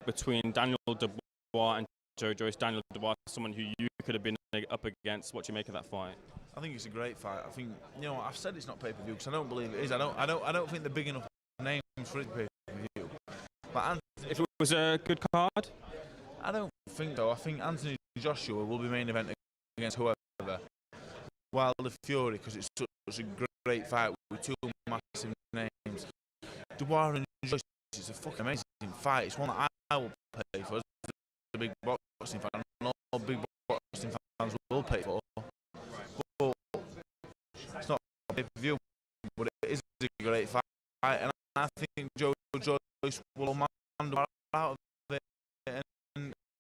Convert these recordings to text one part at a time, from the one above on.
between Daniel Dubois and Joe Joyce. Daniel Dubois, someone who you could have been up against. What do you make of that fight? I think it's a great fight. I think, you know, I've said it's not pay-per-view because I don't believe it is. I don't think they're big enough names for it to pay-per-view. But if it was a good card, I don't think so. I think Anthony Joshua will be main event against whoever. Wilder Fury, because it's such a great fight with two massive names. Dubois and Joyce, it's a fucking amazing fight. It's one that I will pay for as a big boxing fan. Not all big boxing fans will pay for. But it's not a pay-per-view, but it is a great fight. And I think Joe Joyce will man Dubois out of it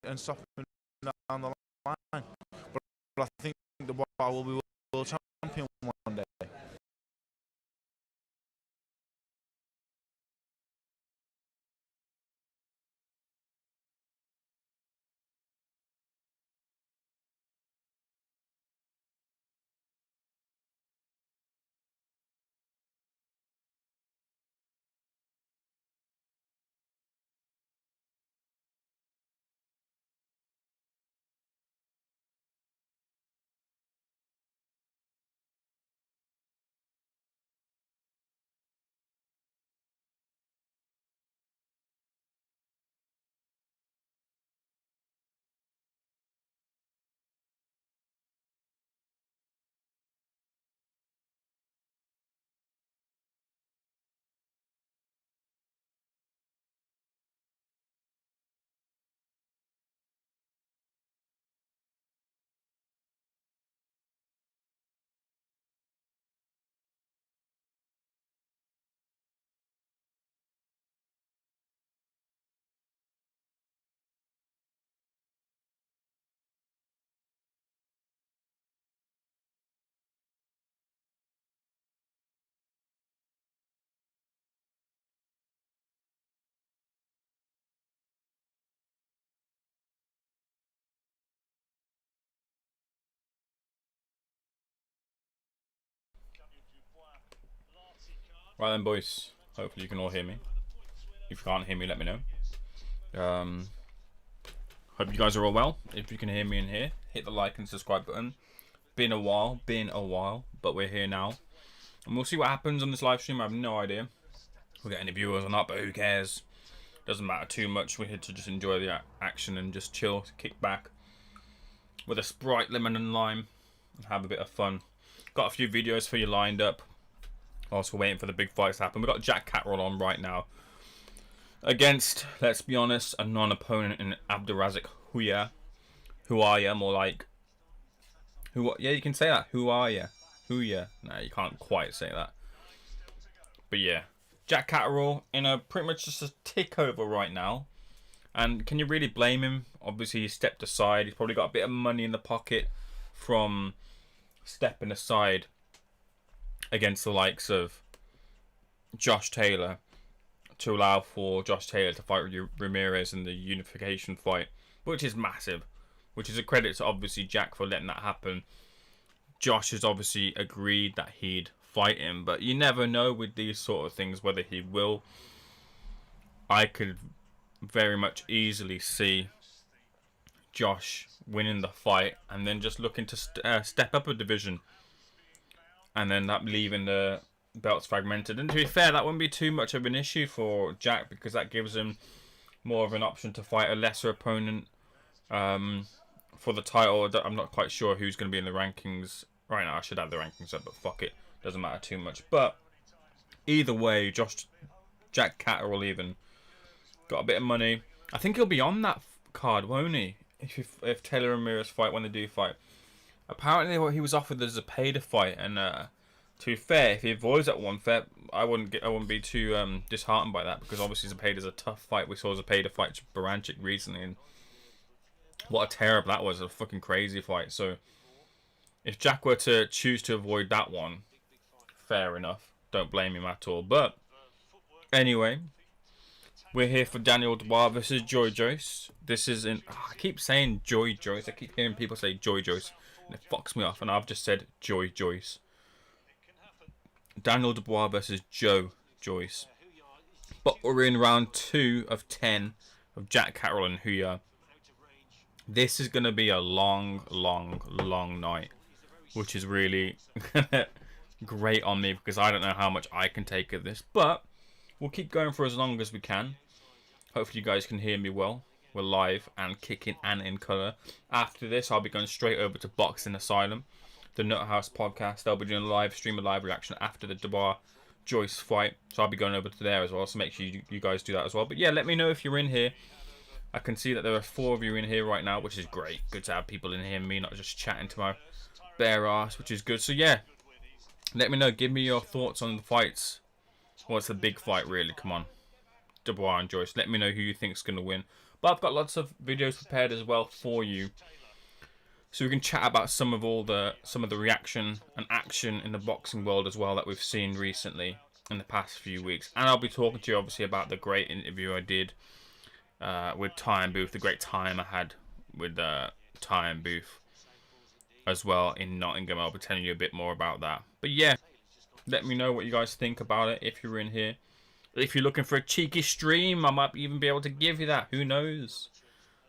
and stop him down the line. But I think Dubois will be world champion one day. Right then, boys. Hopefully you can all hear me. If you can't hear me, let me know. Hope you guys are all well. If you can hear me in here, hit the like and subscribe button. Been a while, but we're here now. And we'll see what happens on this live stream. I have no idea if we'll get any viewers or not, but who cares? Doesn't matter too much. We're here to just enjoy the action and just chill, kick back with a Sprite, lemon and lime and have a bit of fun. Got a few videos for you lined up. Also waiting for the big fights to happen. We've got Jack Catterall on right now against, let's be honest, a non-opponent in Abdurazik Huya. Who are ya? More like, yeah, you can say that. Who are ya? Huya. No, you can't quite say that. But yeah, Jack Catterall in a pretty much just a tick over right now. And can you really blame him? Obviously, he stepped aside. He's probably got a bit of money in the pocket from stepping aside against the likes of Josh Taylor to allow for Josh Taylor to fight Ramirez in the unification fight, which is massive, which is a credit to obviously Jack for letting that happen. Josh has obviously agreed that he'd fight him, but you never know with these sort of things whether he will. I could very much easily see Josh winning the fight and then just looking to step up a division and then that leaving the belts fragmented. And to be fair, that wouldn't be too much of an issue for Jack because that gives him more of an option to fight a lesser opponent for the title. I'm not quite sure who's going to be in the rankings right now. I should have the rankings up, but fuck it, doesn't matter too much. But either way, Jack Catterall even got a bit of money. I think he'll be on that card, won't he? If Taylor Ramirez fight when they do fight. Apparently, what he was offered as a pay-to-fight, and to be fair, if he avoids that one, I wouldn't be too disheartened by that because obviously Zapata is a tough fight. We saw Zapata fight Barancic recently, and what a terrible that was, a fucking crazy fight. So if Jack were to choose to avoid that one, fair enough. Don't blame him at all. But anyway, we're here for Daniel Dubois versus Joe Joyce. This is in. Oh, I keep saying Joy Joyce. I keep hearing people say Joy Joyce. And it fucks me off, and I've just said Joy Joyce. Daniel Dubois versus Joe Joyce. But we're in round 2 of 10 of Jack Carroll and Huya. This is going to be a long night, which is really great on me because I don't know how much I can take of this. But we'll keep going for as long as we can. Hopefully you guys can hear me well. We're live and kicking and in colour. After this, I'll be going straight over to Boxing Asylum, the Nut House podcast. They'll be doing a live stream, a live reaction after the Dubois Joyce fight. So I'll be going over to there as well. So make sure you guys do that as well. But yeah, let me know if you're in here. I can see that there are 4 of you in here right now, which is great. Good to have people in here, me not just chatting to my bare ass, which is good. So yeah, let me know. Give me your thoughts on the fights. What's the big fight, really? Come on. Dubois and Joyce. Let me know who you think's going to win. But I've got lots of videos prepared as well for you, so we can chat about some of the reaction and action in the boxing world as well that we've seen recently in the past few weeks. And I'll be talking to you obviously about the great interview I did with Ty and Booth, the great time I had with Ty and Booth as well in Nottingham. I'll be telling you a bit more about that. But yeah, let me know what you guys think about it if you're in here. If you're looking for a cheeky stream, I might even be able to give you that. Who knows?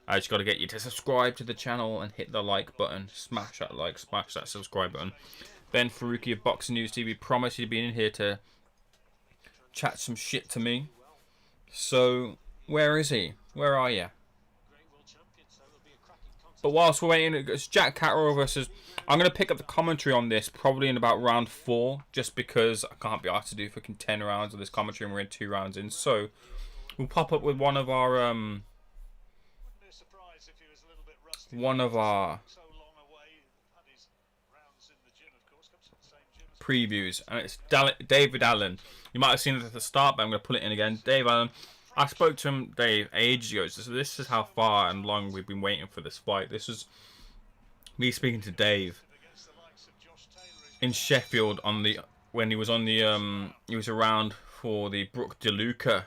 I just got to get you to subscribe to the channel and hit the like button. Smash that like, smash that subscribe button. Ben Faruqi of Boxing News TV promised you to be in here to chat some shit to me. So, where is he? Where are you? But whilst we're waiting, it's Jack Carroll versus... I'm going to pick up the commentary on this probably in about round 4, just because I can't be asked to do fucking 10 rounds of this commentary and we're in 2 rounds in. So, we'll pop up with one of our previews, and it's David Allen. You might have seen it at the start, but I'm going to put it in again. Dave Allen. I spoke to him, Dave, ages ago. So this is how far and long we've been waiting for this fight. This was me speaking to Dave in Sheffield when he was on the he was around for the Brooke DeLuca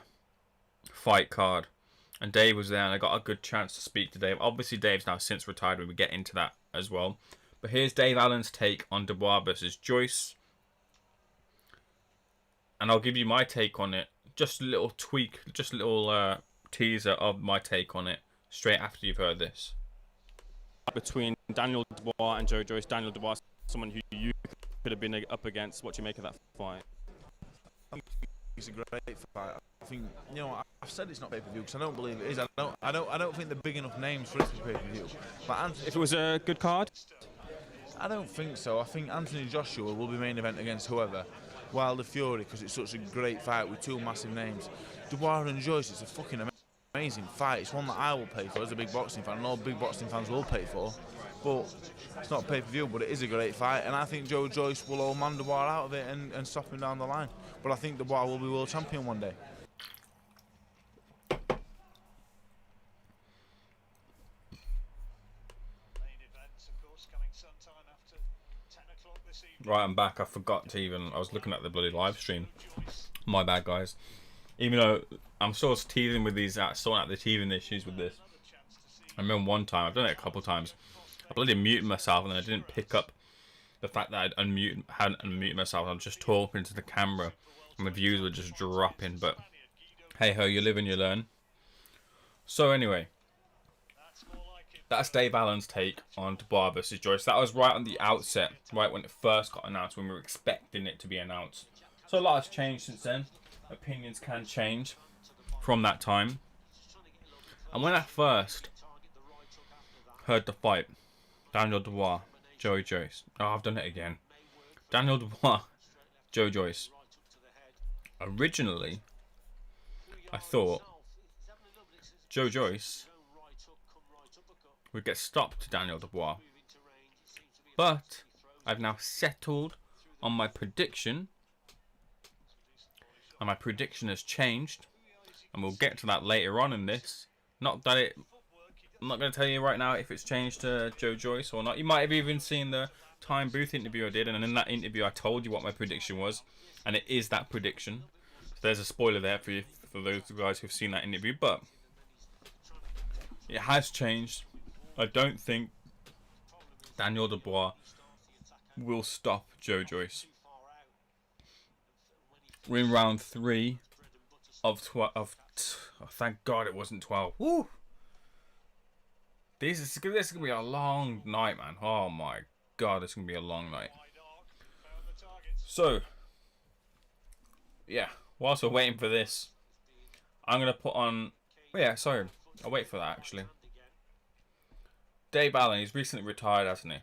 fight card, and Dave was there, and I got a good chance to speak to Dave. Obviously, Dave's now since retired. We get into that as well. But here's Dave Allen's take on Dubois versus Joyce, and I'll give you my take on it. Just a little tweak, just a little teaser of my take on it straight after you've heard this. Between Daniel Dubois and Joe Joyce, Daniel Dubois, someone who you could have been up against. What do you make of that fight? I think it's a great fight. I think, you know, I've said it's not pay-per-view because I don't believe it is. I don't think they're big enough names for it to be pay-per-view. But if it was a good card, I don't think so. I think Anthony Joshua will be main event against whoever. Wilder Fury, because it's such a great fight with 2 massive names. Dubois and Joyce, it's a fucking amazing fight. It's one that I will pay for as a big boxing fan, and all big boxing fans will pay for. But it's not pay-per-view, but it is a great fight, and I think Joe Joyce will old man Dubois out of it and stop him down the line. But I think Dubois will be world champion one day. Right, I'm back. I forgot to even... I was looking at the bloody live stream. My bad, guys. Even though I'm sort of teething with these... sorting out the teething issues with this. I remember one time, I've done it a couple of times, I bloody muted myself and I didn't pick up the fact that hadn't unmuted myself. I was just talking to the camera and the views were just dropping. But hey ho, you live and you learn. So anyway, that's Dave Allen's take on Dubois versus Joyce. That was right on the outset, right when it first got announced, when we were expecting it to be announced. So a lot has changed since then. Opinions can change from that time. And when I first heard the fight, Daniel Dubois, Joe Joyce. Oh, I've done it again. Daniel Dubois, Joe Joyce. Originally, I thought Joe Joyce would get stopped to Daniel Dubois. But I've now settled on my prediction. And my prediction has changed. And we'll get to that later on in this. Not that it... I'm not going to tell you right now if it's changed to Joe Joyce or not. You might have even seen the Time Booth interview I did. And in that interview I told you what my prediction was. And it is that prediction. So there's a spoiler there for you, for those guys who've seen that interview. But it has changed. I don't think Daniel Dubois will stop Joe Joyce. We're in round 3 of Oh, thank God it wasn't 12. Woo! This is going to be a long night, man. Oh my God, it's going to be a long night. So, yeah, whilst we're waiting for this, I'm going to put on... Oh, yeah, sorry. I'll wait for that, actually. Dave Allen, he's recently retired, hasn't he?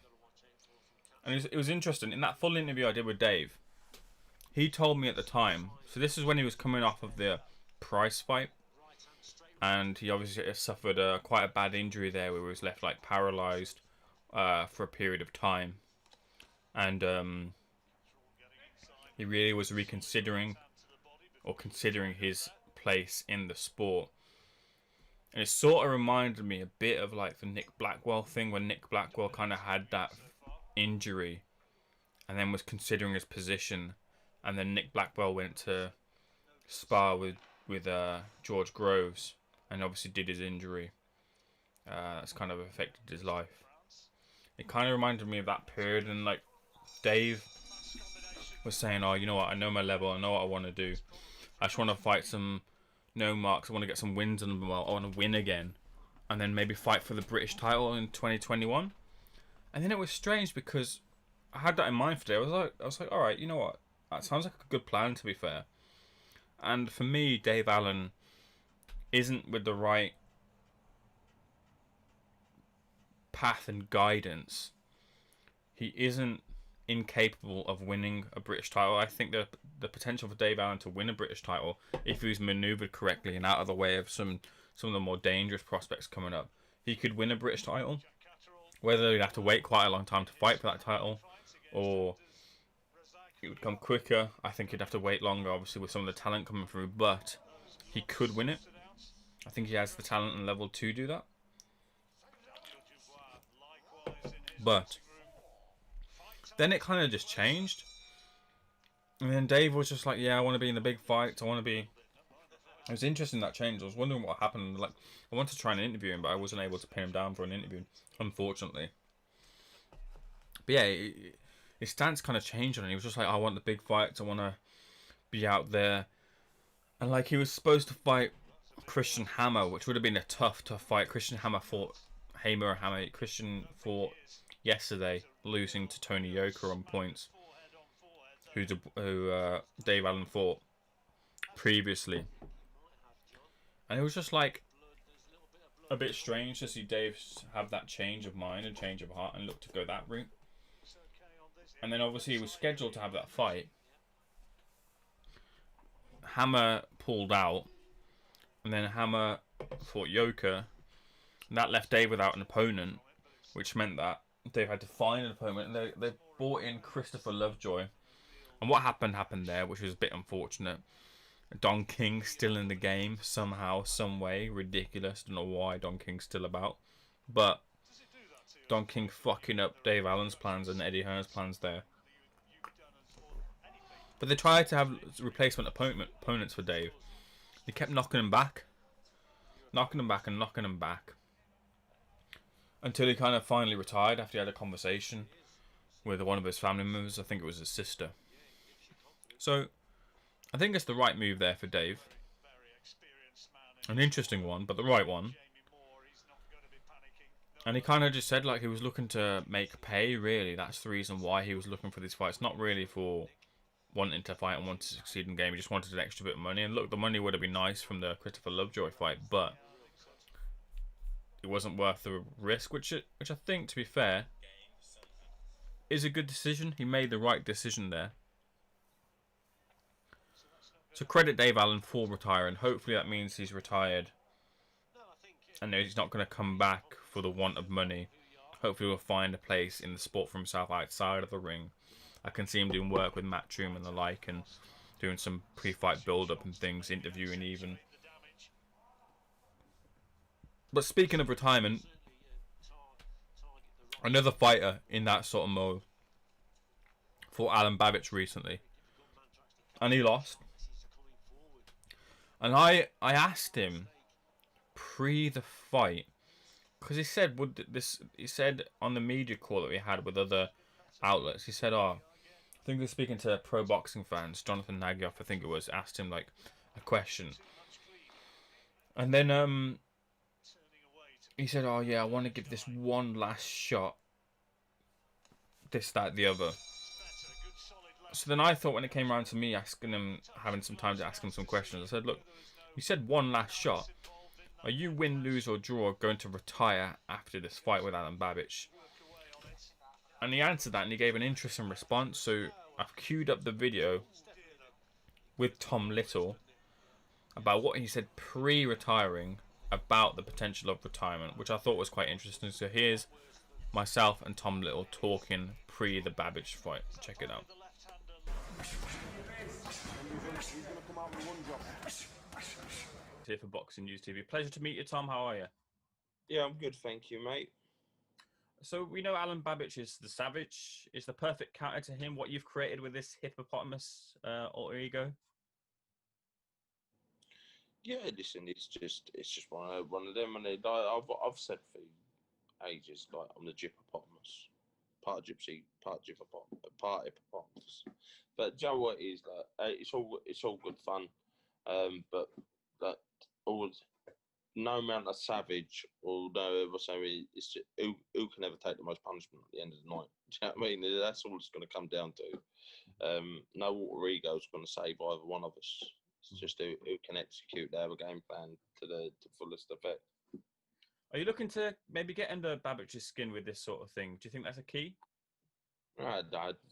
And it was interesting. In that full interview I did with Dave, he told me at the time... So this is when he was coming off of the Price fight. And he obviously suffered quite a bad injury there where he was left like paralysed for a period of time. And he really was considering his place in the sport. And it sort of reminded me a bit of like the Nick Blackwell thing, when Nick Blackwell kind of had that injury and then was considering his position. And then Nick Blackwell went to spar with George Groves. And obviously did his injury. That's kind of affected his life. It kind of reminded me of that period. And like Dave was saying, oh, you know what? I know my level. I know what I want to do. I just want to fight some no marks. I want to get some wins under my belt. I want to win again. And then maybe fight for the British title in 2021. And then it was strange because I had that in mind for today. I was like, all right, you know what? That sounds like a good plan, to be fair. And for me, Dave Allen isn't with the right path and guidance. He isn't incapable of winning a British title. I think that the potential for Dave Allen to win a British title, if he was manoeuvred correctly and out of the way of some of the more dangerous prospects coming up, he could win a British title. Whether he'd have to wait quite a long time to fight for that title, or it would come quicker, I think he'd have to wait longer, obviously with some of the talent coming through, but he could win it. I think he has the talent and level to do that. But then it kind of just changed. And then Dave was just like, yeah, I want to be in the big fights. I want to be... It was interesting, that change. I was wondering what happened. Like, I wanted to try and interview him, but I wasn't able to pin him down for an interview, unfortunately. But yeah, his stance kind of changed on it. He was just like, I want the big fights. I want to be out there. And like, he was supposed to fight Christian Hammer, which would have been a tough fight. Christian Hammer fought Christian fought yesterday, losing to Tony Yoka on points, who Dave Allen fought previously. And it was just like a bit strange to see Dave have that change of mind and change of heart and look to go that route. And then obviously he was scheduled to have that fight. Hammer pulled out. And then Hammer fought Yoka. And that left Dave without an opponent, which meant that Dave had to find an opponent. And they brought in Christopher Lovejoy. And what happened there, which was a bit unfortunate. Don King still in the game somehow, some way. Ridiculous. Don't know why Don King's still about. But Don King fucking up Dave Allen's plans and Eddie Hearn's plans there. But they tried to have replacement opponents for Dave. He kept knocking him back. Knocking him back and knocking him back. Until he kind of finally retired after he had a conversation with one of his family members. I think it was his sister. So, I think it's the right move there for Dave. An interesting one, but the right one. And he kind of just said like he was looking to make pay, really. That's the reason why he was looking for these fights. Not really for wanting to fight and wanting to succeed in the game. He just wanted an extra bit of money. And look, the money would have been nice from the Christopher Lovejoy fight, but it wasn't worth the risk, which I think, to be fair, is a good decision. He made the right decision there. So credit Dave Allen for retiring. Hopefully that means he's retired. And he's not going to come back for the want of money. Hopefully he'll find a place in the sport for himself outside of the ring. I can see him doing work with Matchroom and the like, and doing some pre-fight build-up and things, interviewing even. But speaking of retirement, another fighter in that sort of mode fought Alan Babich recently. And he lost. And I asked him pre the fight, because he said on the media call that we had with other outlets, he said, I think he was speaking to pro boxing fans, Jonathan Nagyoff, I think it was, asked him like a question. And then he said, "Oh yeah, I want to give this one last shot. This, that, the other." So then I thought when it came around to me asking him, having some time to ask him some questions, I said, "Look, you said one last shot. Are you win, lose, or draw going to retire after this fight with Alan Babic?" And he answered that, and he gave an interesting response. So I've queued up the video with Tom Little about what he said pre-retiring about the potential of retirement, which I thought was quite interesting. So here's myself and Tom Little talking pre the Babic fight. Check it out. Here for Boxing News TV. Pleasure to meet you, Tom. How are you? Yeah, I'm good, thank you, mate. So we know Alan Babic is the savage. Is the perfect counter to him what you've created with this hippopotamus alter ego? Yeah, listen, it's just one of them, and I've said for ages, like I'm the gyppopotamus, part gypsy, part gyppopotamus, part hippopotamus. But Joe, what is like? It's all good fun, but that all no amount of savage or no, it's just, who can ever take the most punishment at the end of the night? Do you know what I mean? That's all it's going to come down to. No alter ego is going to save either one of us. It's just who can execute their game plan to fullest effect. Are you looking to maybe get under Babic's skin with this sort of thing? Do you think that's a key? I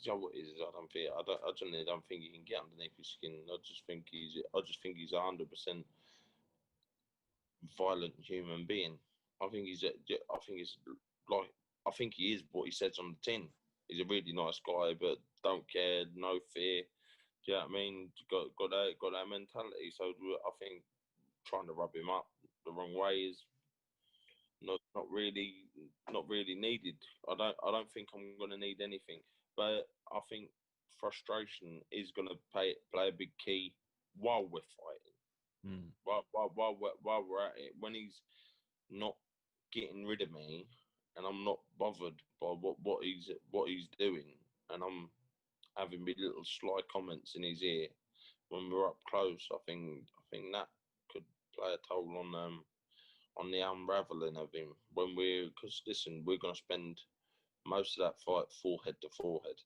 what is I generally don't think he can get underneath his skin. I just think he's 100% violent human being. I think he's like I think he is what he says on the tin. He's a really nice guy, but don't care, no fear. Do you know what I mean? Got that mentality. So I think trying to rub him up the wrong way is not really needed. I don't think I'm going to need anything, but I think frustration is going to play a big key while we're fighting. While we're at it, when he's not getting rid of me, and I'm not bothered by what he's doing, and I'm having me little sly comments in his ear when we're up close. I think that could play a toll on the unraveling of him because listen, we're going to spend most of that fight forehead to forehead.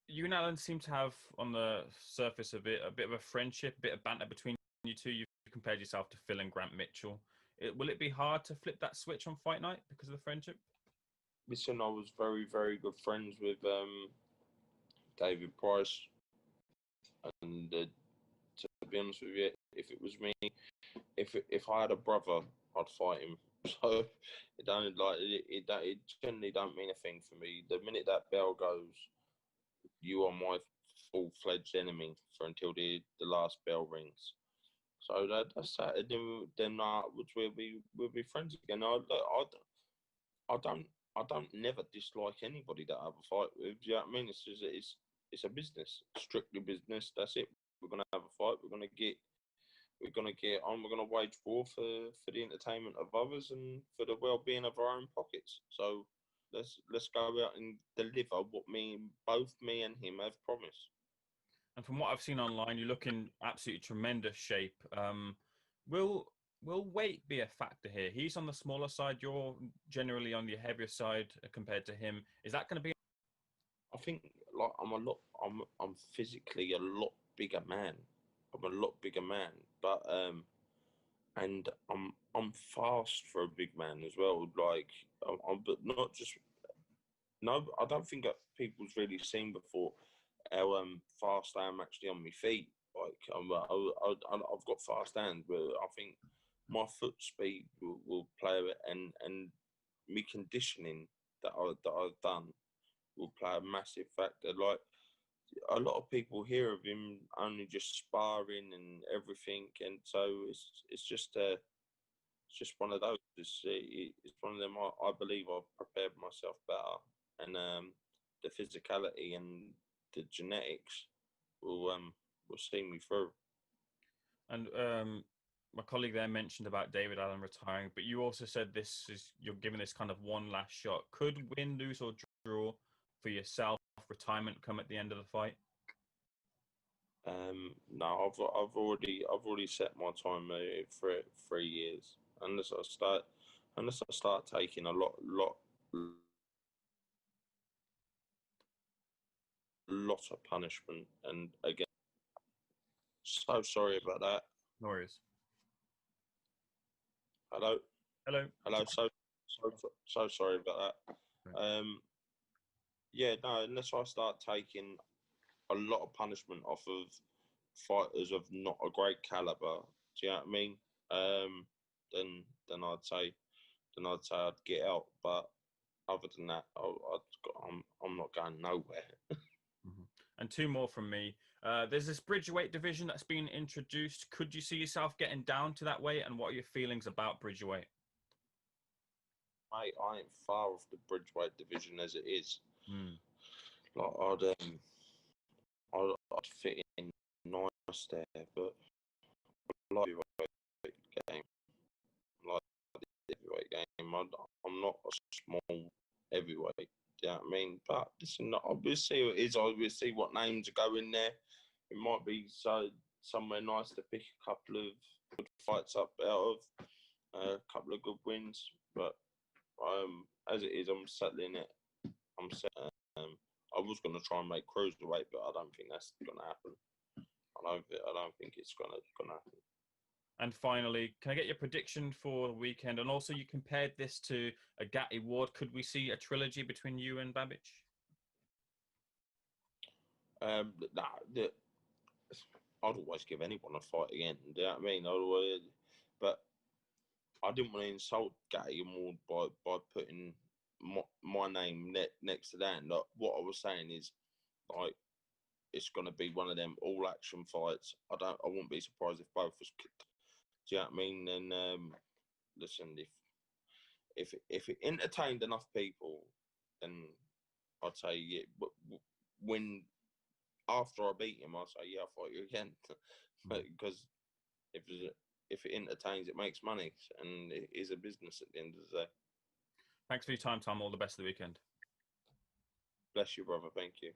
You and Alan seem to have, on the surface of it, a bit of a friendship, a bit of banter between you two. You've compared yourself to Phil and Grant Mitchell. Will it be hard to flip that switch on fight night because of the friendship? Listen, I was very, very good friends with David Price, and to be honest with you, if it was me, if I had a brother, I'd fight him. So it generally don't mean a thing for me. The minute that bell goes, you are my full-fledged enemy until the last bell rings. So that's that. Then afterwards we'll be friends again. I don't never dislike anybody that I have a fight with. Do you know what I mean? It's a business, strictly business. That's it. We're gonna have a fight. We're gonna get on. We're gonna wage war for the entertainment of others and for the well-being of our own pockets. So let's go out and deliver what both me and him have promised. And from what I've seen online, you look in absolutely tremendous shape. Will weight be a factor here? He's on the smaller side. You're generally on the heavier side compared to him. Is that going to be? I think like I'm physically a lot bigger man. I'm a lot bigger man, but and I'm fast for a big man as well. Like but not just no. I don't think that people's really seen before how fast I am actually on my feet. Like I've got fast hands, but I think my foot speed will play it, and me conditioning that I've done will play a massive factor. Like a lot of people hear of him only just sparring and everything, and so it's just one of those. It's one of them. I believe I've prepared myself better, and the physicality and the genetics will see me through. And my colleague there mentioned about David Allen retiring, but you also said you're giving this kind of one last shot. Could win, lose, or draw for yourself retirement come at the end of the fight? No, I've already set my time for 3 years. Unless I start taking a lot of punishment, and again, so sorry about that. No worries. Hello. Hello. So sorry about that. Yeah, no, unless I start taking a lot of punishment off of fighters of not a great caliber, do you know what I mean? Then I'd say I'd get out. But other than that, I'm not going nowhere. And 2 more from me. There's this bridgerweight division that's been introduced. Could you see yourself getting down to that weight? And what are your feelings about bridgerweight? Mate, I ain't far off the bridgeweight division as it is. Like I'd fit in nice there, but like the heavyweight game, I'm not a small heavyweight. Do you know what I mean? But listen, we'll see what it is. We'll see what names are going there. It might be somewhere nice to pick a couple of good fights up out of, a couple of good wins. But as it is, I'm settling it. I was going to try and make cruiserweight, but I don't think that's going to happen. I don't think it's going to happen. And finally, can I get your prediction for the weekend? And also, you compared this to a Gatti Ward. Could we see a trilogy between you and Babic? I'd always give anyone a fight again. Do you know what I mean? But I didn't want to insult Gatti Ward by putting my name next to that. Like, what I was saying is, like, it's going to be one of them all action fights. I wouldn't be surprised if both was kicked. Do you know what I mean? And listen, if it entertained enough people, then I'd say yeah. But when after I beat him, I'll say yeah, I'll fight you again. Because if it entertains, it makes money, and it is a business at the end of the day. Thanks for your time, Tom. All the best of the weekend. Bless you, brother. Thank you.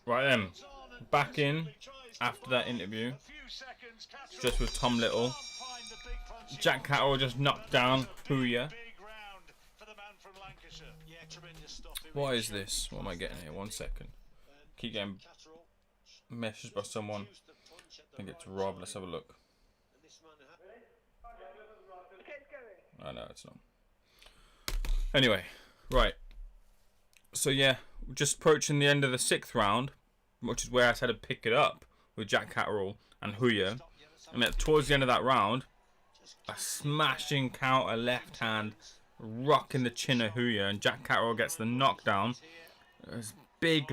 Right then, back in after that interview, just with Tom Little. Jack Catterall just knocked down Huya. What is this? What am I getting here? 1 second. Keep getting messaged by someone. I think it's Rob. Let's have a look. Oh no, it's not. Anyway, right. So yeah, we're just approaching the end of the 6th round, which is where I said to pick it up with Jack Catterall and Huya. And then towards the end of that round, a smashing counter left hand, rocking the chin of Huya, and Jack Catterall gets the knockdown. It was big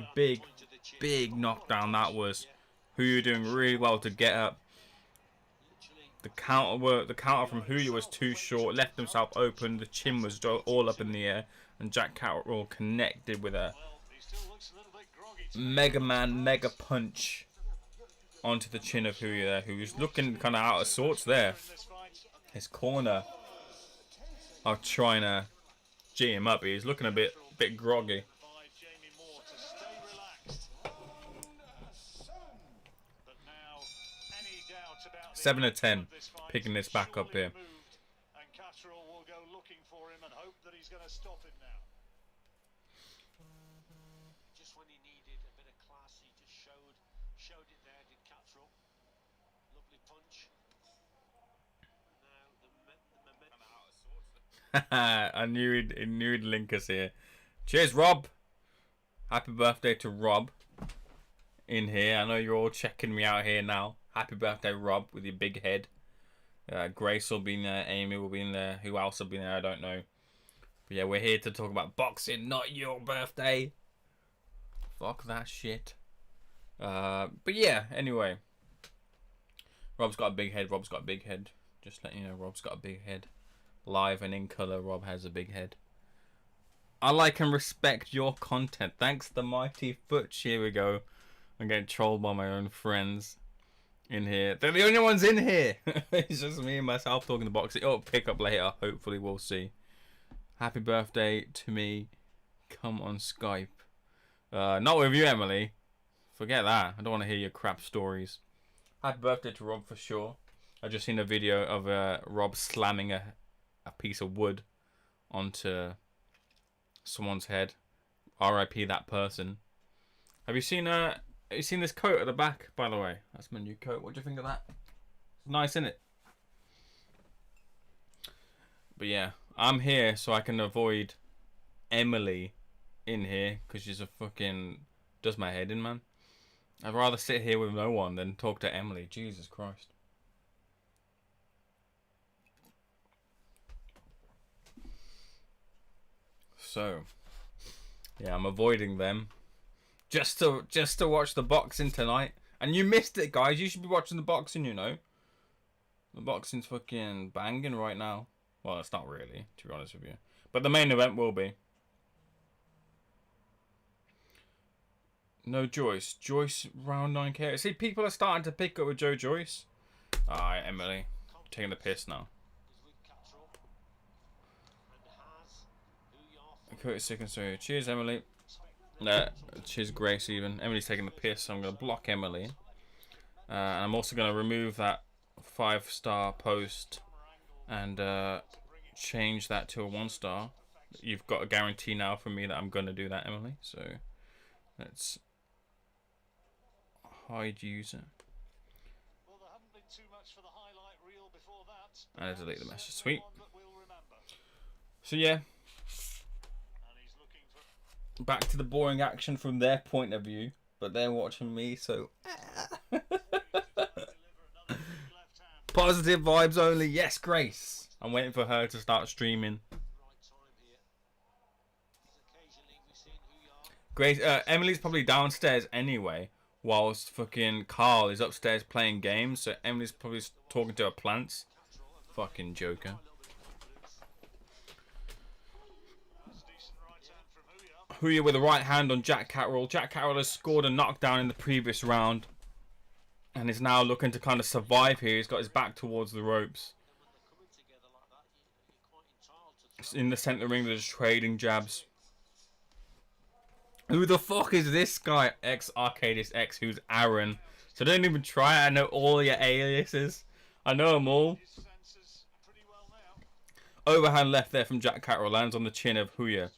knockdown that was. Huya doing really well to get up. The counter from Huya was too short, left himself open. The chin was all up in the air, and Jack Catterall connected with a mega punch onto the chin of Huya there, who was looking kind of out of sorts there. His corner are trying to G him up. He's looking a bit groggy. 7 of 10, picking this back up here. And Catterall will go looking for him and hope that he's going to stop him now. Just when he needed a bit of class, he just showed it there, did Catterall. Lovely punch. Now I knew he'd link us here. Cheers, Rob. Happy birthday to Rob in here. I know you're all checking me out here now. Happy birthday, Rob, with your big head. Grace will be in there. Amy will be in there. Who else will be in there? I don't know. But yeah, we're here to talk about boxing, not your birthday. Fuck that shit. But yeah, anyway. Rob's got a big head. Rob's got a big head. Just letting you know, Rob's got a big head. Live and in colour, Rob has a big head. I like and respect your content. Thanks, the mighty Butch. Here we go. I'm getting trolled by my own friends in here. They're the only ones in here. It's just me and myself talking the box. It'll pick up later. Hopefully, we'll see. Happy birthday to me. Come on Skype. Not with you, Emily. Forget that. I don't want to hear your crap stories. Happy birthday to Rob for sure. I just seen a video of Rob slamming a piece of wood onto someone's head. R.I.P. that person. Have you seen this coat at the back, by the way? That's my new coat. What do you think of that? It's nice, isn't it? But yeah, I'm here so I can avoid Emily in here because she's a fucking does my head in, man. I'd rather sit here with no one than talk to Emily. Jesus Christ. So, yeah, I'm avoiding them just to watch the boxing tonight. And you missed it, guys. You should be watching the boxing, you know. The boxing's fucking banging right now. Well, it's not really, to be honest with you. But the main event will be. No Joyce. Joyce round 9k. See, people are starting to pick up with Joe Joyce. Alright, Emily. Taking the piss now. Curtis second, so cheers, Emily. Cheers, Grace, even. Emily's taking the piss, so I'm going to block Emily. And I'm also going to remove that 5-star post and change that to a 1-star. You've got a guarantee now from me that I'm going to do that, Emily. So let's hide user. And delete the message. Sweet. So yeah. Back to the boring action from their point of view, but they're watching me, so positive vibes only. Yes, Grace. I'm waiting for her to start streaming. Grace, Emily's probably downstairs anyway, whilst fucking Carl is upstairs playing games. So Emily's probably talking to her plants. Fucking joker. Huya with a right hand on Jack Catterall. Jack Catterall has scored a knockdown in the previous round and is now looking to kind of survive here. He's got his back towards the ropes. In the centre ring, they're just trading jabs. Who the fuck is this guy? Ex-Arcadist X, who's Aaron. So don't even try it. I know all your aliases. I know them all. Overhand left there from Jack Catterall. Lands on the chin of Huya.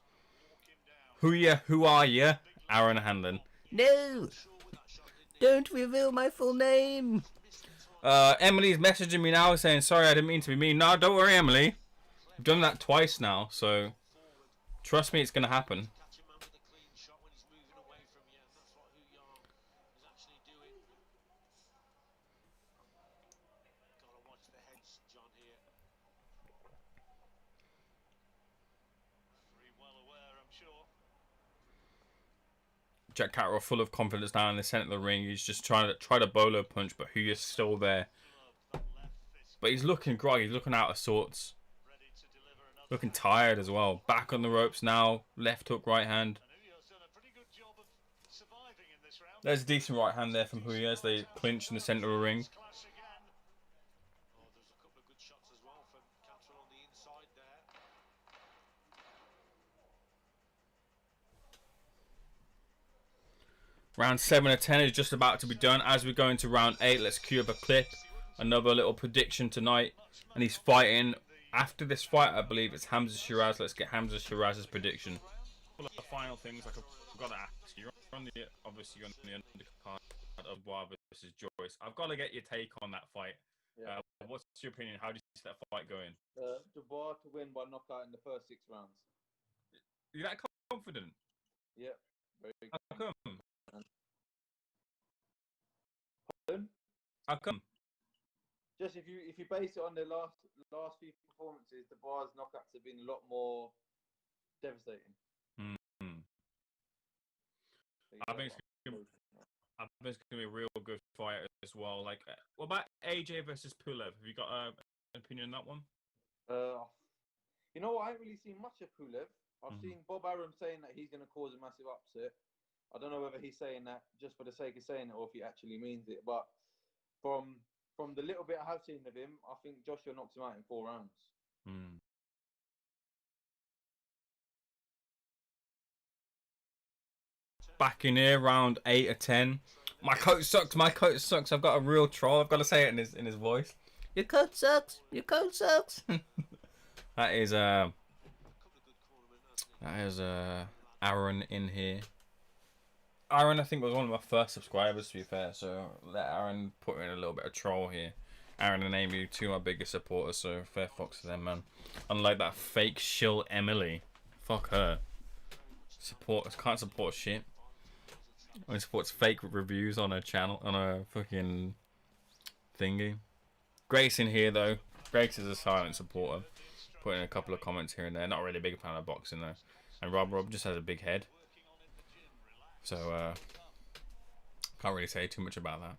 Huya, who are you? Aaron Hanlon. No! Don't reveal my full name! Emily's messaging me now saying, sorry, I didn't mean to be mean. No, don't worry, Emily. I've done that twice now, so trust me, it's going to happen. Jack Catterall full of confidence now in the centre of the ring. He's just trying to bolo punch, but Huya's still there. But he's looking groggy. He's looking out of sorts. Looking tired as well. Back on the ropes now. Left hook, right hand. There's a decent right hand there from Huya as they clinch in the centre of the ring. Round 7 of 10 is just about to be done. As we go into round 8, let's cue up a clip. Another little prediction tonight. And he's fighting. After this fight, I believe it's Hamza Shiraz. Let's get Hamza Shiraz's prediction. Well, the final things I've got to ask you. Obviously, you're on the undercard of Dubois versus Joyce. I've got to get your take on that fight. Yeah. What's your opinion? How do you see that fight going? Dubois to win by knockout in the first 6 rounds. You're that confident? Yeah. Very good. How come? How come? Just if you base it on the last few performances, Dubois' knockouts have been a lot more devastating. Mm-hmm. I think it's gonna be a real good fight as well. Like, what about AJ versus Pulev? Have you got an opinion on that one? You know what? I haven't really seen much of Pulev. I've seen Bob Arum saying that he's going to cause a massive upset. I don't know whether he's saying that just for the sake of saying it or if he actually means it. But from the little bit I have seen of him, I think Joshua knocks him out in 4 rounds. Back in here, round 8 or 10. My coat sucks. My coat sucks. I've got a real troll. I've got to say it in his voice. Your coat sucks. Your coat sucks. That is Aaron in here. Aaron, I think, was one of my first subscribers, to be fair. So let Aaron put in a little bit of troll here. Aaron and Amy, 2 of my biggest supporters. So fair fucks to them, man. Unlike that fake shill Emily, fuck her. Can't support shit. Only supports fake reviews on her channel, on her fucking thingy. Grace in here though. Grace is a silent supporter. Put in a couple of comments here and there. Not really a big fan of boxing though. And Rob just has a big head. So can't really say too much about that.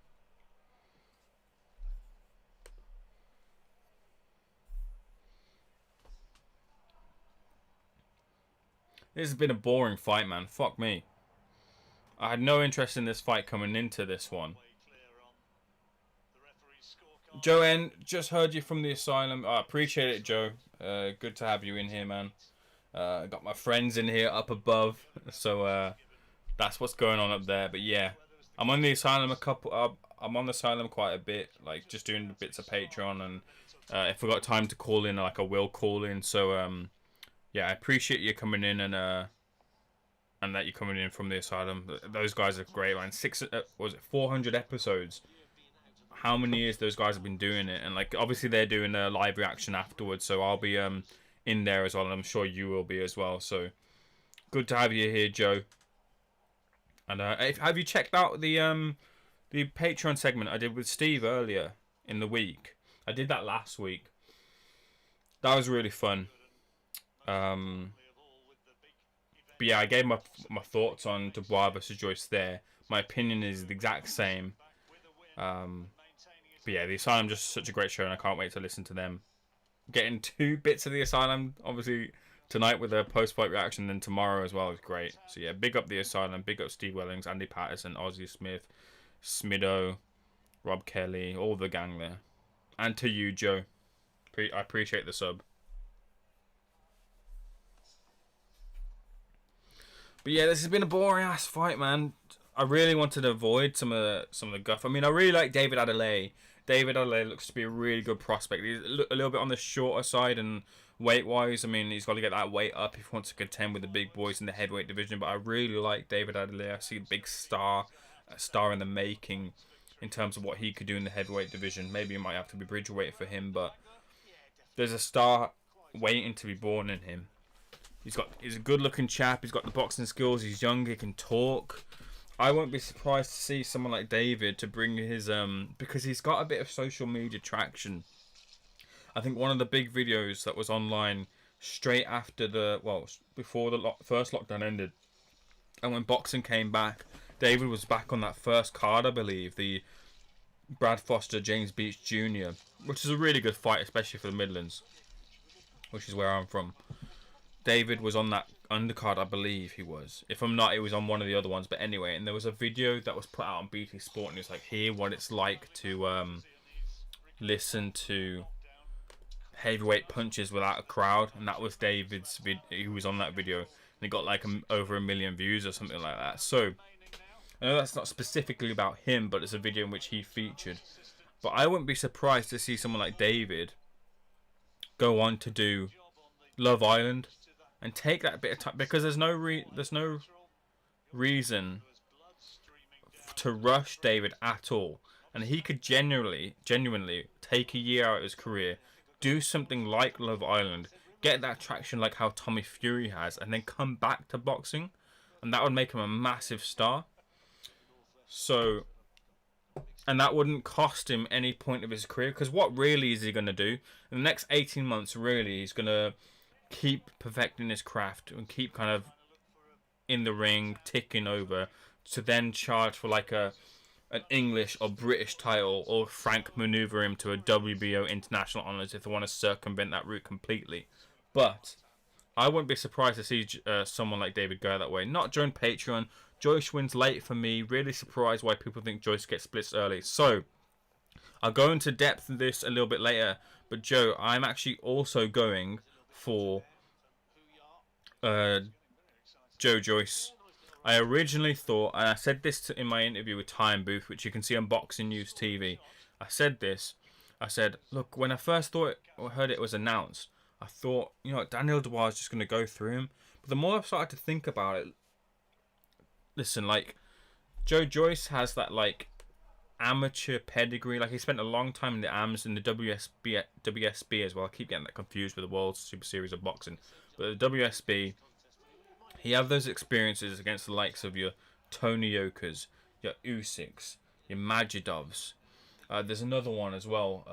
This has been a boring fight, man. Fuck me. I had no interest in this fight coming into this one. Joe N, just heard you from the asylum. I appreciate it, Joe. Good to have you in here, man. Got my friends in here up above. So that's what's going on up there. But yeah, I'm on the asylum I'm on the asylum quite a bit. Like just doing bits of Patreon. And if we got time to call in, like I will call in. So yeah, I appreciate you coming in and that you're coming in from the asylum. Those guys are great, man. 400 episodes. How many years those guys have been doing it? And like, obviously they're doing a live reaction afterwards, so I'll be in there as well, and I'm sure you will be as well. So good to have you here, Joe. And have you checked out the Patreon segment I did with Steve earlier in the week? I did that last week. That was really fun. But yeah, I gave my thoughts on Dubois versus Joyce there. My opinion is the exact same. But yeah, the Asylum just such a great show, and I can't wait to listen to them. Getting 2 bits of the Asylum, obviously tonight with a post-fight reaction, then tomorrow as well is great. So yeah, big up the Asylum, big up Steve Wellings, Andy Patterson, Ozzy Smith, Smido, Rob Kelly, all the gang there. And to you, Joe. I appreciate the sub. But yeah, this has been a boring ass fight, man. I really wanted to avoid some of the guff. I mean, I really like David Adelaide. David Adelaide looks to be a really good prospect. He's a little bit on the shorter side and weight-wise. I mean, he's got to get that weight up if he wants to contend with the big boys in the heavyweight division. But I really like David Adelaide. I see a big star, a star in the making in terms of what he could do in the heavyweight division. Maybe it might have to be bridgerweight for him, but there's a star waiting to be born in him. He's a good-looking chap. He's got the boxing skills. He's young. He can talk. I won't be surprised to see someone like David to bring his because he's got a bit of social media traction. I think one of the big videos that was online straight after before the first lockdown ended, and when boxing came back, David was back on that first card, I believe, the Brad Foster James Beach Jr., which is a really good fight, especially for the Midlands, which is where I'm from. David was on that undercard, I believe he was. If I'm not, it was on one of the other ones. But anyway, and there was a video that was put out on BT Sport, and it's like, hear what it's like to listen to heavyweight punches without a crowd. And that was David's he was on that video, and it got like over 1 million views or something like that. So I know that's not specifically about him, but it's a video in which he featured. But I wouldn't be surprised to see someone like David go on to do Love Island and take that bit of time, because there's no reason to rush David at all, and he could genuinely take a year out of his career, do something like Love Island, get that traction like how Tommy Fury has, and then come back to boxing, and that would make him a massive star. So, and that wouldn't cost him any point of his career, because what really is he going to do in the next 18 months? Really, he's going to keep perfecting his craft and keep kind of in the ring, ticking over, to then charge for like an English or British title, or Frank maneuver him to a WBO international honours if they want to circumvent that route completely. But I wouldn't be surprised to see someone like David go that way. Not during Patreon. Joyce wins late for me. Really surprised why people think Joyce gets splits early. So I'll go into depth in this a little bit later. But Joe, I'm actually also going for Joe Joyce. I originally thought, and I said this in my interview with Time Booth, which you can see on Boxing News TV. I said this. I said, look, when I first heard it was announced, I thought, Daniel Dubois is just going to go through him. But the more I've started to think about it, listen, like, Joe Joyce has that, like, amateur pedigree. Like, he spent a long time in the AMS and the WSB as well. I keep getting that confused with the World Super Series of Boxing. But the WSB, he had those experiences against the likes of your Tony Yokas, your Usyks, your Majidovs. There's another one as well.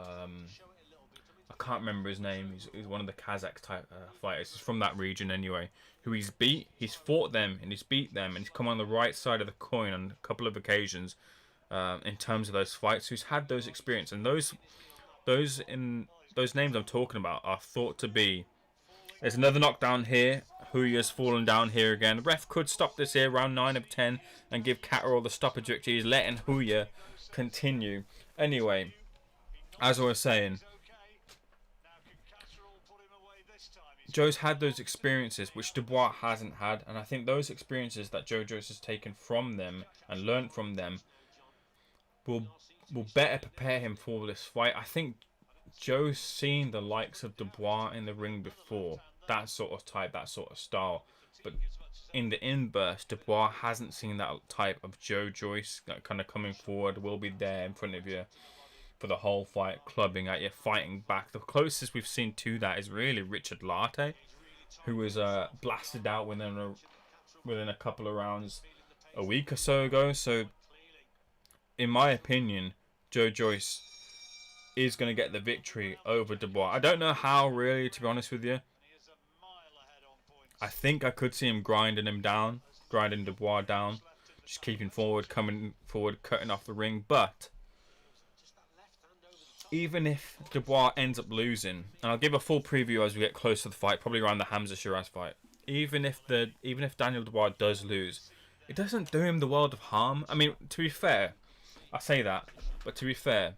I can't remember his name. He's one of the Kazakh type fighters. He's from that region anyway. Who he's beat. He's fought them and he's beat them, and he's come on the right side of the coin on a couple of occasions in terms of those fights. Who's had those experiences, and those names I'm talking about are thought to be. There's another knockdown here. Huya's fallen down here again. The ref could stop this here, round 9 of 10, and give Catterall the stoppage victory. He's letting Huya continue. Anyway, as I was saying, Joe's had those experiences which Dubois hasn't had, and I think those experiences that Joe Joyce has taken from them and learned from them will better prepare him for this fight. I think Joe's seen the likes of Dubois in the ring before, that sort of type, that sort of style, but in the inburst, Dubois hasn't seen that type of Joe Joyce that kind of coming forward, will be there in front of you for the whole fight, clubbing at you, fighting back. The closest we've seen to that is really Richard Latte, who was blasted out within a couple of rounds a week or so ago. So, in my opinion, Joe Joyce is going to get the victory over Dubois. I don't know how, really, to be honest with you. I think I could see him grinding Dubois down, just keeping forward, coming forward, cutting off the ring, but even if Dubois ends up losing, and I'll give a full preview as we get close to the fight, probably around the Hamza Shiraz fight. Even if Daniel Dubois does lose, it doesn't do him the world of harm. I mean, to be fair, I say that, but to be fair,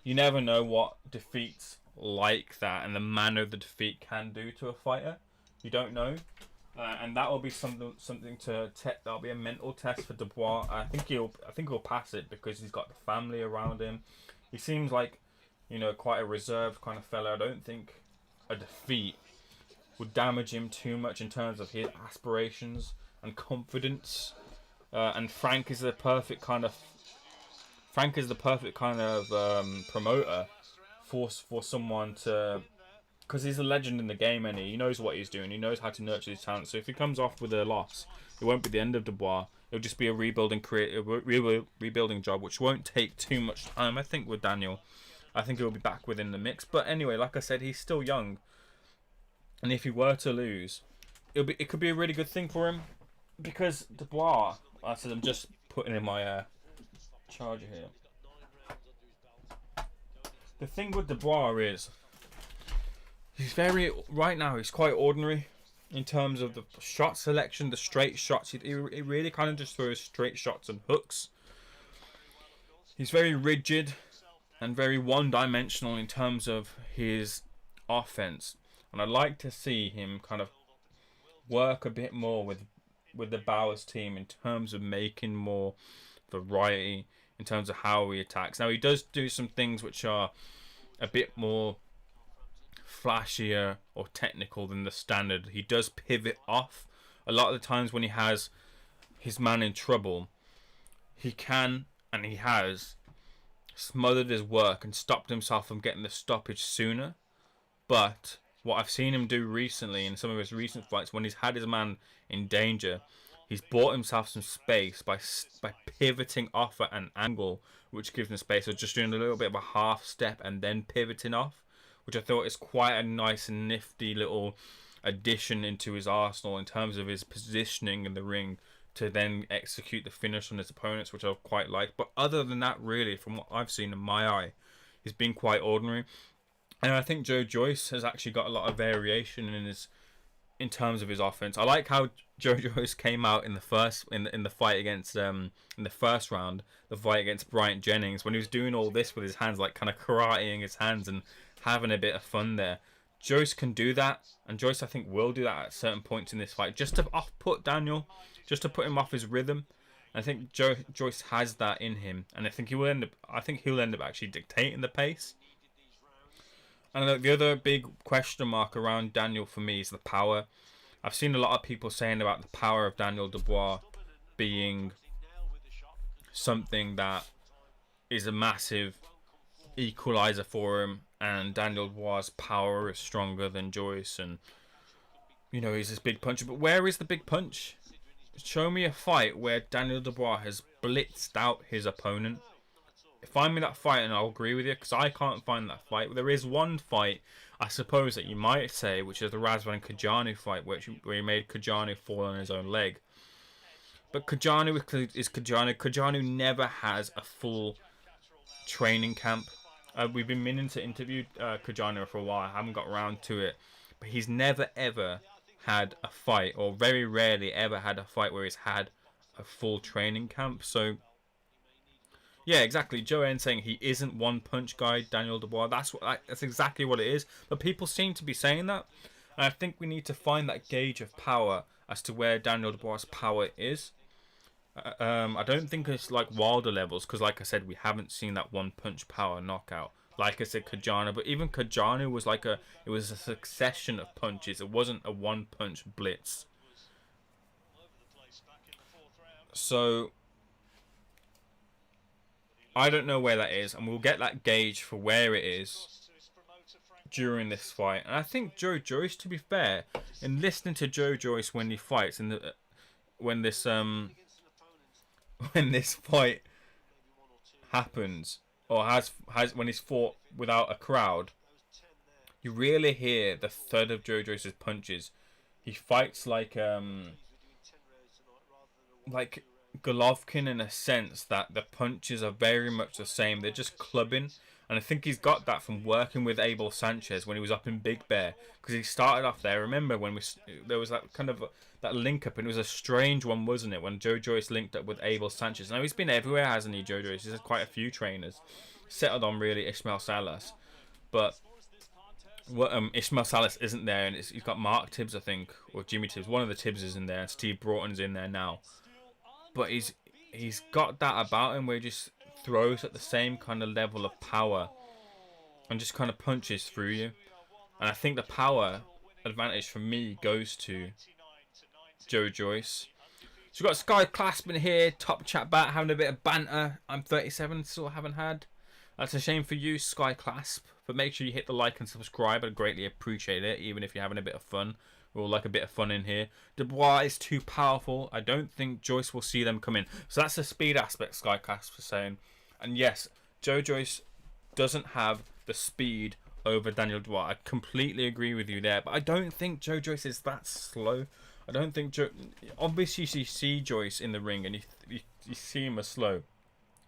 you never know what defeats like that and the manner the defeat can do to a fighter. You don't know, and that will be something to that'll be a mental test for Dubois. I think he'll pass it because he's got the family around him. He seems like, quite a reserved kind of fella. I don't think a defeat would damage him too much in terms of his aspirations and confidence. And Frank is the perfect kind of promoter for someone to, because he's a legend in the game, and he knows what he's doing. He knows how to nurture his talent. So if he comes off with a loss, it won't be the end of Dubois. It'll just be a rebuilding job, which won't take too much time. I think with Daniel, I think he'll be back within the mix. But anyway, like I said, he's still young, and if he were to lose, it could be a really good thing for him, because Dubois. I said I'm just putting in my charger here. The thing with Dubois is he's quite ordinary. In terms of the shot selection, the straight shots, he really kind of just throws straight shots and hooks. He's very rigid and very one-dimensional in terms of his offense. And I'd like to see him kind of work a bit more with the Bowers team in terms of making more variety in terms of how he attacks. Now, he does do some things which are a bit more flashier or technical than the standard. He does pivot off a lot of the times when he has his man in trouble. He can, and he has, smothered his work and stopped himself from getting the stoppage sooner. But what I've seen him do recently in some of his recent fights, when he's had his man in danger, he's bought himself some space by pivoting off at an angle which gives him space, or just doing a little bit of a half step and then pivoting off, which I thought is quite a nice and nifty little addition into his arsenal in terms of his positioning in the ring to then execute the finish on his opponents, which I quite like. But other than that, really, from what I've seen in my eye, he's been quite ordinary. And I think Joe Joyce has actually got a lot of variation in terms of his offense. I like how Joe Joyce came out in the fight against in the first round, the fight against Bryant Jennings, when he was doing all this with his hands, like kind of karateing his hands and having a bit of fun there. Joyce can do that, and Joyce I think will do that at certain points in this fight, just to off-put Daniel, just to put him off his rhythm. I think Joyce has that in him, and I think he'll end up actually dictating the pace. And the other big question mark around Daniel for me is the power. I've seen a lot of people saying about the power of Daniel Dubois being something that is a massive equalizer for him, and Daniel Dubois' power is stronger than Joyce, and you know, he's this big puncher. But where is the big punch? Show me a fight where Daniel Dubois has blitzed out his opponent. Find me that fight and I'll agree with you, because I can't find that fight. There is one fight, I suppose, that you might say, which is the Razvan Kajanu fight, where he made Kajanu fall on his own leg. But Kajanu is Kajanu. Kajanu never has a full training camp. We've been meaning to interview Kajanu for a while. I haven't got around to it. But he's never ever had a fight, or very rarely ever had a fight where he's had a full training camp. So yeah, exactly. Joe N saying he isn't one punch guy, Daniel Dubois. That's exactly what it is. But people seem to be saying that. And I think we need to find that gauge of power as to where Daniel Dubois' power is. I don't think it's like Wilder levels, because like I said, we haven't seen that one punch power knockout. Like I said, Kajanu, but even Kajanu was it was a succession of punches. It wasn't a one punch blitz. So I don't know where that is, and we'll get that gauge for where it is during this fight. And I think Joe Joyce, to be fair, in listening to Joe Joyce when he fights, when this fight happens, or has when he's fought without a crowd, you really hear the thud of Joe Joyce's punches. He fights like Golovkin, in a sense that the punches are very much the same. They're just clubbing. And I think he's got that from working with Abel Sanchez when he was up in Big Bear, because he started off there. Remember when there was that kind of that link up, and it was a strange one, wasn't it? When Joe Joyce linked up with Abel Sanchez. Now he's been everywhere, hasn't he, Joe Joyce? He's had quite a few trainers. Settled on really Ismail Salas, but Ismail Salas isn't there, and he's got Mark Tibbs, I think, or Jimmy Tibbs. One of the Tibbs is in there, and Steve Broughton's in there now. But he's got that about him where he just throws at the same kind of level of power and just kind of punches through you. And I think the power advantage for me goes to Joe Joyce. So we've got Sky Clasp in here, Top Chat Bat, having a bit of banter. I'm 37, still haven't had. That's a shame for you, Sky Clasp. But make sure you hit the like and subscribe. I'd greatly appreciate it, even if you're having a bit of fun. We all like a bit of fun in here. Dubois is too powerful. I don't think Joyce will see them come in. So that's the speed aspect Sky Clasp is saying. And yes, Joe Joyce doesn't have the speed over Daniel Dubois. I completely agree with you there. But I don't think Joe Joyce is that slow. I don't think obviously you see Joyce in the ring and you see him as slow.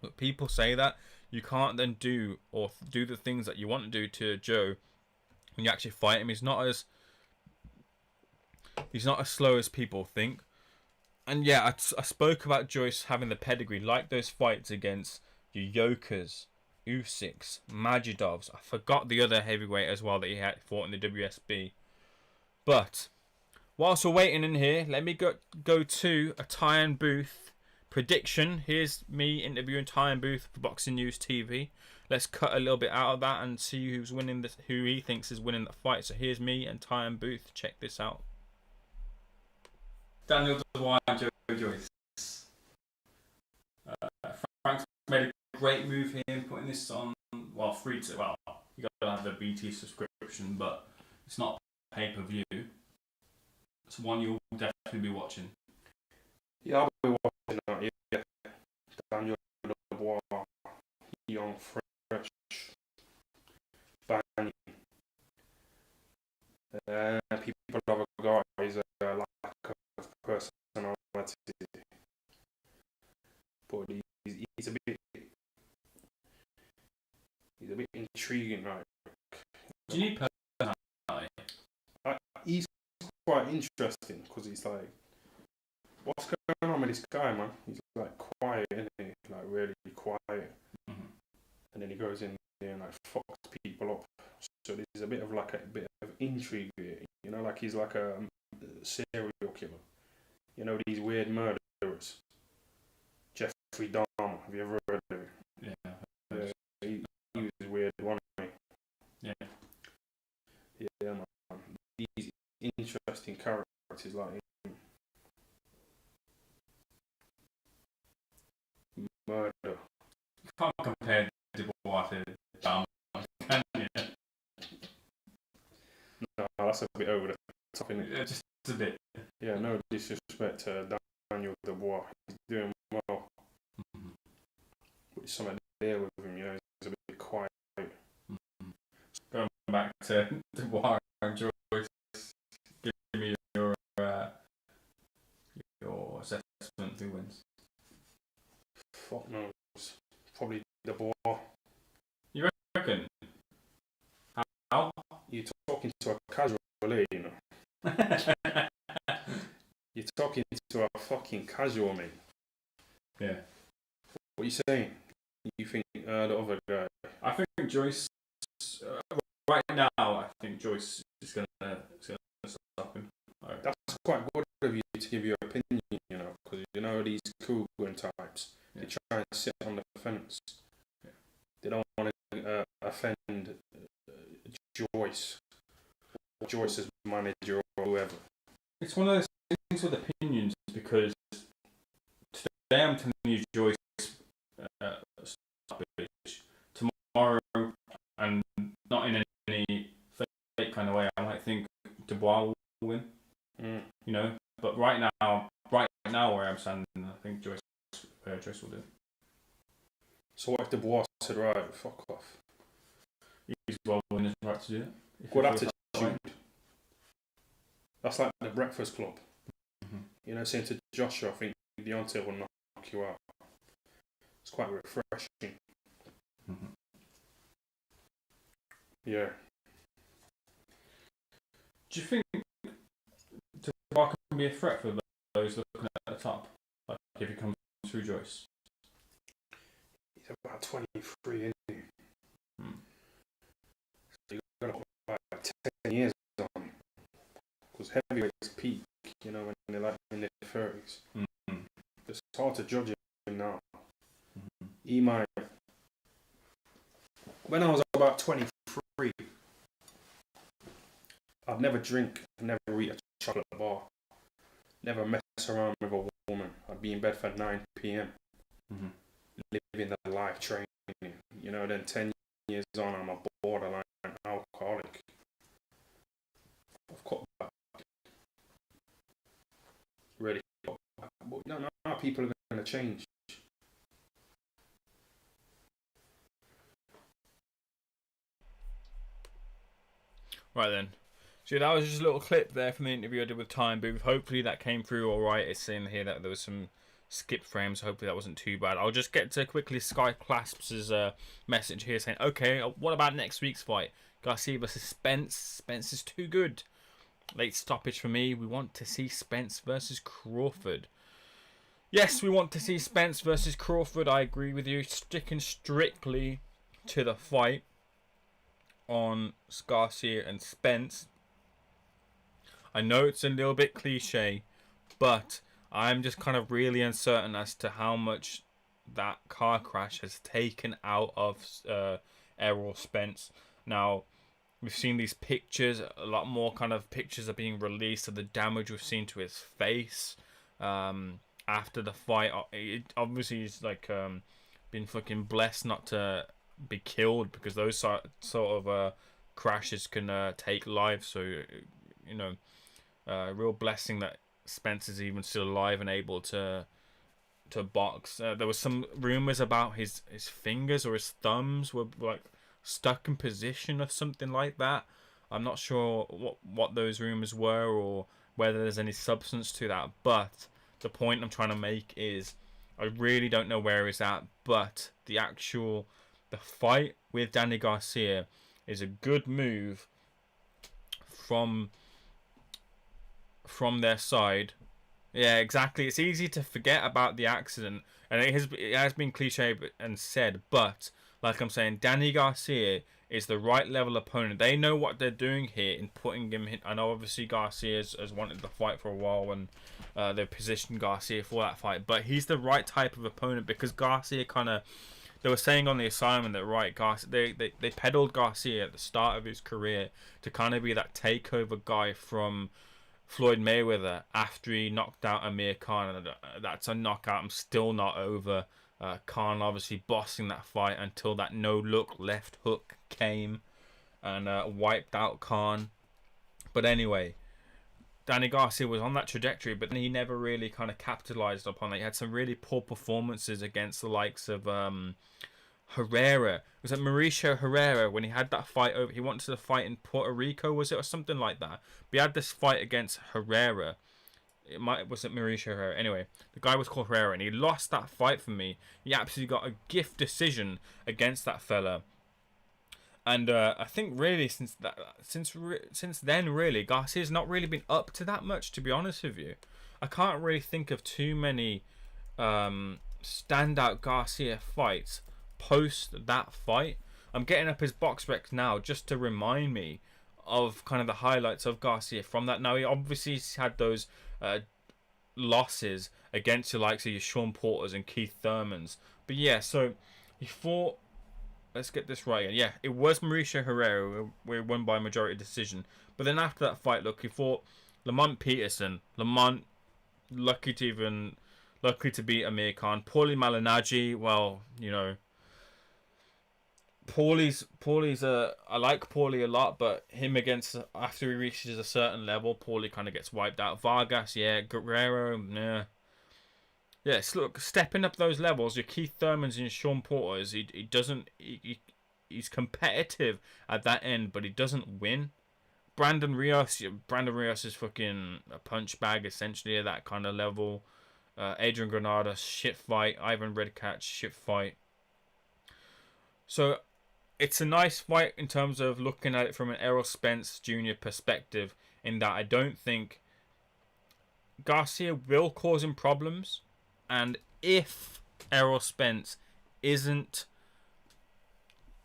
But people say that. You can't then do the things that you want to do to Joe when you actually fight him. He's not as slow as people think. And yeah, I spoke about Joyce having the pedigree, like those fights against Yokas, Usyks, Majidovs. I forgot the other heavyweight as well that he had fought in the WSB. But whilst we're waiting in here, let me go to a Tyan Booth prediction. Here's me interviewing Tyan Booth for Boxing News TV. Let's cut a little bit out of that and see who's winning this, who he thinks is winning the fight. So here's me and Tyan Booth. Check this out. Daniel Dubois and Joe Joyce. Frank's made a great move here, putting this on, well, free to, well, you gotta have the BT subscription, but it's not pay-per-view. It's one you'll definitely be watching. Yeah, I'll be watching that, yeah. Daniel Dubois, young, fresh, banging. People have a guy, he's a lack of personality. intriguing. Like, Do you need personality? He's quite interesting because he's like, what's going on with this guy, man? He's like quiet, isn't he? Like really quiet. Mm-hmm. And then he goes in there and like fucks people up. So there's a bit of intrigue here. You know, like he's like a serial killer. You know, these weird murderers. Jeffrey Dahmer, have you ever heard of him? Yeah. He was weird, wasn't he? Yeah. Yeah, man. These interesting characters like him. Murder. You can't compare Dubois to Dahmer, can you? No, that's a bit over the top, isn't it? Yeah, just a bit. Yeah, no disrespect to Daniel Dubois. He's doing well. Mm-hmm. But there's something there with him, you know, he's a bit quiet. Mm-hmm. Going back to Dubois and Joyce, give me your assessment who wins. Fuck knows. Probably Dubois. You reckon? How? You're talking to a casual, you know. You're talking to a fucking casual, mate. Yeah. What are you saying? You think the other guy? I think Joyce. Right now, I think Joyce is gonna stop him. Right. That's quite good of you to give your opinion, you know, because you know these Cougar types. Yeah. They try and sit on the fence. Yeah. They don't want to offend Joyce, Joyce's manager or whoever. It's one of those things with opinions because today I'm telling you Joyce stoppage. Tomorrow, and not in any fake kind of way, I might think Dubois will win. You know, but right now where I'm standing, I think Joyce will do. So what if Dubois said, right, fuck off? He's well within his right to do it. Good attitude. That's like the Breakfast Club. Mm-hmm. You know, saying to Joshua, I think Deontay will knock you out. It's quite refreshing. Mm-hmm. Yeah. Do you think Dubois can be a threat for those looking at the top? Like if he comes through Joyce? He's about 23, isn't he? So you've got to put about 10 years on him. Because heavyweights peak, you know, when they're like in their 30s. Mm-hmm. It's hard to judge him now. Mm-hmm. He might. When I was about 23, I'd never drink, never eat a chocolate bar, never mess around with a woman. I'd be in bed for 9 p.m. Mm-hmm. Living the life training. You know, then 10 years on, I'm a borderline alcoholic. I've cut back. Really cut back. But no, now people are going to change. Right then. So that was just a little clip there from the interview I did with Time Booth. Hopefully that came through alright. It's saying here that there was some skip frames. Hopefully that wasn't too bad. I'll just get to quickly Sky Clasps' message here saying, okay, what about next week's fight? Garcia versus Spence. Spence is too good. Late stoppage for me. We want to see Spence versus Crawford. Yes, we want to see Spence versus Crawford. I agree with you. Sticking strictly to the fight on Garcia and Spence. I know it's a little bit cliche, but I'm just kind of really uncertain as to how much that car crash has taken out of Errol Spence. Now, we've seen these pictures. A lot more kind of pictures are being released of the damage we've seen to his face after the fight. It obviously he's like been fucking blessed not to be killed, because those sort of crashes can take lives. So, you know, real blessing that Spence is even still alive and able to box. There was some rumors about his fingers or his thumbs were like stuck in position or something like that. I'm not sure what those rumors were or whether there's any substance to that, but the point I'm trying to make is I really don't know where he's at, but the actual the fight with Danny Garcia is a good move from their side. Yeah, exactly. It's easy to forget about the accident, and it has been cliche and said, but like I'm saying, Danny Garcia is the right level opponent. They know what they're doing here in putting him in. I know obviously Garcia has wanted the fight for a while, and they've positioned Garcia for that fight, but he's the right type of opponent because Garcia kind of, they were saying on the assignment that Garcia, they peddled Garcia at the start of his career to kind of be that takeover guy from Floyd Mayweather after he knocked out Amir Khan, and that's a knockout. I'm still not over. Khan obviously bossing that fight until that no-look left hook came and wiped out Khan. But anyway, Danny Garcia was on that trajectory, but he never really kind of capitalized upon it. He had some really poor performances against the likes of Herrera. Was it Mauricio Herrera when he had that fight over? He wanted to fight in Puerto Rico, was it, or something like that? But he had this fight against Herrera. Was it Mauricio Herrera? Anyway, the guy was called Herrera, and he lost that fight for me. He absolutely got a gift decision against that fella. And I think really since then, really, Garcia's not really been up to that much, to be honest with you. I can't really think of too many standout Garcia fights post that fight. I'm getting up his box recs now just to remind me of kind of the highlights of Garcia from that. Now, he obviously had those losses against the likes of your Sean Porters and Keith Thurmans. But yeah, so he fought... Let's get this right. Yeah, it was Mauricio Herrera. We won by majority decision. But then after that fight, look, he fought Lamont Peterson. Lamont, lucky to beat Amir Khan. Paulie Malignaggi, well, you know, Paulie's I like Paulie a lot, but him against, after he reaches a certain level, Paulie kind of gets wiped out. Vargas, yeah. Guerrero, nah. Yes, look, stepping up those levels, your Keith Thurmans and your Sean Porters, he's competitive at that end, but he doesn't win. Brandon Rios is fucking a punch bag, essentially, at that kind of level. Adrian Granada, shit fight. Ivan Redkach, shit fight. So, it's a nice fight in terms of looking at it from an Errol Spence Jr. perspective, in that I don't think Garcia will cause him problems. And if Errol Spence isn't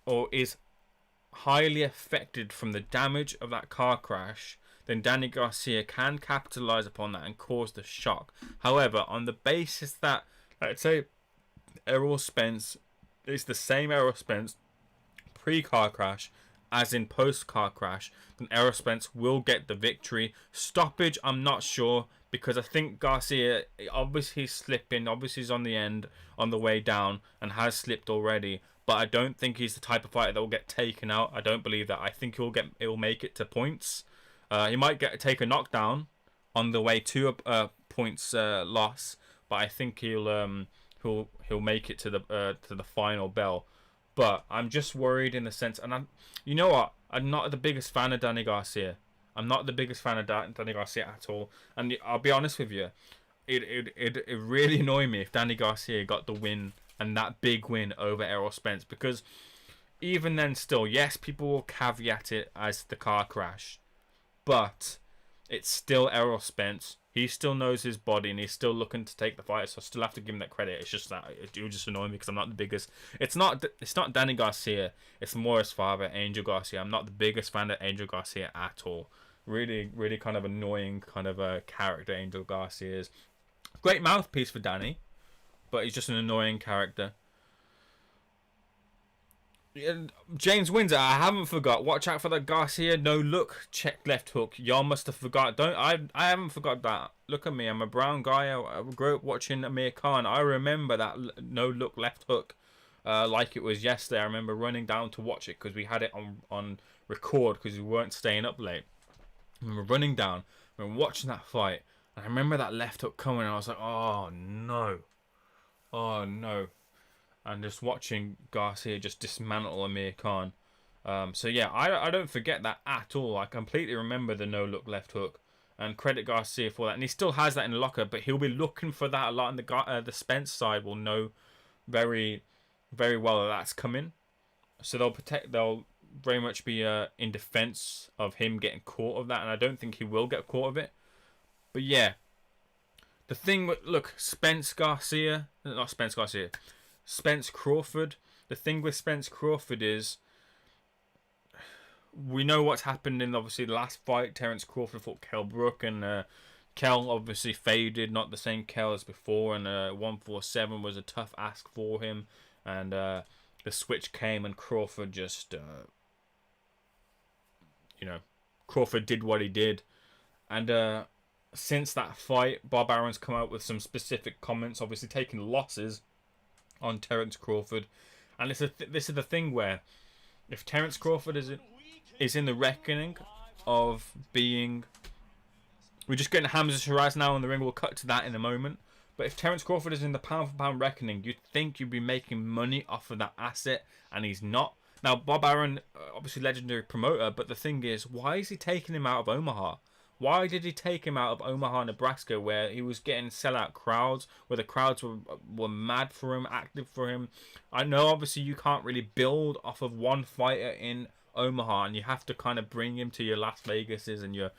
or is highly affected from the damage of that car crash, then Danny Garcia can capitalize upon that and cause the shock. However, on the basis that, let's say, Errol Spence is the same Errol Spence pre-car crash as in post-car crash, then Errol Spence will get the victory. Stoppage, I'm not sure, because I think Garcia, obviously he's slipping, obviously he's on the end, on the way down, and has slipped already, but I don't think he's the type of fighter that will get taken out. I don't believe that. I think he'll make it to points. He might take a knockdown on the way to a points loss, but I think he'll make it to the final bell. But I'm just worried in the sense, and you know what? I'm not the biggest fan of Danny Garcia. I'm not the biggest fan of Danny Garcia at all. And I'll be honest with you, it really annoyed me if Danny Garcia got the win, and that big win over Errol Spence. Because even then still, yes, people will caveat it as the car crash. But it's still Errol Spence. He still knows his body, and he's still looking to take the fight. So I still have to give him that credit. It's just that it will just annoy me because I'm not the biggest. It's not Danny Garcia. It's more his father, Angel Garcia. I'm not the biggest fan of Angel Garcia at all. Really, really kind of annoying kind of a character Angel Garcia is. Great mouthpiece for Danny, but he's just an annoying character. James Windsor, I haven't forgot. Watch out for that Garcia no look check left hook. Y'all must have forgot. I haven't forgot that. Look at me. I'm a brown guy. I grew up watching Amir Khan. I remember that no look left hook like it was yesterday. I remember running down to watch it because we had it on record because we weren't staying up late. And we're running down. We're watching that fight. And I remember that left hook coming. And I was like, oh no. Oh no. And just watching Garcia just dismantle Amir Khan. So yeah, I don't forget that at all. I completely remember the no-look left hook. And credit Garcia for that. And he still has that in the locker, but he'll be looking for that a lot. And the Spence side will know very, very well that that's coming. So they'll very much be in defense of him getting caught of that, and I don't think he will get caught of it. But yeah, the thing with Spence Crawford. The thing with Spence Crawford is, we know what's happened in obviously the last fight. Terence Crawford fought Kell Brook, and Kell obviously faded, not the same Kell as before, and 147 was a tough ask for him, and the switch came, and Crawford just, Crawford did what he did, and since that fight, Bob Arum's come out with some specific comments, obviously taking losses on Terence Crawford, and this is the thing where, if Terence Crawford is in the reckoning of being, we're just getting Hamza Shiraz now in the ring. We'll cut to that in a moment. But if Terence Crawford is in the pound for pound reckoning, you'd think you'd be making money off of that asset, and he's not. Now, Bob Arum, obviously legendary promoter, but the thing is, why is he taking him out of Omaha? Why did he take him out of Omaha, Nebraska, where he was getting sellout crowds, where the crowds were mad for him, active for him? I know, obviously, you can't really build off of one fighter in Omaha, and you have to kind of bring him to your Las Vegases and your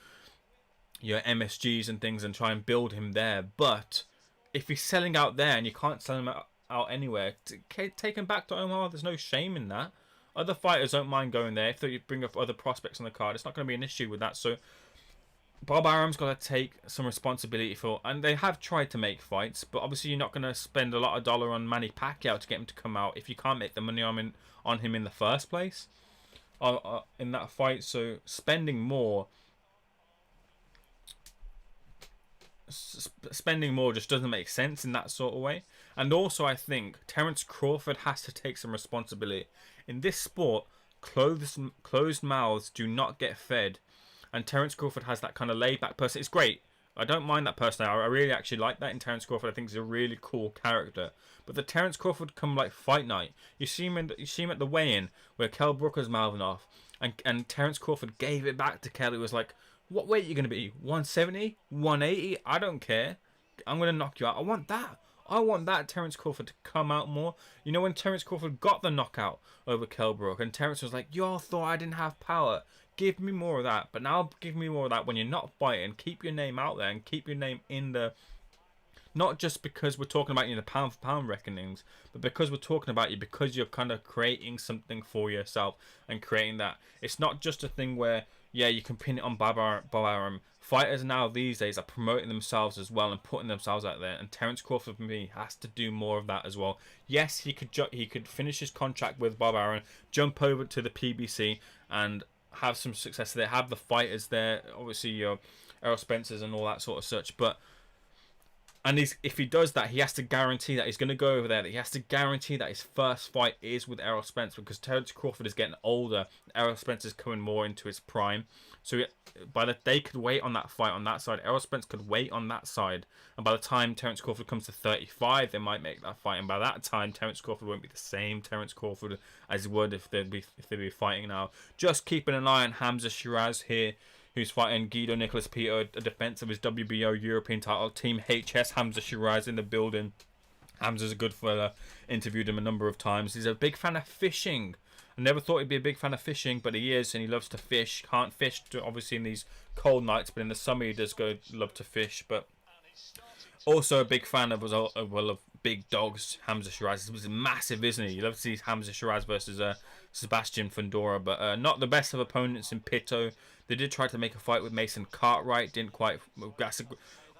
MSGs and things and try and build him there. But if he's selling out there and you can't sell him out anywhere, take him back to Omaha. There's no shame in that. Other fighters don't mind going there. If they bring up other prospects on the card, it's not going to be an issue with that. So Bob Arum's got to take some responsibility for, and they have tried to make fights, but obviously you're not going to spend a lot of dollar on Manny Pacquiao to get him to come out if you can't make the money on him in the first place in that fight. So spending more just doesn't make sense in that sort of way. And also, I think Terence Crawford has to take some responsibility. In this sport, closed mouths do not get fed. And Terence Crawford has that kind of laid-back person. It's great. I don't mind that person. I really actually like that in Terence Crawford. I think he's a really cool character. But the Terence Crawford come like fight night, you see him at the weigh-in where Kell Brook was mouthing off, and Terence Crawford gave it back to Kell. He was like, "What weight are you going to be? 170? 180? I don't care. I'm going to knock you out." I want that. I want that Terence Crawford to come out more. You know, when Terence Crawford got the knockout over Kell Brook, and Terence was like, "Y'all thought I didn't have power. Give me more of that." But now give me more of that when you're not fighting. Keep your name out there and keep your name in the... Not just because we're talking about you in the pound for pound reckonings, but because we're talking about you because you're kind of creating something for yourself and creating that. It's not just a thing where, yeah, you can pin it on Bob Arum. Fighters now these days are promoting themselves as well and putting themselves out there. And Terence Crawford, for me, has to do more of that as well. Yes, he could finish his contract with Bob Arum, jump over to the PBC and have some success there. Have the fighters there, obviously your Errol Spencers and all that sort of such. But if he does that, he has to guarantee that he's going to go over there. That he has to guarantee that his first fight is with Errol Spence, because Terence Crawford is getting older. Errol Spence is coming more into his prime. So they could wait on that fight on that side. Errol Spence could wait on that side. And by the time Terence Crawford comes to 35, they might make that fight. And by that time, Terence Crawford won't be the same Terence Crawford as he would if they'd be fighting now. Just keeping an eye on Hamza Shiraz here, who's fighting Guido Nicolas Pito, a defense of his WBO European title. Team HS, Hamza Shiraz in the building. Hamza's a good fella. Interviewed him a number of times. He's a big fan of fishing. I never thought he'd be a big fan of fishing, but he is, and he loves to fish. Can't fish, obviously, in these cold nights, but in the summer he does love to fish. But also a big fan of big dogs. Hamza Shiraz is massive, isn't he? You love to see Hamza Shiraz versus Sebastian Fundora, but not the best of opponents in Pito. They did try to make a fight with Mason Cartwright, didn't quite.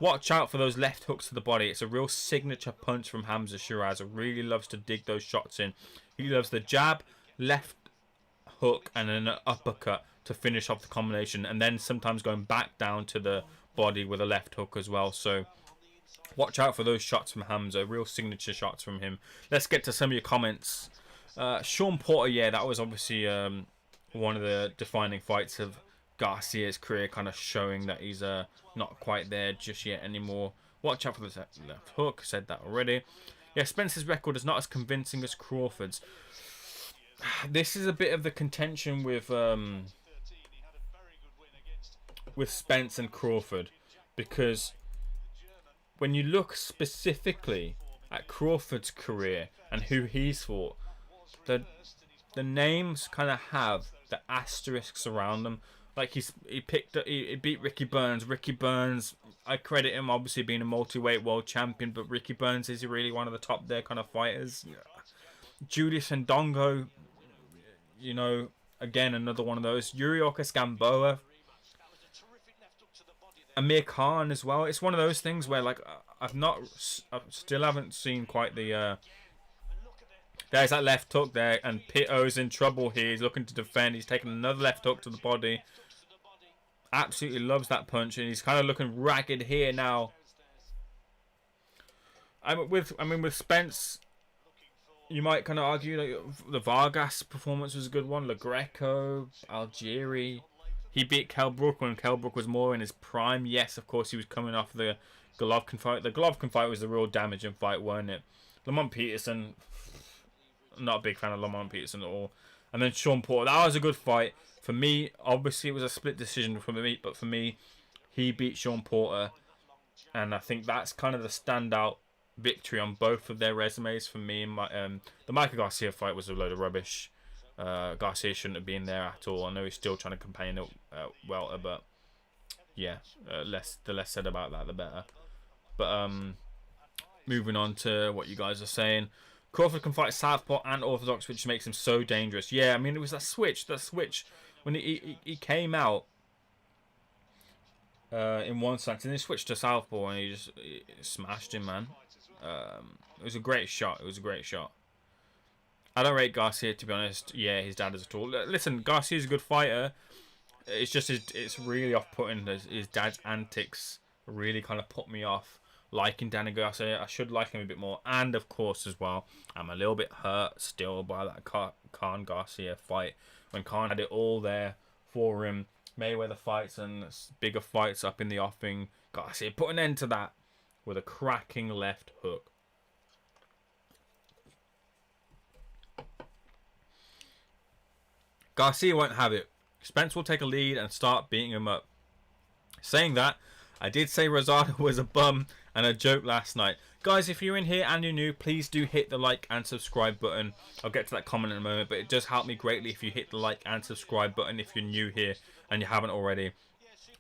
Watch out for those left hooks to the body. It's a real signature punch from Hamza Shiraz. He really loves to dig those shots in. He loves the jab, left hook, and then an uppercut to finish off the combination, and then sometimes going back down to the body with a left hook as well. So watch out for those shots from Hamza. Real signature shots from him. Let's get to some of your comments. Sean Porter, yeah, that was obviously one of the defining fights of Garcia's career, kind of showing that he's not quite there just yet anymore. Watch out for the left hook. Said that already. Yeah, Spence's record is not as convincing as Crawford's. This is a bit of the contention with Spence and Crawford, because when you look specifically at Crawford's career and who he's fought, the the names kind of have the asterisks around them. Like he beat Ricky Burns. Ricky Burns, I credit him obviously being a multi-weight world champion, but Ricky Burns, is he really one of the top there kind of fighters? Yeah. Julius Ndongo, you know, again another one of those. Yurioka Gamboa, Amir Khan as well. It's one of those things where like I still haven't seen quite the. There's that left hook there, and Pito's in trouble here. He's looking to defend. He's taking another left hook to the body. Absolutely loves that punch, and he's kind of looking ragged here now. With Spence, you might kind of argue like the Vargas performance was a good one. Le Greco, Algieri. He beat Kell Brook when Kell Brook was more in his prime. Yes, of course, he was coming off the Golovkin fight. The Golovkin fight was the real damaging fight, wasn't it? Lamont Peterson, not a big fan of Lamont Peterson at all. And then Sean Porter, that was a good fight. For me, obviously, it was a split decision for me, but for me, he beat Sean Porter. And I think that's kind of the standout victory on both of their resumes for me. The Michael Garcia fight was a load of rubbish. Garcia shouldn't have been there at all. I know he's still trying to campaign at welter, but yeah, the less said about that, the better. But moving on to what you guys are saying. Crawford can fight southpaw and orthodox, which makes him so dangerous. Yeah, I mean, it was that switch when he came out in one stance and then he switched to southpaw and he smashed him, man. It was a great shot. I don't rate Garcia, to be honest. Yeah, his dad is a tool. Listen, Garcia's a good fighter. It's just it's really off-putting. His dad's antics really kind of put me off liking Danny Garcia. I should like him a bit more. And, of course, as well, I'm a little bit hurt still by that Khan-Garcia fight. When Khan had it all there for him. Mayweather fights and bigger fights up in the offing. Garcia put an end to that with a cracking left hook. Garcia won't have it. Spence will take a lead and start beating him up. Saying that, I did say Rosado was a bum and a joke last night. Guys, if you're in here and you're new, please do hit the like and subscribe button. I'll get to that comment in a moment, but it does help me greatly if you hit the like and subscribe button if you're new here and you haven't already.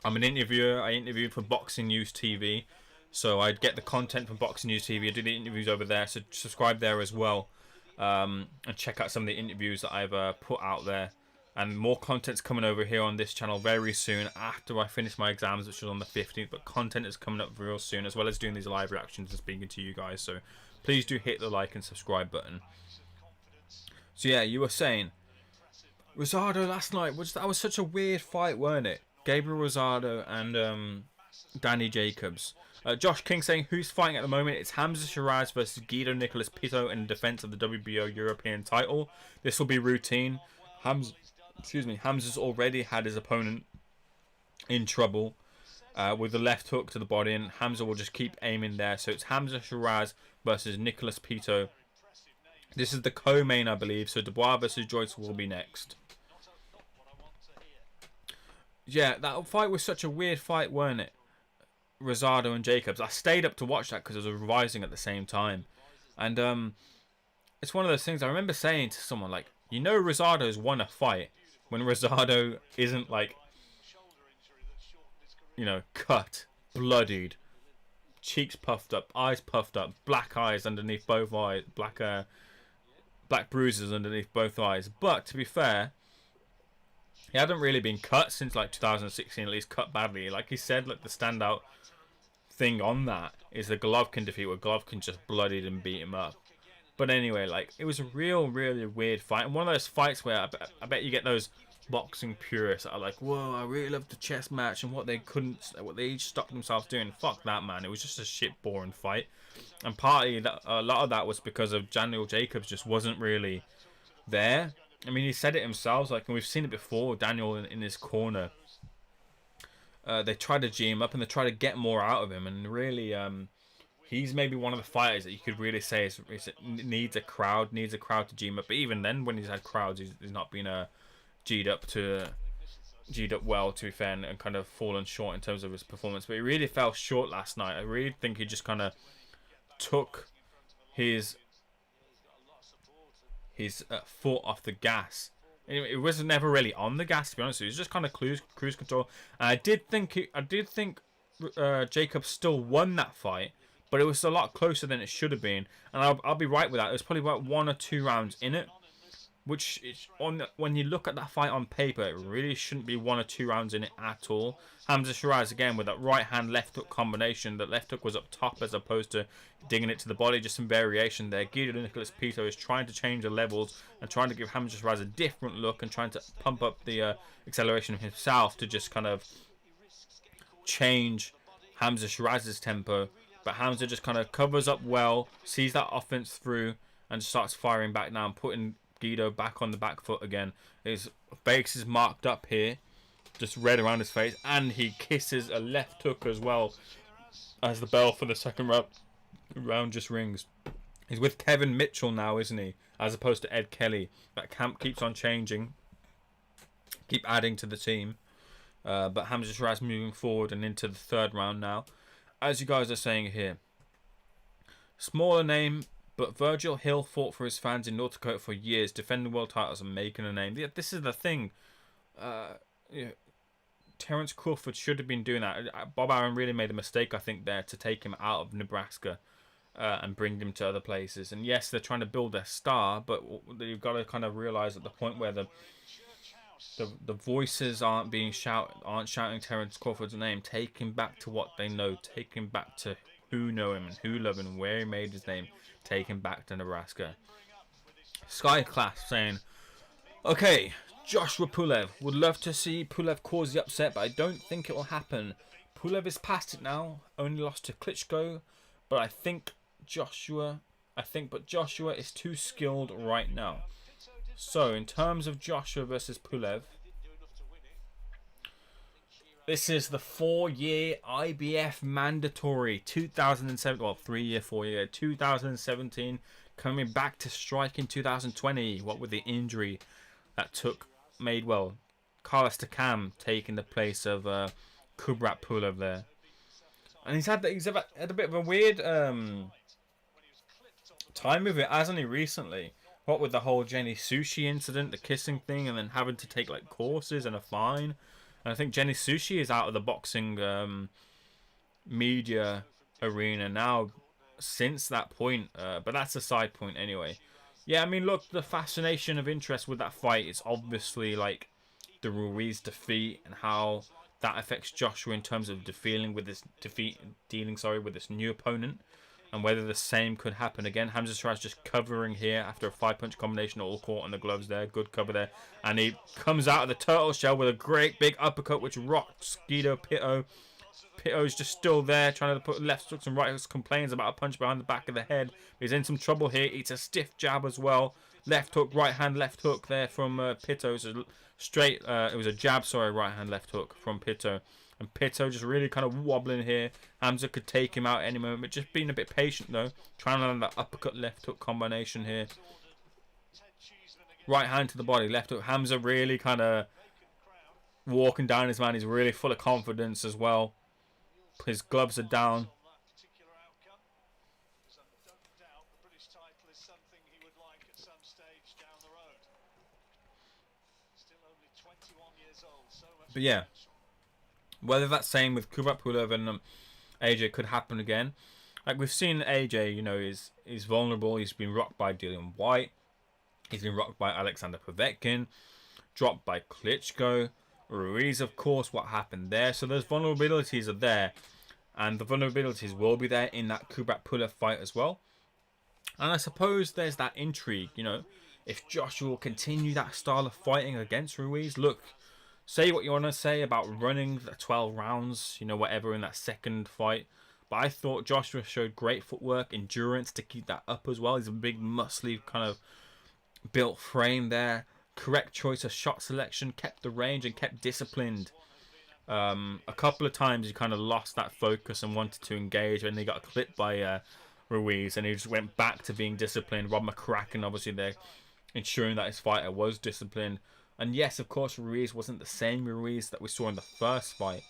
I'm an interviewer. I interviewed for Boxing News TV, so I'd get the content from Boxing News TV. I do the interviews over there, so subscribe there as well, and check out some of the interviews that I've put out there. And more content's coming over here on this channel very soon after I finish my exams, which is on the 15th. But content is coming up real soon, as well as doing these live reactions and speaking to you guys. So please do hit the like and subscribe button. So yeah, you were saying Rosado last night, that was such a weird fight, weren't it? Gabriel Rosado and Danny Jacobs. Josh King saying, who's fighting at the moment? It's Hamza Shiraz versus Guido Nicolas Pito in defense of the WBO European title. This will be routine. Hamza's already had his opponent in trouble with the left hook to the body, and Hamza will just keep aiming there. So it's Hamza Shiraz versus Nicolas Pito. This is the co-main, I believe. So Dubois versus Joyce will be next. Yeah, that fight was such a weird fight, weren't it? Rosado and Jacobs. I stayed up to watch that because I was revising at the same time. And it's one of those things I remember saying to someone, like, you know Rosado's won a fight when Rosado isn't, like, you know, cut, bloodied, cheeks puffed up, eyes puffed up, black eyes underneath both eyes, black bruises underneath both eyes. But, to be fair, he hadn't really been cut since, like, 2016, at least cut badly. Like he said, like, the standout thing on that is the Golovkin defeat, where Golovkin just bloodied and beat him up. But anyway, like, it was a really weird fight. And one of those fights where I bet you get those boxing purists that are like, whoa, I really love the chess match and what they each stopped themselves doing. Fuck that, man. It was just a shit boring fight. And partly, a lot of that was because of Daniel Jacobs just wasn't really there. I mean, he said it himself, like, and we've seen it before, Daniel in his corner. They tried to G him up and they tried to get more out of him. And really, he's maybe one of the fighters that you could really say needs a crowd to G him up. But even then, when he's had crowds, he's not been G'd up well, to be fair, and kind of fallen short in terms of his performance. But he really fell short last night. I really think he just kind of took his his foot off the gas. It was never really on the gas, to be honest. It was just kind of cruise control. And I did think Jacob still won that fight, but it was a lot closer than it should have been. And I'll be right with that. It was probably about 1 or 2 rounds in it, which is when you look at that fight on paper, it really shouldn't be 1 or 2 rounds in it at all. Hamza Shiraz again with that right hand left hook combination. That left hook was up top as opposed to digging it to the body. Just some variation there. Guido Nicolas Pito is trying to change the levels and trying to give Hamza Shiraz a different look and trying to pump up the acceleration of himself to just kind of change Hamza Shiraz's tempo. But Hamza just kind of covers up well, sees that offense through, and starts firing back now and putting Guido back on the back foot again. His face is marked up here, just red around his face, and he kisses a left hook as well as the bell for the second round just rings. He's with Kevin Mitchell now, isn't he? As opposed to Ed Kelly. That camp keeps on changing, keep adding to the team. But Hamza Shiraz moving forward and into the 3rd round now. As you guys are saying here, smaller name, but Virgil Hill fought for his fans in North Dakota for years, defending world titles and making a name. Yeah, this is the thing. Terence Crawford should have been doing that. Bob Arum really made a mistake, I think, there to take him out of Nebraska and bring him to other places. And yes, they're trying to build their star, but you've got to kind of realize at the point where the voices aren't shouting Terence Crawford's name. Take him back to what they know. Take him back to who know him and who love him and where he made his name. Take him back to Nebraska. Sky Class saying, okay, Joshua Pulev. Would love to see Pulev cause the upset, but I don't think it will happen. Pulev is past it now. Only lost to Klitschko, but Joshua is too skilled right now. So, in terms of Joshua versus Pulev, this is the 4-year IBF mandatory 2007. Well, 3-year, 4-year, 2017. Coming back to strike in 2020. What with the injury that Carlos Takam taking the place of Kubrat Pulev there. And he's had a bit of a weird time with it, hasn't he, recently? What with the whole Jenny Sushi incident, the kissing thing, and then having to take like courses and a fine. And I think Jenny Sushi is out of the boxing media arena now since that point. But that's a side point anyway. Yeah, I mean, look, the fascination of interest with that fight is obviously like the Ruiz defeat and how that affects Joshua in terms of dealing with this new opponent. And whether the same could happen again. Hamza Shiraz just covering here after a 5-punch combination, all caught on the gloves there. Good cover there. And he comes out of the turtle shell with a great big uppercut, which rocks Guido Pito. Pito's just still there, trying to put left hooks and right hooks. Complains about a punch behind the back of the head. He's in some trouble here. Eats a stiff jab as well. Left hook, right hand, left hook there from Pito. So straight, it was a jab, sorry, right hand, left hook from Pito. And Pito just really kind of wobbling here. Hamza could take him out any moment. Just being a bit patient, though. Trying to land that uppercut, left hook combination here. Right hand to the body, left hook. Hamza really kind of walking down his man. He's really full of confidence as well. His gloves are down. But yeah. Whether that's same with Kubrat Pulev and AJ could happen again. Like we've seen AJ, you know, is vulnerable. He's been rocked by Dillian White. He's been rocked by Alexander Povetkin. Dropped by Klitschko. Ruiz, of course, what happened there. So those vulnerabilities are there. And the vulnerabilities will be there in that Kubrat Pulev fight as well. And I suppose there's that intrigue, you know. If Joshua will continue that style of fighting against Ruiz, look. Say what you want to say about running the 12 rounds, you know, whatever in that second fight. But I thought Joshua showed great footwork, endurance to keep that up as well. He's a big, muscly kind of built frame there. Correct choice of shot selection, kept the range and kept disciplined. A couple of times he kind of lost that focus and wanted to engage and he got clipped by Ruiz and he just went back to being disciplined. Rob McCracken obviously there ensuring that his fighter was disciplined. And yes, of course, Ruiz wasn't the same Ruiz that we saw in the first fight.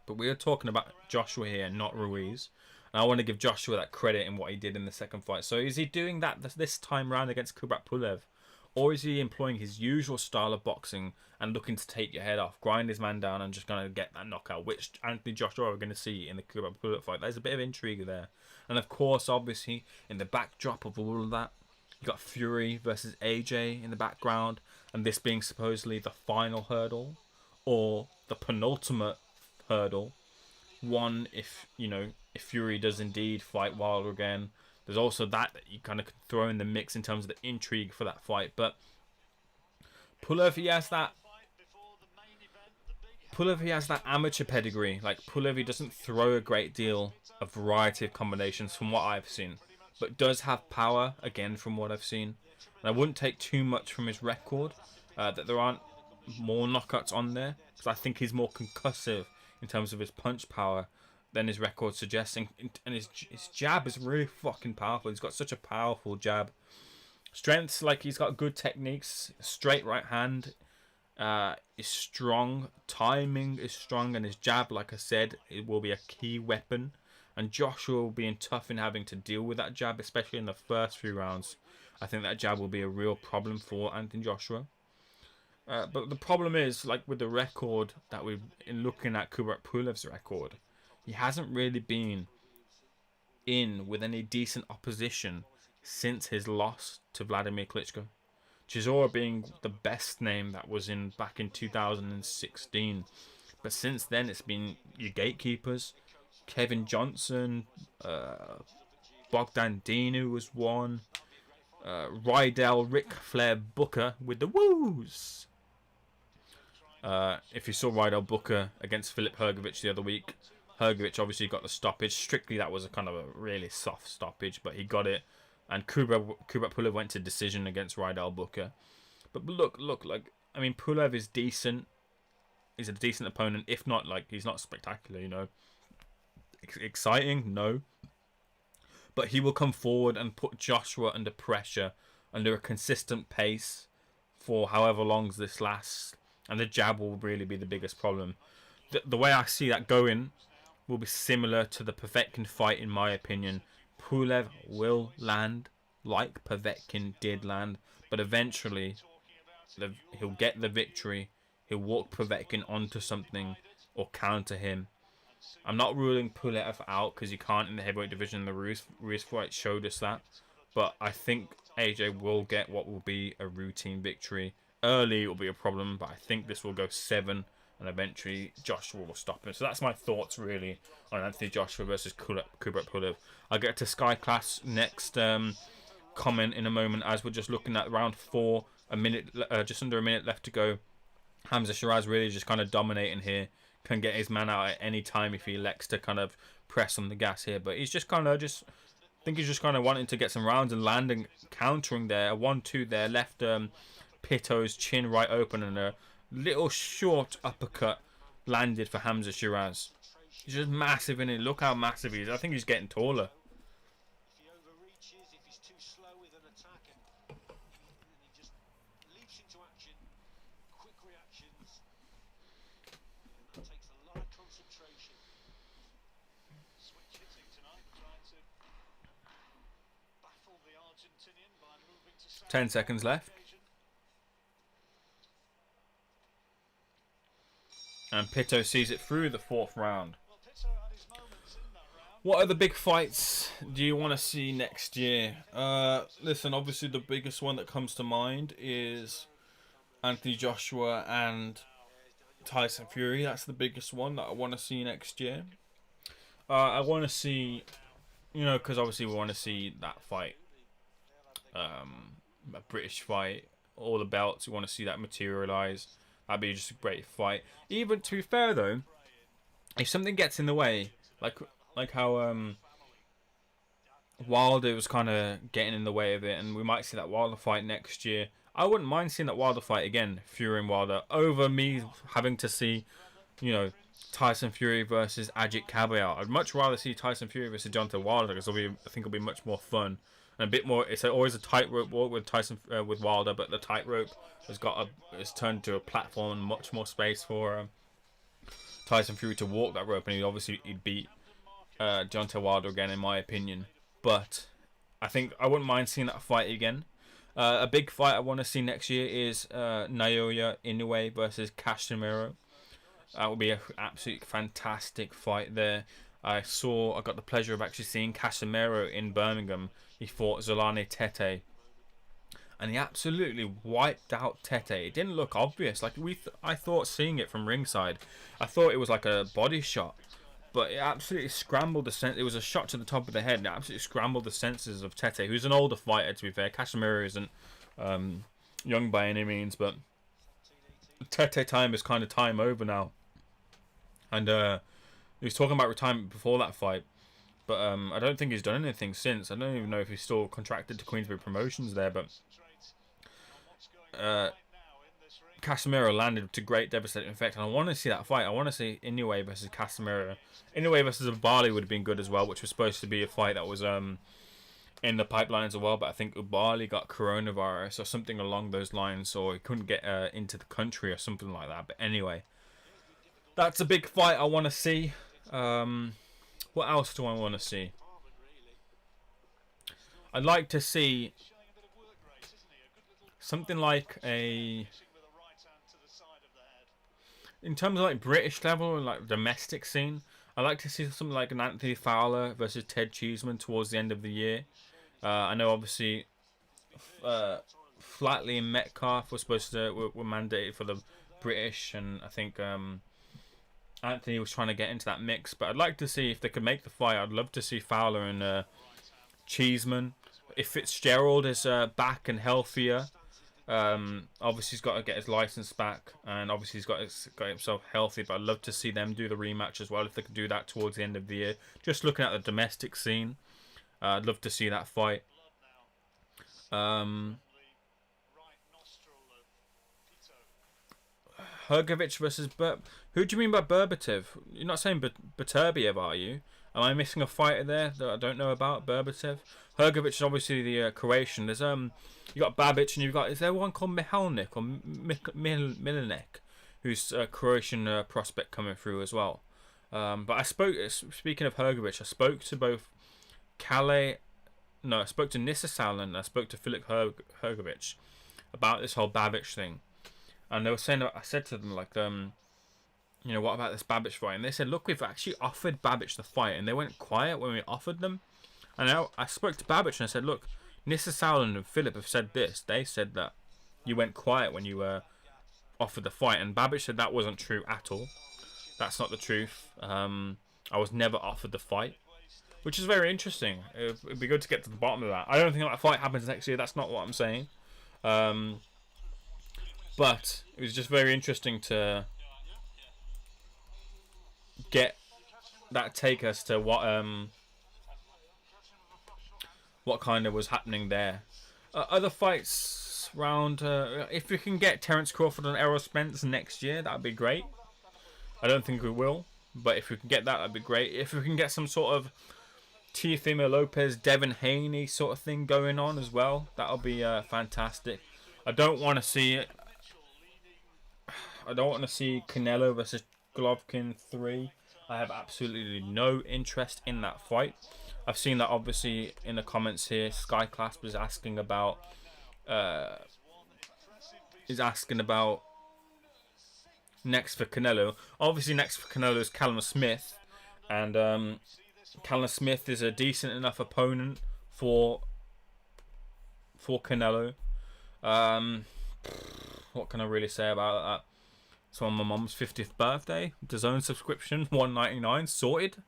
But we are talking about Joshua here, not Ruiz. And I want to give Joshua that credit in what he did in the second fight. So is he doing that this time round against Kubrat Pulev? Or is he employing his usual style of boxing and looking to take your head off, grind his man down, and just going to get that knockout, which Anthony Joshua are going to see in the Kubrat Pulev fight? There's a bit of intrigue there. And of course, obviously, in the backdrop of all of that, you got Fury versus AJ in the background, and this being supposedly the final hurdle, or the penultimate hurdle. One, if Fury does indeed fight Wilder again. There's also that you kind of throw in the mix in terms of the intrigue for that fight. But Pulev, he has that amateur pedigree. Like, Pulev, he doesn't throw a great deal of variety of combinations from what I've seen, but does have power, again, from what I've seen. And I wouldn't take too much from his record, that there aren't more knockouts on there, because I think he's more concussive in terms of his punch power than his record suggesting. And his jab is really fucking powerful. He's got such a powerful jab. Strengths, like, he's got good techniques. Straight right hand is strong. Timing is strong. And his jab, like I said, it will be a key weapon. And Joshua will be tough in having to deal with that jab, especially in the first few rounds. I think that jab will be a real problem for Anthony Joshua. But the problem is, like with the record that we've in looking at Kubrat Pulev's record, he hasn't really been in with any decent opposition since his loss to Vladimir Klitschko. Chisora being the best name that was in back in 2016. But since then, it's been your gatekeepers. Kevin Johnson, Bogdan Dinu was one. Rydell, Ric Flair, Booker with the woos. If you saw Rydell Booker against Filip Hrgovic the other week, Hrgovic obviously got the stoppage. Strictly, that was a kind of a really soft stoppage, but he got it. And Kubrat Pulev went to decision against Rydell Booker. But look, like, I mean, Pulev is decent. He's a decent opponent, if not, like, he's not spectacular, you know. Exciting? No. But he will come forward and put Joshua under pressure, under a consistent pace for however long this lasts. And the jab will really be the biggest problem. The way I see that going will be similar to the Povetkin fight, in my opinion. Pulev will land like Povetkin did land, but eventually he'll get the victory. He'll walk Povetkin onto something or counter him. I'm not ruling Pulev out because you can't in the heavyweight division. The Ruiz fight showed us that. But I think AJ will get what will be a routine victory. Early it will be a problem, but I think this will go 7 and eventually Joshua will stop him. So that's my thoughts really on Anthony Joshua versus Kubrat Pulev. I'll get to Sky Class next comment in a moment, as we're just looking at round 4, just under a minute left to go. Hamza Shiraz really just kind of dominating here. Can get his man out at any time if he elects to kind of press on the gas here. But he's just kind of I think he's just kind of wanting to get some rounds and landing, countering there. A 1-2 there, left Pitto's chin right open, and a little short uppercut landed for Hamza Shiraz. He's just massive in it. Look how massive he is. I think he's getting taller. If he overreaches, if he's too slow with an attack, and he just leaps into action, quick reactions, and that takes a lot of concentration. Switch hitting tonight, trying to baffle the Argentinian by moving to 10 seconds left. And Pitto sees it through the 4th round. What are the big fights do you want to see next year? Listen, obviously the biggest one that comes to mind is Anthony Joshua and Tyson Fury. That's the biggest one that I want to see next year. I want to see, you know, because obviously we want to see that fight. A British fight, all the belts. We want to see that materialise. That'd be just a great fight. Even, to be fair though, if something gets in the way, like how Wilder was kind of getting in the way of it, and we might see that Wilder fight next year. I wouldn't mind seeing that Wilder fight again, Fury and Wilder, over me having to see, you know, Tyson Fury versus Ajit Kabayar. I'd much rather see Tyson Fury versus Deontay Wilder, because I think it'll be much more fun and a bit more. It's always a tightrope walk with with Wilder, but the tightrope has turned to a platform and much more space for Tyson Fury to walk that rope, and he'd beat Deontay Wilder again, in my opinion. But I think I wouldn't mind seeing that fight again. A big fight I want to see next year is Naoya Inoue versus Casemiro. That would be an absolutely fantastic fight there. I got the pleasure of actually seeing Casemiro in Birmingham. He fought Zolane Tete, and he absolutely wiped out Tete. It didn't look obvious. Like I thought seeing it from ringside, I thought it was like a body shot, but it absolutely scrambled the sense. It was a shot to the top of the head, and it absolutely scrambled the senses of Tete, who's an older fighter. To be fair, Casemiro isn't young by any means, but Tete time is kind of time over now, and he was talking about retirement before that fight. But I don't think he's done anything since. I don't even know if he's still contracted to Queensbury Promotions there. But Casemiro landed to great devastating effect. And I want to see that fight. I want to see Inoue versus Casemiro. Inoue versus Ubali would have been good as well, which was supposed to be a fight that was in the pipeline as well. But I think Ubali got coronavirus or something along those lines. Or he couldn't get into the country or something like that. But anyway, that's a big fight I want to see. What else do I want to see? I'd like to see something like in terms of like British level and like domestic scene, I'd like to see something like an Anthony Fowler versus Ted Cheeseman towards the end of the year. I know obviously Flatley and Metcalf were mandated for the British, and I think Anthony was trying to get into that mix, but I'd like to see if they could make the fight. I'd love to see Fowler and Cheeseman. If Fitzgerald is back and healthier, obviously he's got to get his license back, and obviously he's got himself healthy. But I'd love to see them do the rematch as well if they could do that towards the end of the year. Just looking at the domestic scene, I'd love to see that fight. Hrgovic versus who do you mean by Berbatov? You're not saying Beterbiev, are you? Am I missing a fighter there that I don't know about? Berbatov. Hrgovic is obviously the Croatian. There's you got Babic, and is there one called Mihalnik or Milenek, who's a Croatian prospect coming through as well. But speaking of Hrgovic, I spoke to both I spoke to Nisasal and I spoke to Filip Hrgovic about this whole Babic thing. And they were saying, I said to them, like, what about this Babic fight? And they said, look, we've actually offered Babic the fight. And they went quiet when we offered them. And I spoke to Babic and I said, look, Nissa Sauerland and Philip have said this. They said that you went quiet when you offered the fight. And Babic said that wasn't true at all. That's not the truth. I was never offered the fight. Which is very interesting. It'd be good to get to the bottom of that. I don't think that fight happens next year. That's not what I'm saying. But it was just very interesting to get that take as to what kind of was happening there. Other fights round, if we can get Terence Crawford and Errol Spence next year, that'd be great. I don't think we will, but if we can get that, that'd be great. If we can get some sort of Teofimo Lopez, Devin Haney sort of thing going on as well, that'll be fantastic. I don't want to see Canelo versus Golovkin 3. I have absolutely no interest in that fight. I've seen that obviously in the comments here. Skyclasp is asking about next for Canelo. Obviously next for Canelo is Callum Smith, and Callum Smith is a decent enough opponent for Canelo. What can I really say about that? So on my mum's 50th birthday, DAZN subscription, $1.99, sorted.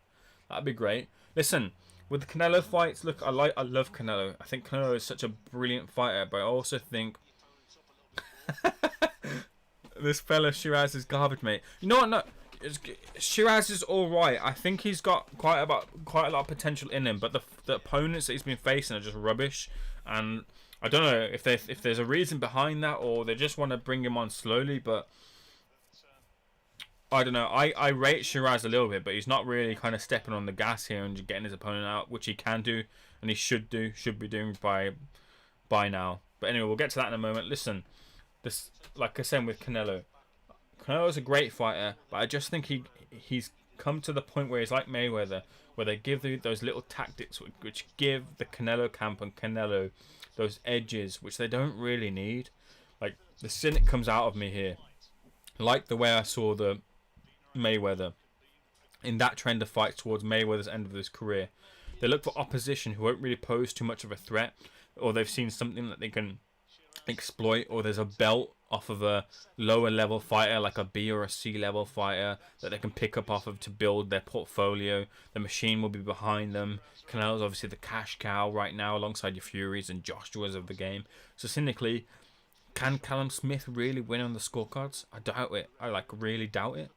That'd be great. Listen, with the Canelo fights, look, I love Canelo. I think Canelo is such a brilliant fighter, but I also think this fella Shiraz is garbage, mate. You know what? No, Shiraz is all right. I think he's got quite a lot of potential in him, but the opponents that he's been facing are just rubbish, and I don't know if there's a reason behind that, or they just want to bring him on slowly, but I don't know. I rate Shiraz a little bit, but he's not really kind of stepping on the gas here and getting his opponent out, which he can do, and he should be doing by now. But anyway, we'll get to that in a moment. Listen, this, like I said with Canelo is a great fighter, but I just think he's come to the point where he's like Mayweather. where they give those little tactics which give the Canelo camp and Canelo those edges which they don't really need. Like, the cynic comes out of me here. Like the way I saw the Mayweather in that trend of fights towards Mayweather's end of his career. They look for opposition who won't really pose too much of a threat, or they've seen something that they can exploit, or there's a belt off of a lower level fighter like a B or a C level fighter that they can pick up off of to build their portfolio. The machine will be behind them. Canelo's obviously the cash cow right now alongside your Furies and Joshua's of the game. So cynically, can Callum Smith really win on the scorecards? I doubt it. I really doubt it.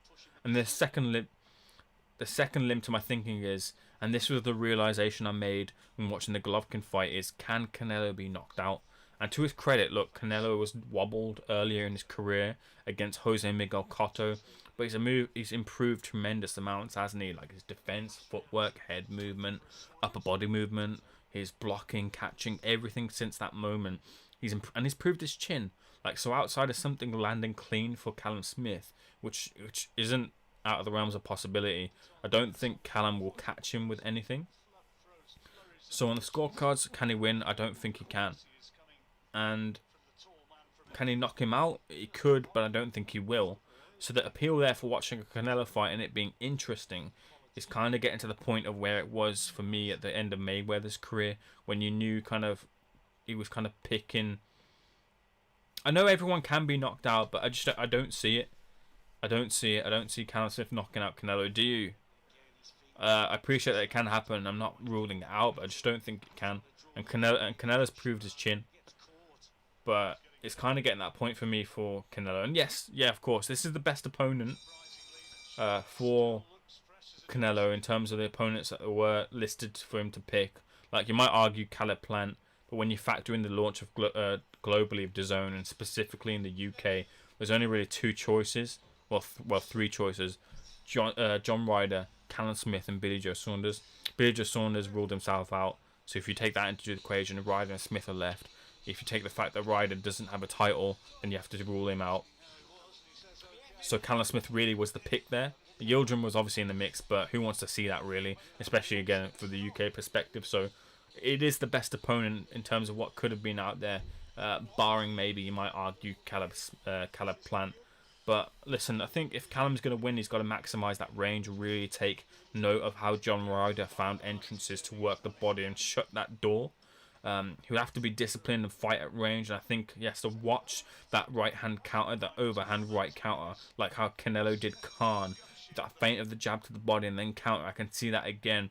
And the second limb to my thinking is, and this was the realization I made when watching the Golovkin fight, is can Canelo be knocked out? And to his credit, look, Canelo was wobbled earlier in his career against Jose Miguel Cotto, but he's improved tremendous amounts, hasn't he? Like his defense, footwork, head movement, upper body movement, his blocking, catching, everything since that moment. He's proved his chin. Like, so outside of something landing clean for Callum Smith, which isn't out of the realms of possibility, I don't think Callum will catch him with anything. So on the scorecards, can he win? I don't think he can. And can he knock him out? He could, but I don't think he will. So the appeal there for watching a Canelo fight and it being interesting is kind of getting to the point of where it was for me at the end of Mayweather's career, when you knew he was kind of picking. I know everyone can be knocked out, but I don't see it. I don't see Callum Smith knocking out Canelo. Do you? I appreciate that it can happen. I'm not ruling it out, but I just don't think it can. And Canelo's proved his chin. But it's kind of getting that point for me for Canelo. And yes, yeah, of course, this is the best opponent for Canelo in terms of the opponents that were listed for him to pick. Like, you might argue Caleb Plant, but when you factor in the launch of globally of DAZN and specifically in the UK, there's only really two choices. Well, three choices: John Ryder, Callum Smith, and Billy Joe Saunders. Billy Joe Saunders ruled himself out. So if you take that into the equation, Ryder and Smith are left. If you take the fact that Ryder doesn't have a title, then you have to rule him out. So Callum Smith really was the pick there. Yildirim was obviously in the mix, but who wants to see that really? Especially again for the UK perspective. So it is the best opponent in terms of what could have been out there, barring maybe you might argue Caleb Plant. But listen, I think if Callum's going to win, he's got to maximise that range, really take note of how John Ryder found entrances to work the body and shut that door. He'll have to be disciplined and fight at range, and I think he has to watch that right hand counter, that overhand right counter, like how Canelo did Khan, that feint of the jab to the body and then counter. I can see that again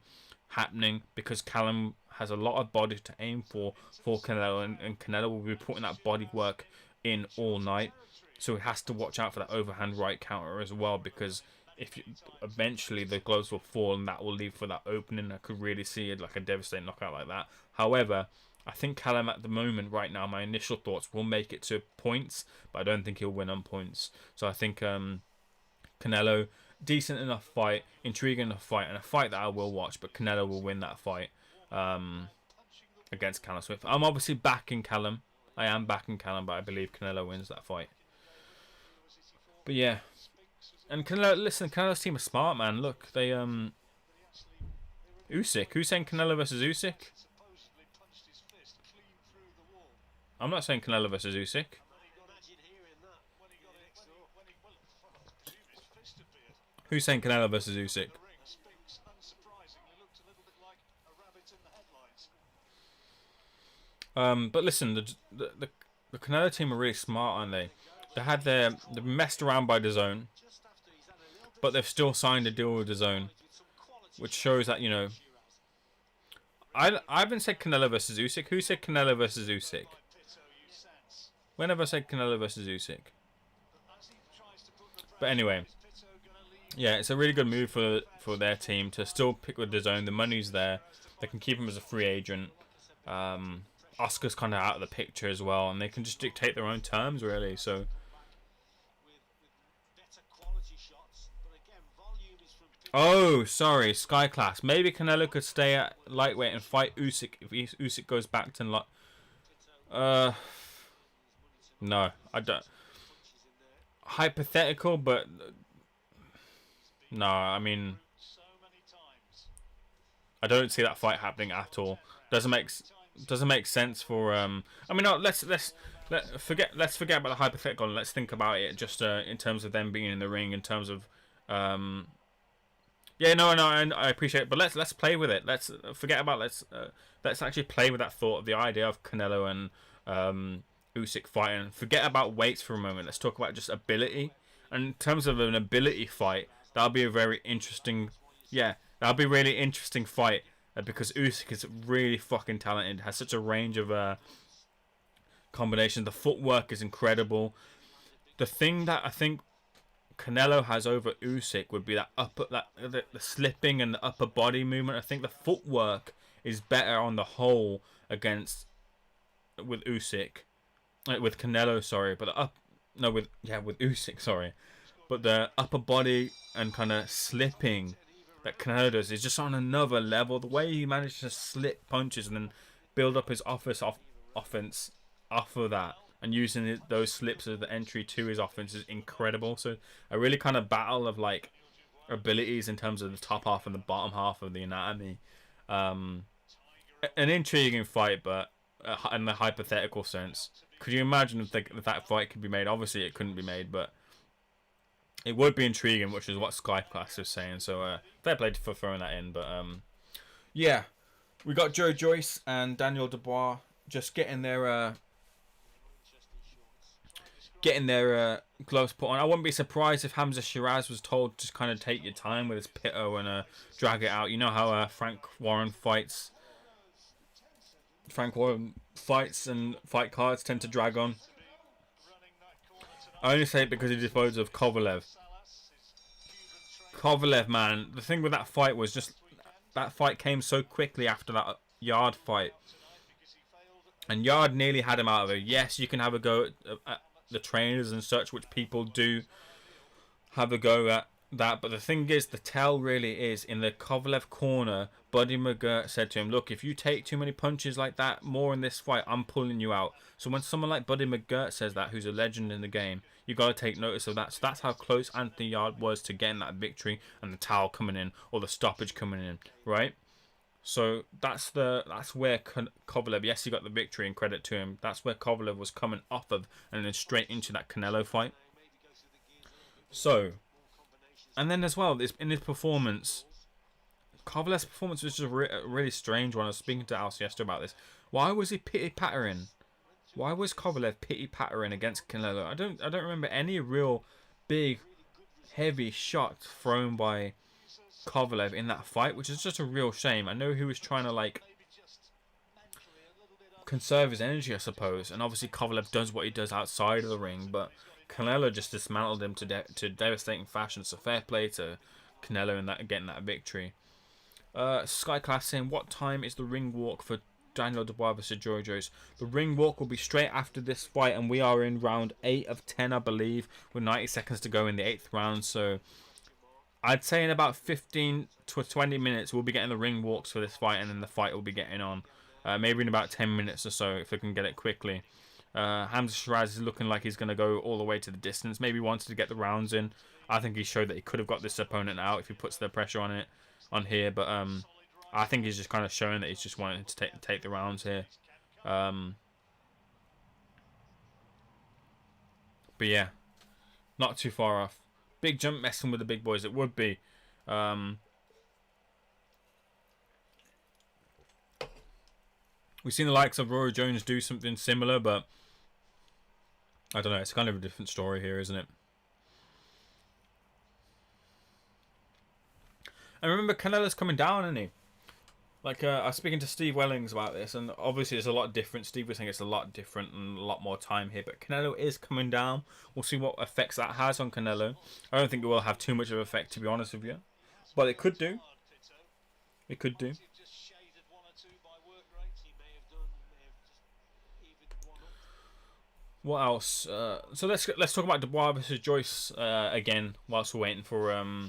happening because Callum has a lot of body to aim for Canelo, and Canelo will be putting that body work in all night, so he has to watch out for that overhand right counter as well, because eventually the gloves will fall and that will leave for that opening. I could really see it like a devastating knockout like that. However, I think Callum at the moment right now, my initial thoughts, will make it to points, but I don't think he'll win on points. So I think Canelo, decent enough fight, intriguing enough fight, and a fight that I will watch, but Canelo will win that fight against Callum Smith. I'm obviously backing Callum. I am backing Callum, but I believe Canelo wins that fight. But yeah. And Canelo's team is smart, man. Look, they Usyk. Who's saying Canelo versus Usyk? I'm not saying Canelo versus Usyk. Who's saying Canelo versus Usyk? But listen, the Canelo team are really smart, aren't they? They've messed around by DAZN, but they've still signed a deal with DAZN, which shows that, you know, I haven't said Canelo versus Usyk. Who said Canelo versus Usyk? When have I said Canelo versus Usyk? But anyway, yeah, it's a really good move for their team to still pick with DAZN. The money's there. They can keep him as a free agent. Oscar's kind of out of the picture as well, and they can just dictate their own terms, really. So. Oh, sorry, Sky Class. Maybe Canelo could stay at lightweight and fight Usyk if Usyk goes back to no, I don't. Hypothetical, but no, I mean, I don't see that fight happening at all. Doesn't make sense for I mean, no, let's forget about the hypothetical and let's think about it just in terms of them being in the ring, in terms of yeah, no, I appreciate it, but let's play with it. Let's forget about let's actually play with that thought of the idea of Canelo and Usyk fighting. Forget about weights for a moment. Let's talk about just ability. And in terms of an ability fight, that'll be a very interesting, yeah, that'll be a really interesting fight because Usyk is really fucking talented. Has such a range of combinations. The footwork is incredible. The thing that I think Canelo has over Usyk would be that the slipping and the upper body movement. I think the footwork is better on the whole with Usyk, with Canelo. Sorry, but with Usyk. Sorry, but the upper body and kind of slipping that Canelo does is just on another level. The way he manages to slip punches and then build up his offense off of that, and using those slips as the entry to his offense is incredible. So a really kind of battle of like abilities in terms of the top half and the bottom half of the anatomy. An intriguing fight, but in the hypothetical sense, could you imagine if that fight could be made? Obviously, it couldn't be made, but it would be intriguing, which is what Sky Class is saying. So fair play for throwing that in. But yeah, we got Joe Joyce and Daniel Dubois just getting their gloves put on. I wouldn't be surprised if Hamza Shiraz was told to just kind of take your time with his pito and drag it out. You know how Frank Warren fights and fight cards tend to drag on. I only say it because he disposed of Kovalev. Kovalev, man, the thing with that fight was just that fight came so quickly after that Yard fight. And Yard nearly had him out of it. Yes, you can have a go at the trainers and such, which people do have a go at that. But the thing is, the tell really is in the Kovalev corner. Buddy McGirt said to him, look, if you take too many punches like that more in this fight, I'm pulling you out. So when someone like Buddy McGirt says that, who's a legend in the game, you got to take notice of that. So that's how close Anthony Yard was to getting that victory and the towel coming in or the stoppage coming in, right? So that's where Kovalev, yes, he got the victory and credit to him. That's where Kovalev was coming off of and then straight into that Canelo fight. So, and then as well, in his performance, Kovalev's performance was just a really strange one. I was speaking to Al Siesta about this. Why was he pity-pattering? Why was Kovalev pity-pattering against Canelo? I don't remember any real big, heavy shots thrown by Kovalev in that fight, which is just a real shame. I know he was trying to like conserve his energy, I suppose, and obviously Kovalev does what he does outside of the ring, but Canelo just dismantled him to devastating fashion. So fair play to Canelo in that getting that victory. Sky Class saying, what time is the ring walk for Daniel Dubois versus Joe Joyce? The ring walk will be straight after this fight, and we are in round 8 of 10, I believe, with 90 seconds to go in the 8th round. So I'd say in about 15 to 20 minutes, we'll be getting the ring walks for this fight, and then the fight will be getting on. Maybe in about 10 minutes or so, if we can get it quickly. Hamza Shiraz is looking like he's going to go all the way to the distance. Maybe wanted to get the rounds in. I think he showed that he could have got this opponent out if he puts the pressure on here. But I think he's just kind of showing that he's just wanting to take the rounds here. But yeah, not too far off. Big jump messing with the big boys. It would be. We've seen the likes of Rory Jones do something similar, but I don't know. It's kind of a different story here, isn't it? And remember, Canelo's coming down, isn't he? Like, I was speaking to Steve Wellings about this, and obviously it's a lot different. Steve was saying it's a lot different and a lot more time here, but Canelo is coming down. We'll see what effects that has on Canelo. I don't think it will have too much of an effect, to be honest with you. But it could do. It could do. What else? So let's talk about Dubois versus Joyce again, whilst we're waiting for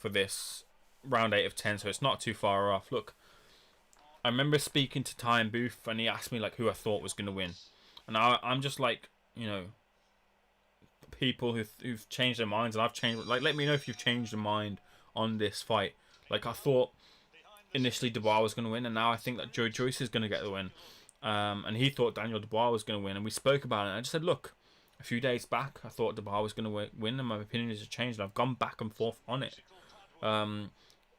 this round 8 of 10. So it's not too far off. Look, I remember speaking to Ty in Booth, and he asked me like who I thought was going to win, and I'm just like, you know, people who've changed their minds, and I've changed. Like, let me know if you've changed your mind on this fight. Like, I thought initially Dubois was going to win, and now I think that Joe Joyce is going to get the win. And he thought Daniel Dubois was going to win, and we spoke about it. And I just said, look, a few days back, I thought Dubois was going to win, and my opinion has changed. And I've gone back and forth on it.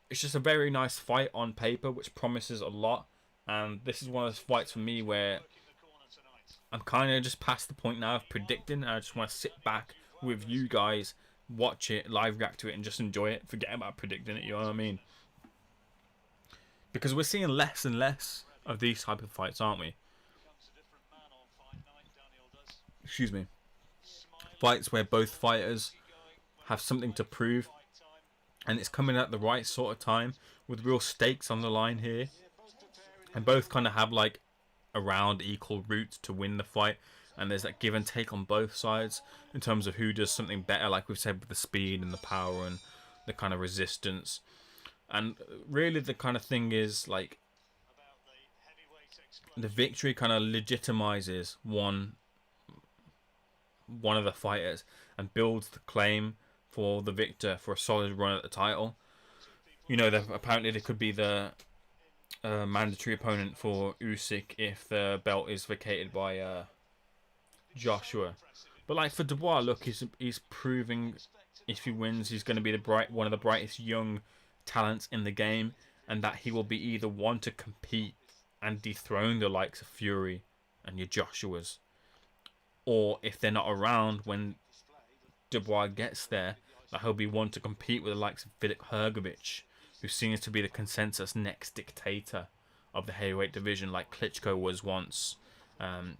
It's just a very nice fight on paper, which promises a lot. And this is one of those fights for me where I'm kind of just past the point now of predicting. And I just want to sit back with you guys, watch it, live react to it, and just enjoy it. Forget about predicting it, you know what I mean? Because we're seeing less and less of these type of fights, aren't we? Excuse me. Fights where both fighters have something to prove, and it's coming at the right sort of time with real stakes on the line here, and both kind of have like around equal routes to win the fight, and there's that give and take on both sides in terms of who does something better, like we've said, with the speed and the power and the kind of resistance. And really the kind of thing is like the victory kind of legitimizes one of the fighters and builds the claim for the victor for a solid run at the title. You know, apparently there could be the mandatory opponent for Usyk if the belt is vacated by Joshua. But like for Dubois, look, he's proving if he wins, he's going to be one of the brightest young talents in the game, and that he will be either one to compete and dethrone the likes of Fury and your Joshuas, or if they're not around when Dubois gets there, that he'll be one to compete with the likes of Filip Hrgović, who seems to be the consensus next dictator of the heavyweight division, like Klitschko was once.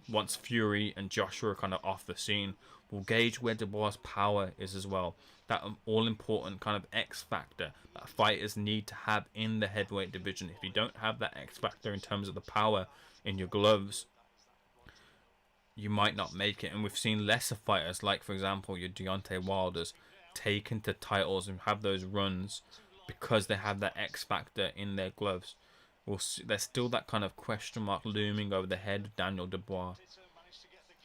Once Fury and Joshua are kind of off the scene, we'll gauge where Dubois' power is as well. That all-important kind of X factor that fighters need to have in the heavyweight division. If you don't have that X factor in terms of the power in your gloves, you might not make it. And we've seen lesser fighters, like for example your Deontay Wilders, taken to titles and have those runs because they have that X factor in their gloves. There's still that kind of question mark looming over the head of Daniel Dubois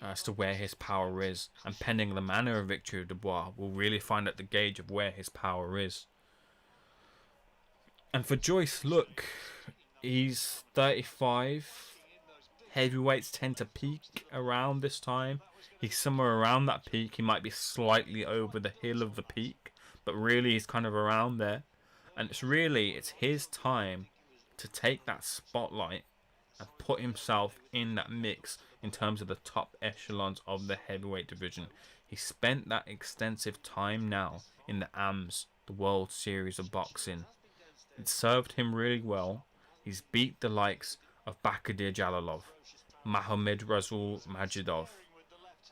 as to where his power is, and pending the manner of victory of Dubois, we'll really find out the gauge of where his power is. And for Joyce, look, he's 35. Heavyweights tend to peak around this time. He's somewhere around that peak. He might be slightly over the hill of the peak, but really he's kind of around there. And it's his time to take that spotlight and put himself in that mix in terms of the top echelons of the heavyweight division. He spent that extensive time now in the AMS, the World Series of Boxing. It served him really well. He's beat the likes of Bakadir Jalilov, Mahomed Rasul Majidov,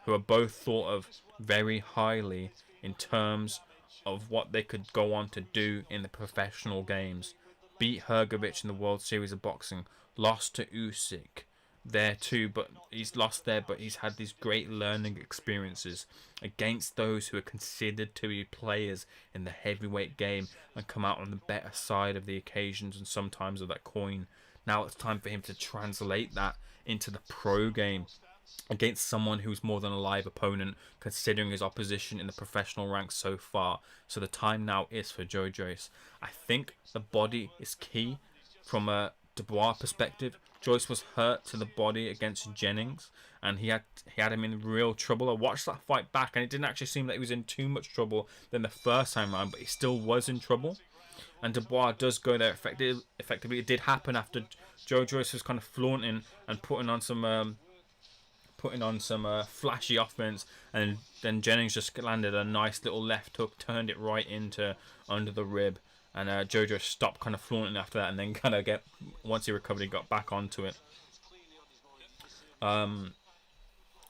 who are both thought of very highly in terms of what they could go on to do in the professional games. Beat Hrgović in the World Series of Boxing, lost to Usyk there too, but he's lost there, but he's had these great learning experiences against those who are considered to be players in the heavyweight game and come out on the better side of the occasions and sometimes of that coin. Now it's time for him to translate that into the pro game against someone who's more than a live opponent, considering his opposition in the professional ranks so far. So the time now is for Joe Joyce. I think the body is key from a Dubois perspective. Joyce was hurt to the body against Jennings, and he had him in real trouble. I watched that fight back, and it didn't actually seem that he was in too much trouble than the first time around, but he still was in trouble. And Dubois does go there effectively. It did happen after Joe Joyce was kind of flaunting and putting on some flashy offense, and then Jennings just landed a nice little left hook, turned it right into under the rib, and Jojo stopped kind of flaunting after that, and then kind of once he recovered, he got back onto it.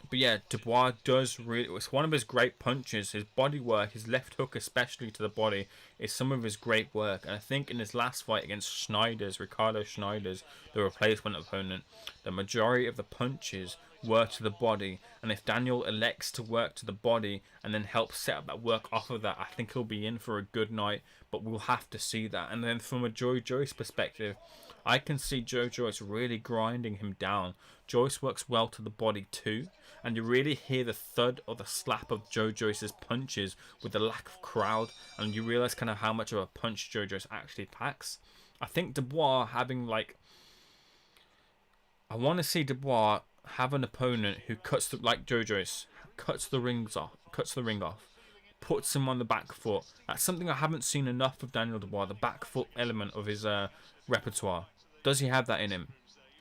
But yeah, Dubois does really, it's one of his great punches. His body work, his left hook especially to the body, is some of his great work. And I think in his last fight against Snijders, Ricardo Snijders, the replacement opponent, the majority of the punches were to the body. And if Daniel elects to work to the body and then help set up that work off of that, I think he'll be in for a good night. But we'll have to see that. And then from a Joe Joyce perspective, I can see Joe Joyce really grinding him down. Joyce works well to the body too, and you really hear the thud or the slap of Joe Joyce's punches with the lack of crowd, and you realise kind of how much of a punch Joe Joyce actually packs. I think Dubois having like, I want to see Dubois have an opponent who cuts the, like Joe Joyce, cuts the ring off, puts him on the back foot. That's something I haven't seen enough of Daniel Dubois, the back foot element of his repertoire. Does he have that in him?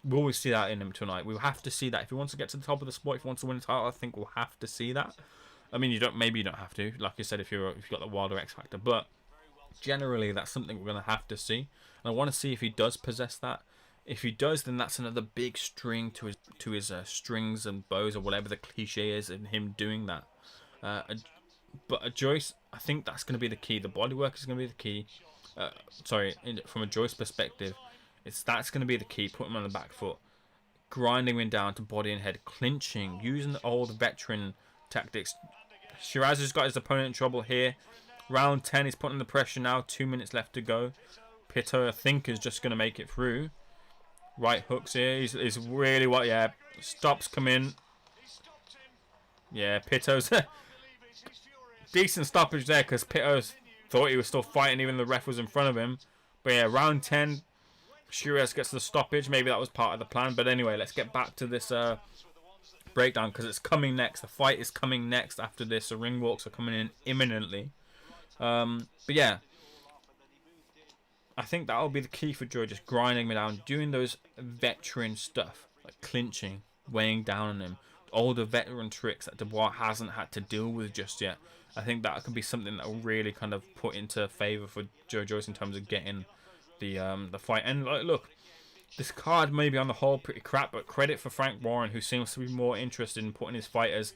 Will we see that in him tonight? We'll have to see that. If he wants to get to the top of the sport, if he wants to win the title, I think we'll have to see that. I mean, maybe you don't have to, like you said, if you've got the Wilder X Factor, but generally that's something we're going to have to see. And I want to see if he does possess that. If he does, then that's another big string to his strings and bows, or whatever the cliche is, in him doing that. But a Joyce, I think that's going to be the key. The bodywork is going to be the key. From a Joyce perspective, that's going to be the key. Put him on the back foot, grinding him down to body and head, clinching, using the old veteran tactics. Shiraz has got his opponent in trouble here. Round 10, he's putting the pressure now. 2 minutes left to go. Pitto, I think, is just going to make it through. Right hooks here. He's really what? Yeah, stops come in. Yeah, Pitto's decent stoppage there, because Pitto thought he was still fighting, even the ref was in front of him. But yeah, round 10, Shiraz gets the stoppage. Maybe that was part of the plan. But anyway, let's get back to this breakdown, because it's coming next. The fight is coming next after this. The ring walks are coming in imminently. But yeah, I think that'll be the key for Joe, just grinding me down, doing those veteran stuff, like clinching, weighing down on him, all the veteran tricks that Dubois hasn't had to deal with just yet. I think that could be something that will really kind of put into favour for Joe Joyce in terms of getting the fight. And like, look, this card may be on the whole pretty crap, but credit for Frank Warren, who seems to be more interested in putting his fighters,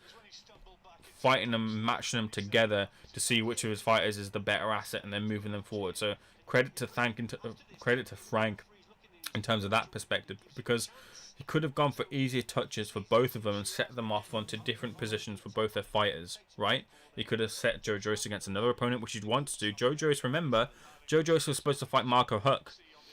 fighting them, matching them together to see which of his fighters is the better asset, and then moving them forward. So credit to Frank in terms of that perspective, because he could have gone for easier touches for both of them and set them off onto different positions for both their fighters, right? He could have set Joe Joyce against another opponent, which he'd want to do. Joe Joyce, remember, Joe Joyce was supposed to fight Marco Huck.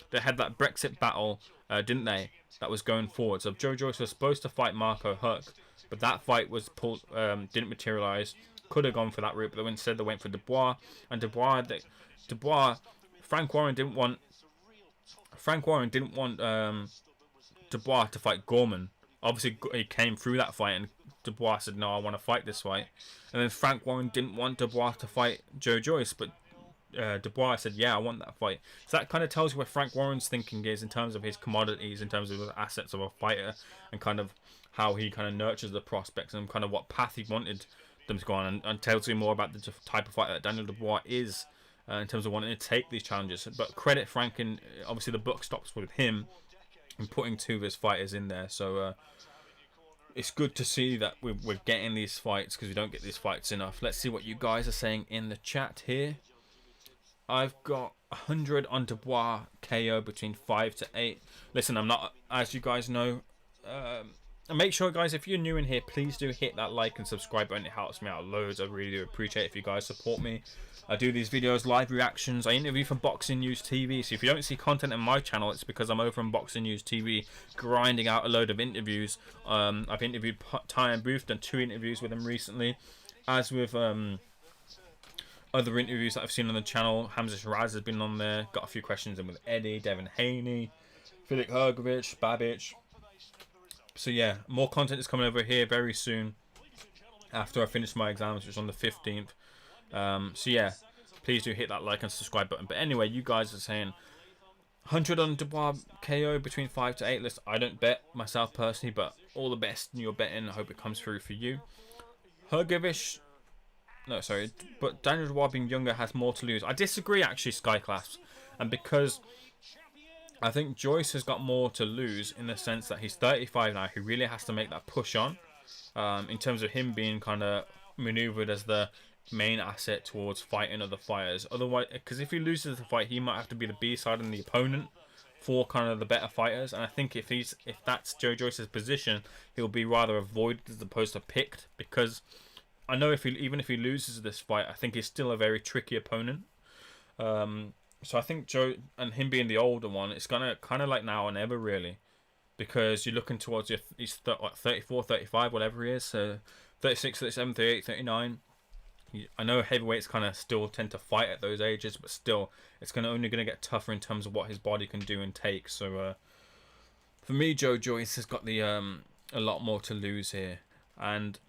They had that Brexit battle, didn't they? That was going forward. So Joe Joyce was supposed to fight Marco Huck, but that fight was pulled, didn't materialise. Could have gone for that route, but instead they went for Dubois. And Frank Warren didn't want Dubois to fight Gorman. Obviously, he came through that fight, and Dubois said, "No, I want to fight this fight." And then Frank Warren didn't want Dubois to fight Joe Joyce, but Dubois said, "Yeah, I want that fight." So that kind of tells you where Frank Warren's thinking is in terms of his commodities, in terms of the assets of a fighter, and kind of how he kind of nurtures the prospects and kind of what path he wanted them to go on, and tells you more about the type of fighter that Daniel Dubois is in terms of wanting to take these challenges. But credit Frank, and obviously the book stops with him and putting two of his fighters in there. So it's good to see that we're getting these fights, because we don't get these fights enough. Let's see what you guys are saying in the chat here. I've got 100 on Dubois KO between 5 to 8. Listen, I'm not, as you guys know, and make sure, guys, if you're new in here, please do hit that like and subscribe button. It helps me out loads. I really do appreciate it if you guys support me. I do these videos, live reactions. I interview for Boxing News TV. So if you don't see content on my channel, it's because I'm over on Boxing News TV grinding out a load of interviews. I've interviewed Ty and Booth, done 2 interviews with him recently. As with other interviews that I've seen on the channel, Hamza Shiraz has been on there. Got a few questions in with Eddie, Devin Haney, Filip Hrgovic, Babic. So yeah, more content is coming over here very soon after I finish my exams, which is on the 15th. So yeah, please do hit that like and subscribe button. But anyway, you guys are saying 100 on Dubois KO between 5 to 8. Listen, I don't bet myself personally, but all the best in your betting. I hope it comes through for you. Hrgovic, no, sorry, but Daniel Dubois being younger has more to lose. I disagree, actually, Skyclass, and because I think Joyce has got more to lose in the sense that he's 35 now. He really has to make that push on in terms of him being kind of maneuvered as the main asset towards fighting other fighters. Otherwise, because if he loses the fight, he might have to be the B-side and the opponent for kind of the better fighters. And I think if that's Joe Joyce's position, he'll be rather avoided as opposed to picked, because I know even if he loses this fight, I think he's still a very tricky opponent. So I think Joe, and him being the older one, it's gonna kind of like now or never really, because you're looking towards he's 34, 35, whatever he is, so 36, 37, 38, 39. I know heavyweights kind of still tend to fight at those ages, but still, it's only going to get tougher in terms of what his body can do and take. So for me, Joe Joyce has got the a lot more to lose here. And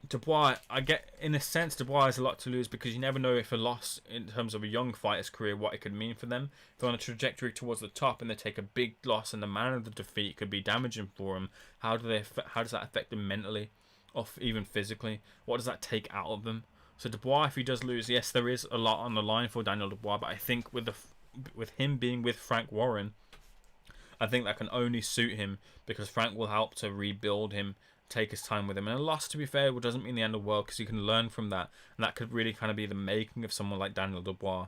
Dubois, I get, in a sense, Dubois has a lot to lose because you never know if a loss in terms of a young fighter's career, what it could mean for them. If they're on a trajectory towards the top and they take a big loss and the manner of the defeat could be damaging for them, how does that affect them mentally or even physically? What does that take out of them? So Dubois, if he does lose, yes, there is a lot on the line for Daniel Dubois, but I think with him being with Frank Warren, I think that can only suit him because Frank will help to rebuild him, take his time with him. And a loss, to be fair, doesn't mean the end of the world because you can learn from that. And that could really kind of be the making of someone like Daniel Dubois,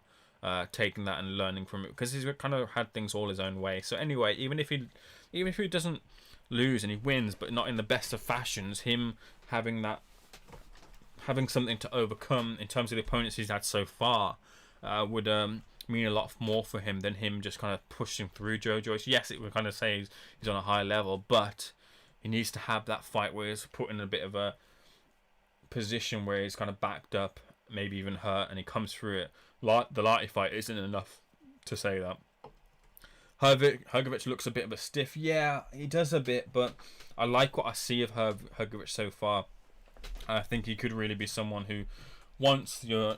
taking that and learning from it because he's kind of had things all his own way. So anyway, even if he doesn't lose and he wins, but not in the best of fashions, him having something to overcome in terms of the opponents he's had so far would mean a lot more for him than him just kind of pushing through Joe Joyce. Yes, it would kind of say he's on a high level, but he needs to have that fight where he's put in a bit of a position where he's kind of backed up, maybe even hurt, and he comes through it. The Larty fight isn't enough to say that. Hrgovic looks a bit of a stiff. Yeah, he does a bit, but I like what I see of Hrgovic so far. I think he could really be someone who, once your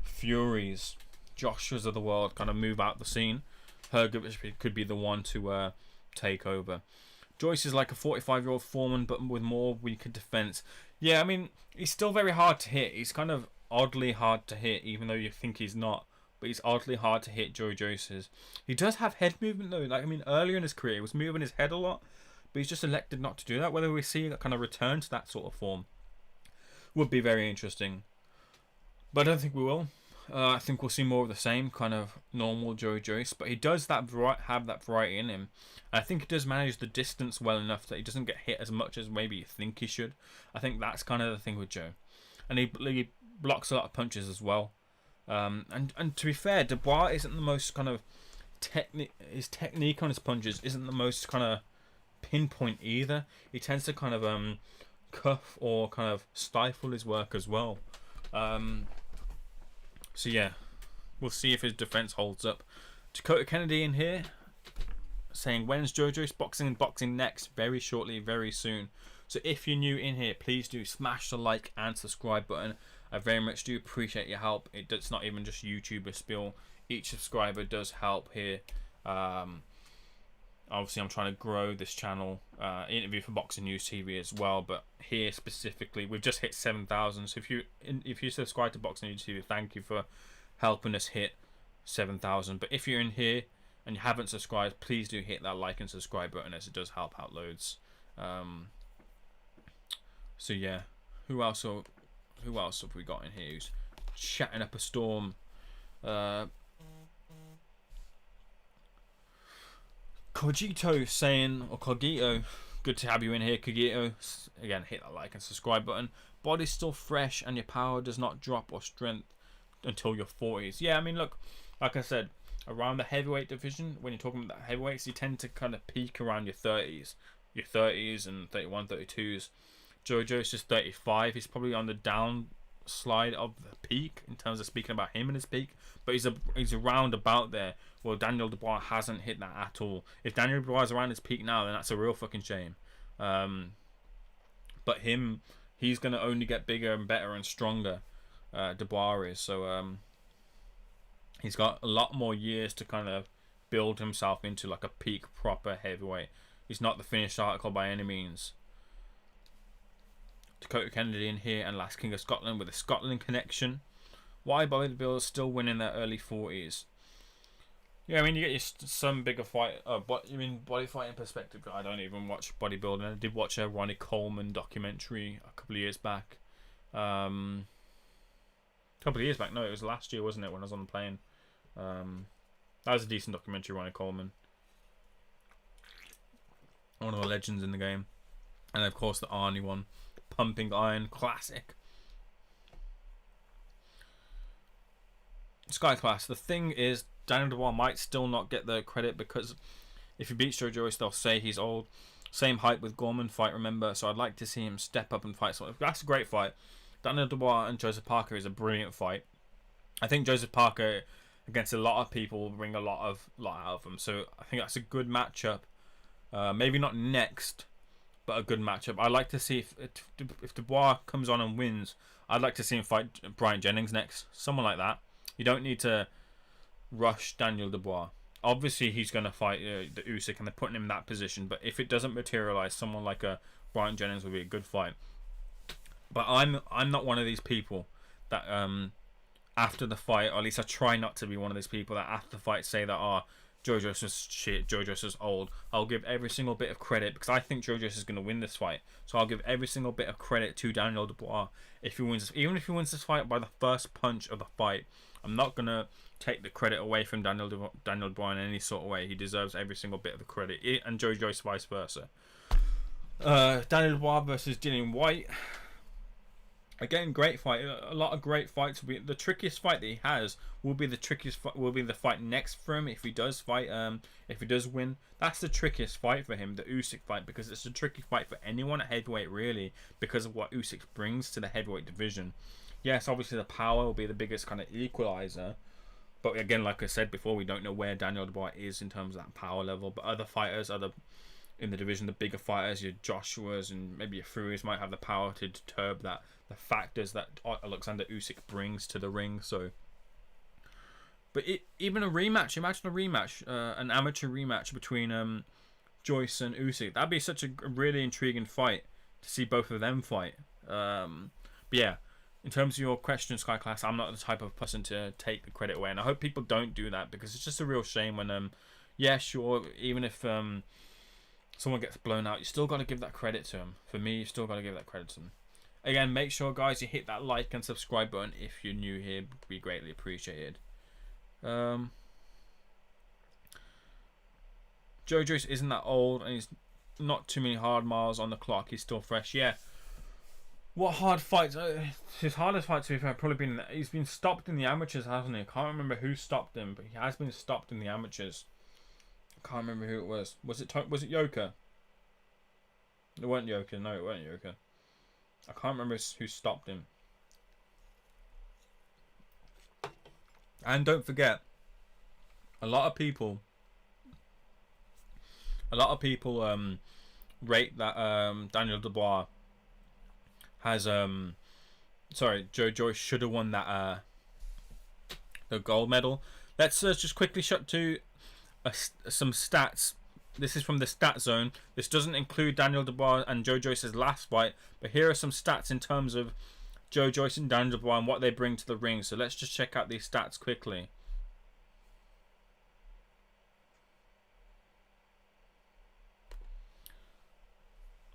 Furies, Joshua's of the world kind of move out the scene, Hrgovic could be the one to take over. Joyce is like a 45-year-old foreman, but with more weaker defense. Yeah, I mean, he's still very hard to hit. He's kind of oddly hard to hit, even though you think he's not. But he's oddly hard to hit, Joe Joyce's. He does have head movement, though. Like, I mean, earlier in his career, he was moving his head a lot, but he's just elected not to do that. Whether we see that kind of return to that sort of form would be very interesting. But I don't think we will. I think we'll see more of the same kind of normal Joe Joyce, but he does have that variety in him. I think he does manage the distance well enough that he doesn't get hit as much as maybe you think he should. I think that's kind of the thing with Joe, and he blocks a lot of punches as well. And to be fair, Dubois isn't the most kind of his technique on his punches isn't the most kind of pinpoint either. He tends to kind of cuff or kind of stifle his work as well. So yeah, we'll see if his defense holds up. Dakota Kennedy in here saying, when's Joe Joyce boxing next? Very shortly, very soon. So if you're new in here, please do smash the like and subscribe button. I very much do appreciate your help. It's not even just YouTuber spiel. Each subscriber does help here. Obviously, I'm trying to grow this channel. Interview for Boxing News TV as well, but here specifically, we've just hit 7,000. So if you subscribe to Boxing News TV, thank you for helping us hit 7,000. But if you're in here and you haven't subscribed, please do hit that like and subscribe button, as it does help out loads. So yeah, who else have we got in here who's chatting up a storm? Cogito saying, or Cogito, good to have you in here, Cogito. Again, hit that like and subscribe button. Body's still fresh and your power does not drop or strength until your 40s. Yeah, I mean, look, like I said, around the heavyweight division, when you're talking about heavyweights, you tend to kind of peak around your 30s. Your 30s and 31, 32s. Joe Joyce is 35. He's probably on the downslide of the peak in terms of speaking about him and his peak, but he's around about there. Well, Daniel Dubois hasn't hit that at all. If Daniel Dubois is around his peak now, then that's a real fucking shame. But he's going to only get bigger and better and stronger, Dubois is. So he's got a lot more years to kind of build himself into like a peak proper heavyweight. He's not the finished article by any means. Dakota Kennedy in here, and Last King of Scotland with a Scotland connection. Why bodybuilders still win in their early 40s? Yeah, I mean, you get some bigger fight. But you mean body fighting perspective? I don't even watch bodybuilding. I did watch a Ronnie Coleman documentary a couple of years back. No, it was last year, wasn't it? When I was on the plane. That was a decent documentary, Ronnie Coleman. One of the legends in the game, and of course the Arnie one, Pumping Iron, classic. Sky Class. The thing is, Daniel Dubois might still not get the credit because if he beats Joe Joyce, they'll say he's old. Same height with Gorman fight, remember? So I'd like to see him step up and fight. So that's a great fight. Daniel Dubois and Joseph Parker is a brilliant fight. I think Joseph Parker against a lot of people will bring a lot out of them. So I think that's a good matchup. Maybe not next, but a good matchup. I'd like to see if Dubois comes on and wins. I'd like to see him fight Bryant Jennings next. Someone like that. You don't need to rush Daniel Dubois. Obviously, he's going to fight the Usyk, and they're putting him in that position. But if it doesn't materialize, someone like a Bryant Jennings would be a good fight. But I'm not one of these people that after the fight, or at least I try not to be one of these people that after the fight say that Joe Joyce was shit, Joe Joyce was old. I'll give every single bit of credit because I think Joe Joyce is going to win this fight. So I'll give every single bit of credit to Daniel Dubois if he wins. Even if he wins this fight by the first punch of the fight, I'm not going to take the credit away from Daniel Dubois in any sort of way. He deserves every single bit of the credit, and Joe Joyce vice versa. Daniel Dubois versus Dillian Whyte. Again, great fight. A lot of great fights. The trickiest fight that he has will be the fight next for him if he does fight. If he does win, that's the trickiest fight for him, the Usyk fight, because it's a tricky fight for anyone at heavyweight really, because of what Usyk brings to the heavyweight division. Yes, obviously the power will be the biggest kind of equalizer, but again, like I said before, we don't know where Daniel Dubois is in terms of that power level. But other fighters, in the division, the bigger fighters, your Joshuas and maybe your Furies might have the power to deter the factors that Oleksandr Usyk brings to the ring. So, but even a rematch, imagine a rematch, an amateur rematch between Joyce and Usyk. That'd be such a really intriguing fight to see both of them fight. But yeah, in terms of your question, Sky Class, I'm not the type of person to take the credit away, and I hope people don't do that because it's just a real shame when yeah, sure, even if someone gets blown out, you still got to give that credit to them. For me, you still got to give that credit to them. Again, make sure, guys, you hit that like and subscribe button if you're new here. It would be greatly appreciated. Joe Joyce isn't that old, and he's not too many hard miles on the clock. He's still fresh. Yeah. What hard fights? His hardest fights, to be fair, probably been... He's been stopped in the amateurs, hasn't he? I can't remember who stopped him, but he has been stopped in the amateurs. I can't remember who it was. Was it Yoka? It wasn't Yoka. No, it wasn't Yoka. I can't remember who stopped him. And don't forget, a lot of people rate that Daniel Dubois has Joe Joyce should have won that the gold medal. Let's just quickly shut to some stats. This is from the stat zone. This doesn't include Daniel Dubois and Joe Joyce's last fight, but here are some stats in terms of Joe Joyce and Daniel Dubois and what they bring to the ring. So let's just check out these stats quickly.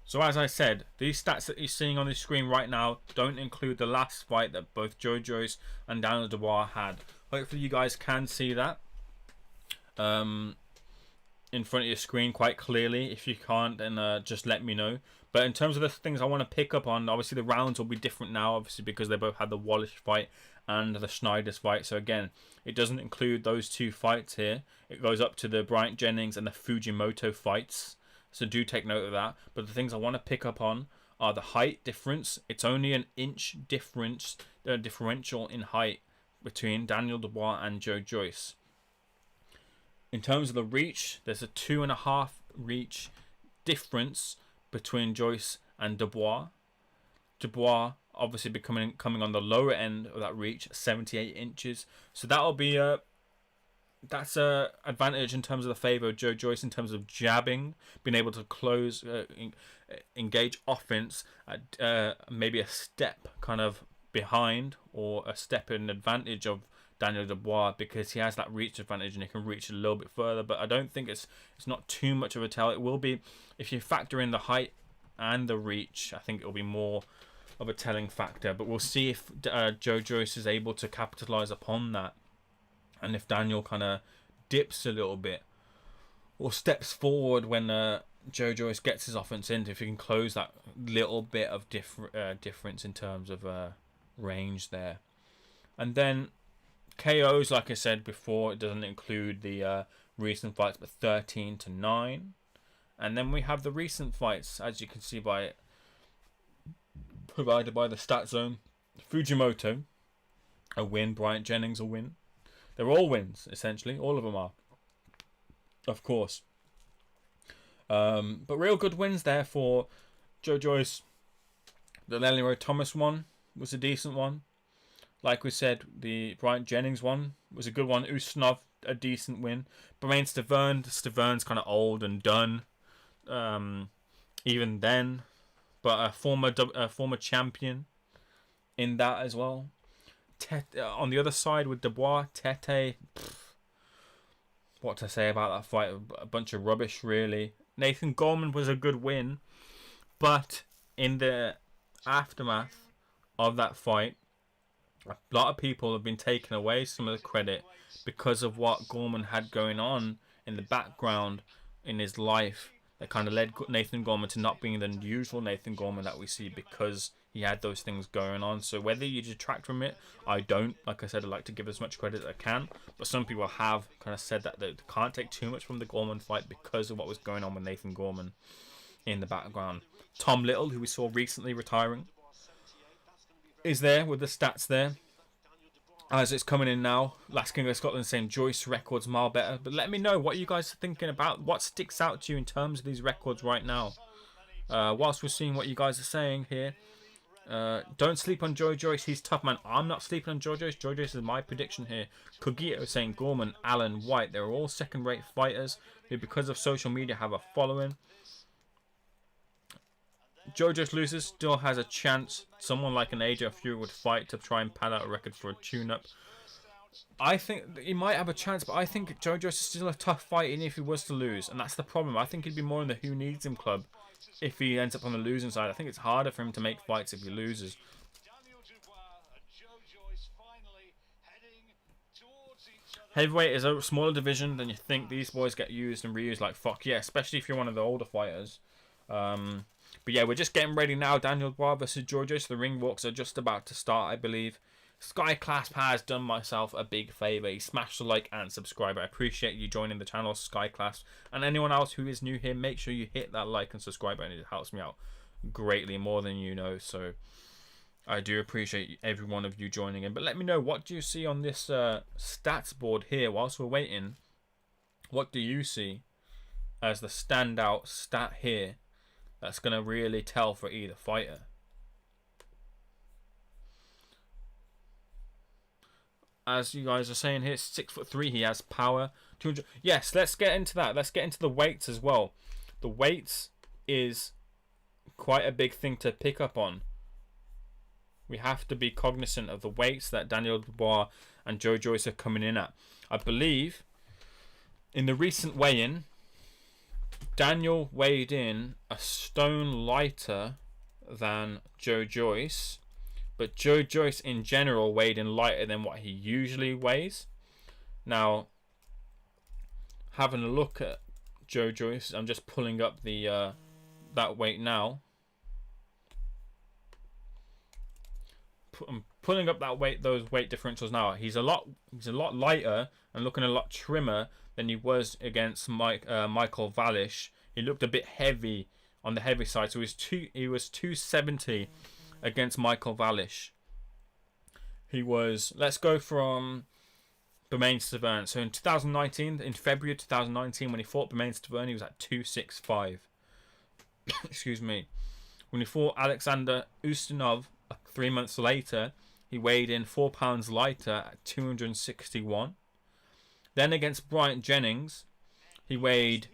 So as I said, these stats that you're seeing on the screen right now don't include the last fight that both Joe Joyce and Daniel Dubois had. Hopefully you guys can see that in front of your screen quite clearly. If you can't, then just let me know. But in terms of the things I want to pick up on, obviously the rounds will be different now, obviously because they both had the Wallace fight and the Snijders fight. So again, it doesn't include those two fights here. It goes up to the Bryant Jennings and the Fujimoto fights. So do take note of that. But the things I want to pick up on are the height difference. It's only an inch differential in height between Daniel Dubois and Joe Joyce. In terms of the reach, there's a 2.5 reach difference between Joyce and Dubois. Dubois obviously coming on the lower end of that reach, 78 inches. So that'll be that's a advantage in terms of the favour of Joe Joyce in terms of jabbing, being able to close, engage offence at maybe a step kind of behind or a step in advantage of Daniel Dubois, because he has that reach advantage and he can reach a little bit further. But I don't think it's not too much of a tell. It will be if you factor in the height and the reach. I think it'll be more of a telling factor. But we'll see if Joe Joyce is able to capitalise upon that, and if Daniel kind of dips a little bit or steps forward when Joe Joyce gets his offense in, if he can close that little bit of difference in terms of range there. And then KOs, like I said before, it doesn't include the recent fights, but 13-9. And then we have the recent fights, as you can see by provided by the stat zone. Fujimoto, a win. Bryant Jennings, a win. They're all wins, essentially. All of them are. Of course. But real good wins there for Joe Joyce. The Leroy Thomas one was a decent one. Like we said, the Bryant Jennings one was a good one. Usnov, a decent win. Bryant Stavern's kind of old and done. Even then. But a former champion in that as well. On the other side with Dubois, Tete, what to say about that fight? A bunch of rubbish, really. Nathan Gorman was a good win, but in the aftermath of that fight, a lot of people have been taking away some of the credit because of what Gorman had going on in the background in his life that kind of led Nathan Gorman to not being the usual Nathan Gorman that we see because he had those things going on. So whether you detract from it, I don't. Like I said, I like to give as much credit as I can. But some people have kind of said that they can't take too much from the Gorman fight because of what was going on with Nathan Gorman in the background. Tom Little, who we saw recently retiring, is there with the stats there. As it's coming in now, Last King of Scotland saying Joyce records mile better. But let me know what you guys are thinking about. What sticks out to you in terms of these records right now? Whilst we're seeing what you guys are saying here. Don't sleep on Joe Joyce. He's tough, man. I'm not sleeping on Joe Joyce. Joe Joyce is my prediction here. Kogito saying Gorman, Allen, White. They're all second-rate fighters who, because of social media, have a following. Joe Joyce loses, still has a chance. Someone like an AJ Fury would fight to try and pad out a record for a tune-up. I think he might have a chance, but I think Joe Joyce is still a tough fight, even if he was to lose. And that's the problem. I think he'd be more in the who needs him club if he ends up on the losing side. I think it's harder for him to make fights if he loses. Daniel Dubois and Joe Joyce finally heading towards each other. Heavyweight is a smaller division than you think. These boys get used and reused like fuck yeah, especially if you're one of the older fighters. But yeah, we're just getting ready now. Daniel Dubois versus Joe Joyce. The ring walks are just about to start, I believe. Sky Clasp has done myself a big favour. He smashed the like and subscribe. I appreciate you joining the channel, Sky Clasp. And anyone else who is new here, make sure you hit that like and subscribe button. It helps me out greatly, more than you know. So I do appreciate every one of you joining in. But let me know, what do you see on this stats board here whilst we're waiting? What do you see as the standout stat here that's going to really tell for either fighter? As you guys are saying here, 6'3", he has power. 200. Yes, let's get into that. Let's get into the weights as well. The weights is quite a big thing to pick up on. We have to be cognizant of the weights that Daniel Dubois and Joe Joyce are coming in at. I believe in the recent weigh-in, Daniel weighed in a stone lighter than Joe Joyce. But Joe Joyce in general weighed in lighter than what he usually weighs. Now, having a look at Joe Joyce, I'm just pulling up the that weight now. I'm pulling up that weight, those weight differentials now. He's a lot lighter and looking a lot trimmer than he was against Michael Valish. He looked a bit heavy on the heavy side, so he was 270. Against Michael Valish. He was, let's go from Bryant Stavern. So in 2019, in February 2019, when he fought Bryant Stavern, he was at 265. Excuse me. When he fought Oleksandr Usyk 3 months later, he weighed in 4 pounds lighter at 261. Then against Bryant Jennings, he weighed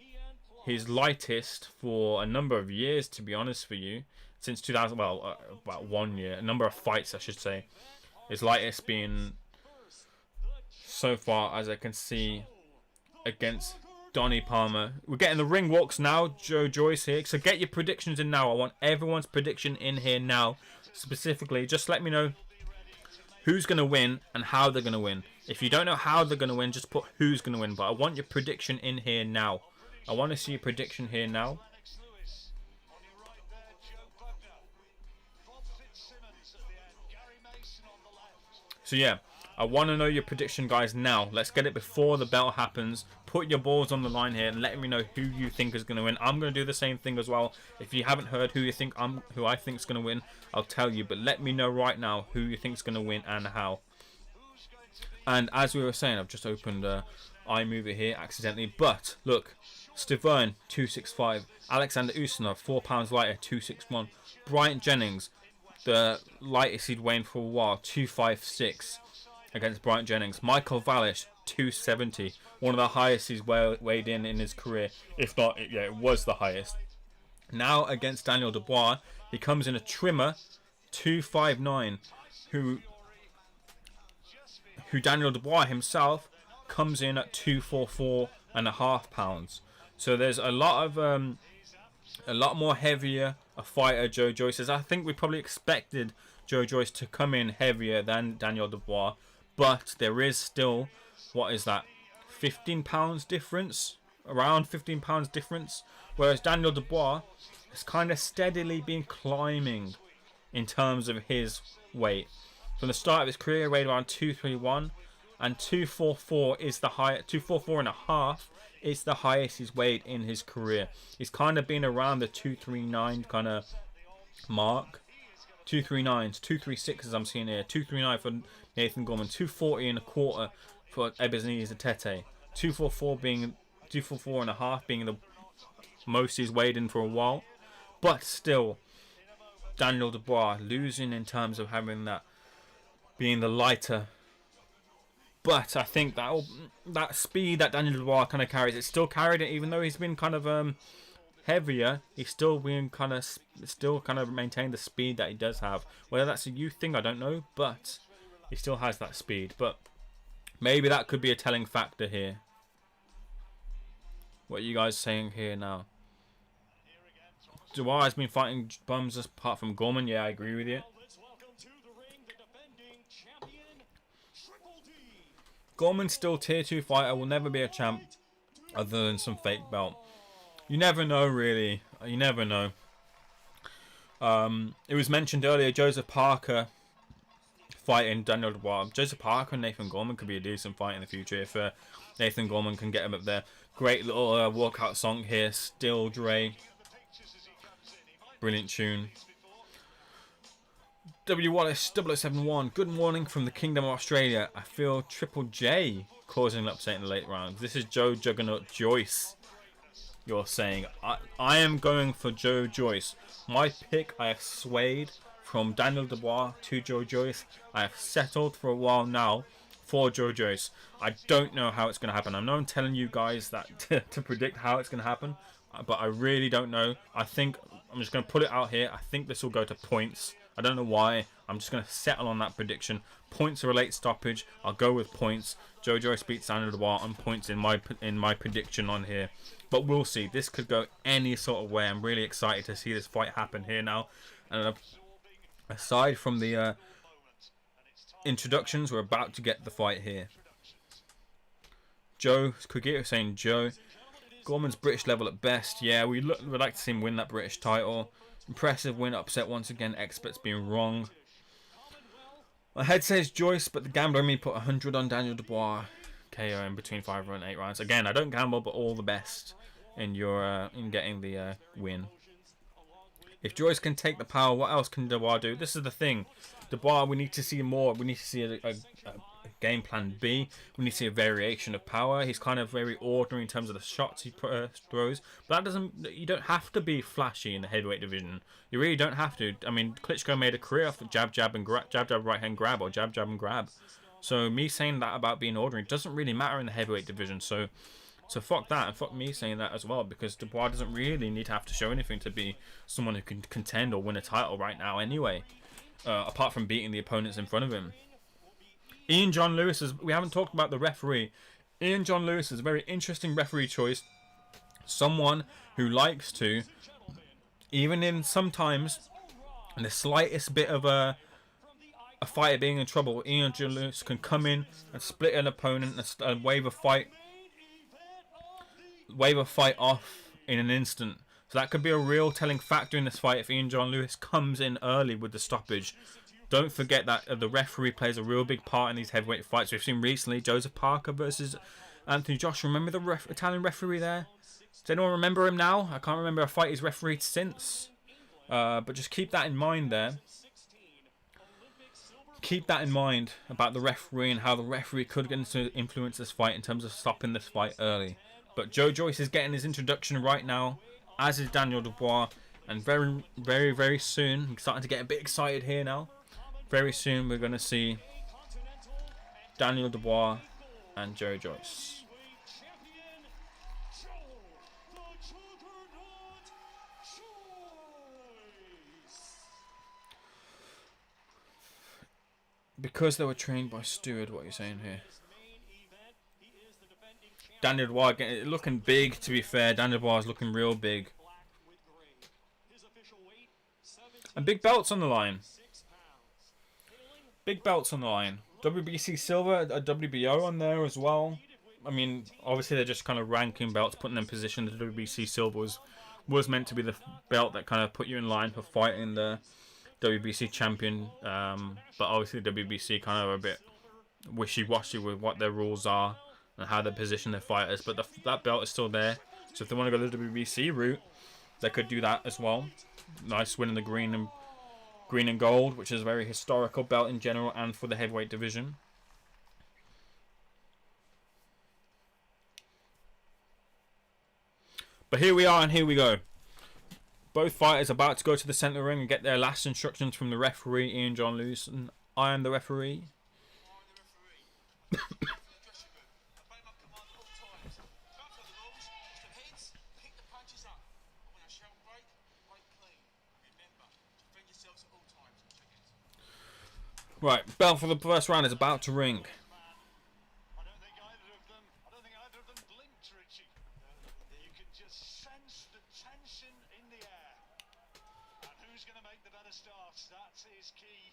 his lightest for a number of years, to be honest with you. Since 2000, about 1 year, a number of fights, I should say. His lightest being, so far as I can see, against Donny Palmer. We're getting the ring walks now, Joe Joyce here. So get your predictions in now. I want everyone's prediction in here now. Specifically, just let me know who's going to win and how they're going to win. If you don't know how they're going to win, just put who's going to win. But I want your prediction in here now. I want to see your prediction here now. So yeah, I want to know your prediction, guys, now. Let's get it before the bell happens. Put your balls on the line here and let me know who you think is going to win. I'm going to do the same thing as well. If you haven't heard who I think is going to win, I'll tell you. But let me know right now who you think is going to win and how. And as we were saying, I've just opened iMovie here accidentally. But look, Stiverne 265, Oleksandr Usyk 4 pounds lighter 261, Bryant Jennings, the lightest he'd weighed for a while, 256 against Bryant Jennings. Michael Valish 270, one of the highest he's weighed in his career, if not, yeah, it was the highest. Now against Daniel Dubois, he comes in a trimmer 259, who Daniel Dubois himself comes in at 244.5 pounds. So there's a lot more heavier a fighter Joe Joyce is. I think we probably expected Joe Joyce to come in heavier than Daniel Dubois, but there is still, what is that, 15 pounds difference, around 15 pounds difference, whereas Daniel Dubois has kind of steadily been climbing in terms of his weight. From the start of his career, weighed around 231, and 244 is the high, 244.5 is the highest he's weighed in his career. He's kind of been around the 239 kind of mark. 239s, 236 as I'm seeing here, 239 for Nathan Gorman, 240.25 for Ebenezer Tete, 244.5 being the most he's weighed in for a while. But still, Daniel Dubois losing in terms of having that, being the lighter. But I think that speed that Daniel Dubois kind of carries, it still carried it, even though he's been kind of heavier. He's still been kind of maintained the speed that he does have. Whether that's a youth thing, I don't know, but he still has that speed. But maybe that could be a telling factor here. What are you guys saying here now? Dubois has been fighting bums apart from Gorman. Yeah, I agree with you. Gorman's still tier 2 fighter, will never be a champ other than some fake belt. You never know, really. You never know. It was mentioned earlier, Joseph Parker fighting Daniel Dubois. Joseph Parker and Nathan Gorman could be a decent fight in the future if Nathan Gorman can get him up there. Great little walkout song here, Still Dre. Brilliant tune. W. Wallace 0071. Good morning from the Kingdom of Australia. I feel Triple J causing an upset in the late rounds. This is Joe Juggernaut Joyce. You're saying I am going for Joe Joyce. My pick, I have swayed from Daniel Dubois to Joe Joyce. I have settled for a while now for Joe Joyce. I don't know how it's going to happen. I know I'm telling you guys that to predict how it's going to happen, but I really don't know. I think I'm just going to put it out here. I think this will go to points. I don't know why. I'm just going to settle on that prediction. Points or a late stoppage. I'll go with points. Joe Joyce beats Daniel Dubois on points in my prediction on here. But we'll see. This could go any sort of way. I'm really excited to see this fight happen here now. And aside from the introductions, we're about to get the fight here. Joe Kugito saying Joe. Gorman's British level at best. Yeah, we'd like to see him win that British title. Impressive win, upset once again, experts being wrong. My head says Joyce, but the gambler in me put 100 on Daniel Dubois. KO in between 5 and 8 rounds. Again, I don't gamble, but all the best in your in getting the win. If Joyce can take the power, what else can Dubois do? This is the thing. Dubois, we need to see more. We need to see a game plan B. We need to see a variation of power. He's kind of very ordinary in terms of the shots he throws. But that doesn't. You don't have to be flashy in the heavyweight division. You really don't have to. I mean, Klitschko made a career off jab, jab, and jab, jab, right hand grab, or jab, jab, and grab. So me saying that about being ordinary doesn't really matter in the heavyweight division. So fuck that, and fuck me saying that as well, because Dubois doesn't really need to have to show anything to be someone who can contend or win a title right now anyway. Apart from beating the opponents in front of him. Ian John Lewis we haven't talked about the referee. Ian John Lewis is a very interesting referee choice. Someone who likes to, even in sometimes in the slightest bit of a fighter being in trouble, Ian John Lewis can come in and split an opponent and wave a fight off in an instant. So that could be a real telling factor in this fight if Ian John Lewis comes in early with the stoppage. Don't forget that the referee plays a real big part in these heavyweight fights. We've seen recently Joseph Parker versus Anthony Joshua. Remember the Italian referee there? Does anyone remember him now? I can't remember a fight he's refereed since. But just keep that in mind there. Keep that in mind about the referee and how the referee could get to influence this fight in terms of stopping this fight early. But Joe Joyce is getting his introduction right now, as is Daniel Dubois. And very, very, very soon, I'm starting to get a bit excited here now. Very soon we're going to see Daniel Dubois and Joe Joyce. Because they were trained by Stewart, what are you saying here? Daniel Dubois looking big, to be fair. Daniel Dubois is looking real big. And big belts on the line. Big belts on the line. WBC silver, a WBO on there as well. I mean, obviously they're just kind of ranking belts, putting them in position. The WBC silver was meant to be the belt that kind of put you in line for fighting the WBC champion. But obviously the WBC kind of a bit wishy-washy with what their rules are and how they position their fighters. But that belt is still there. So if they want to go the WBC route, they could do that as well. Nice win in the green and gold, which is a very historical belt in general and for the heavyweight division. But here we are and here we go. Both fighters about to go to the centre ring and get their last instructions from the referee, Ian John Lewis. And I am the referee. Right, bell for the first round is about to ring. I don't think either of them blinked, Richie. You can just sense the tension in the air. And who's going to make the better starts? That is key.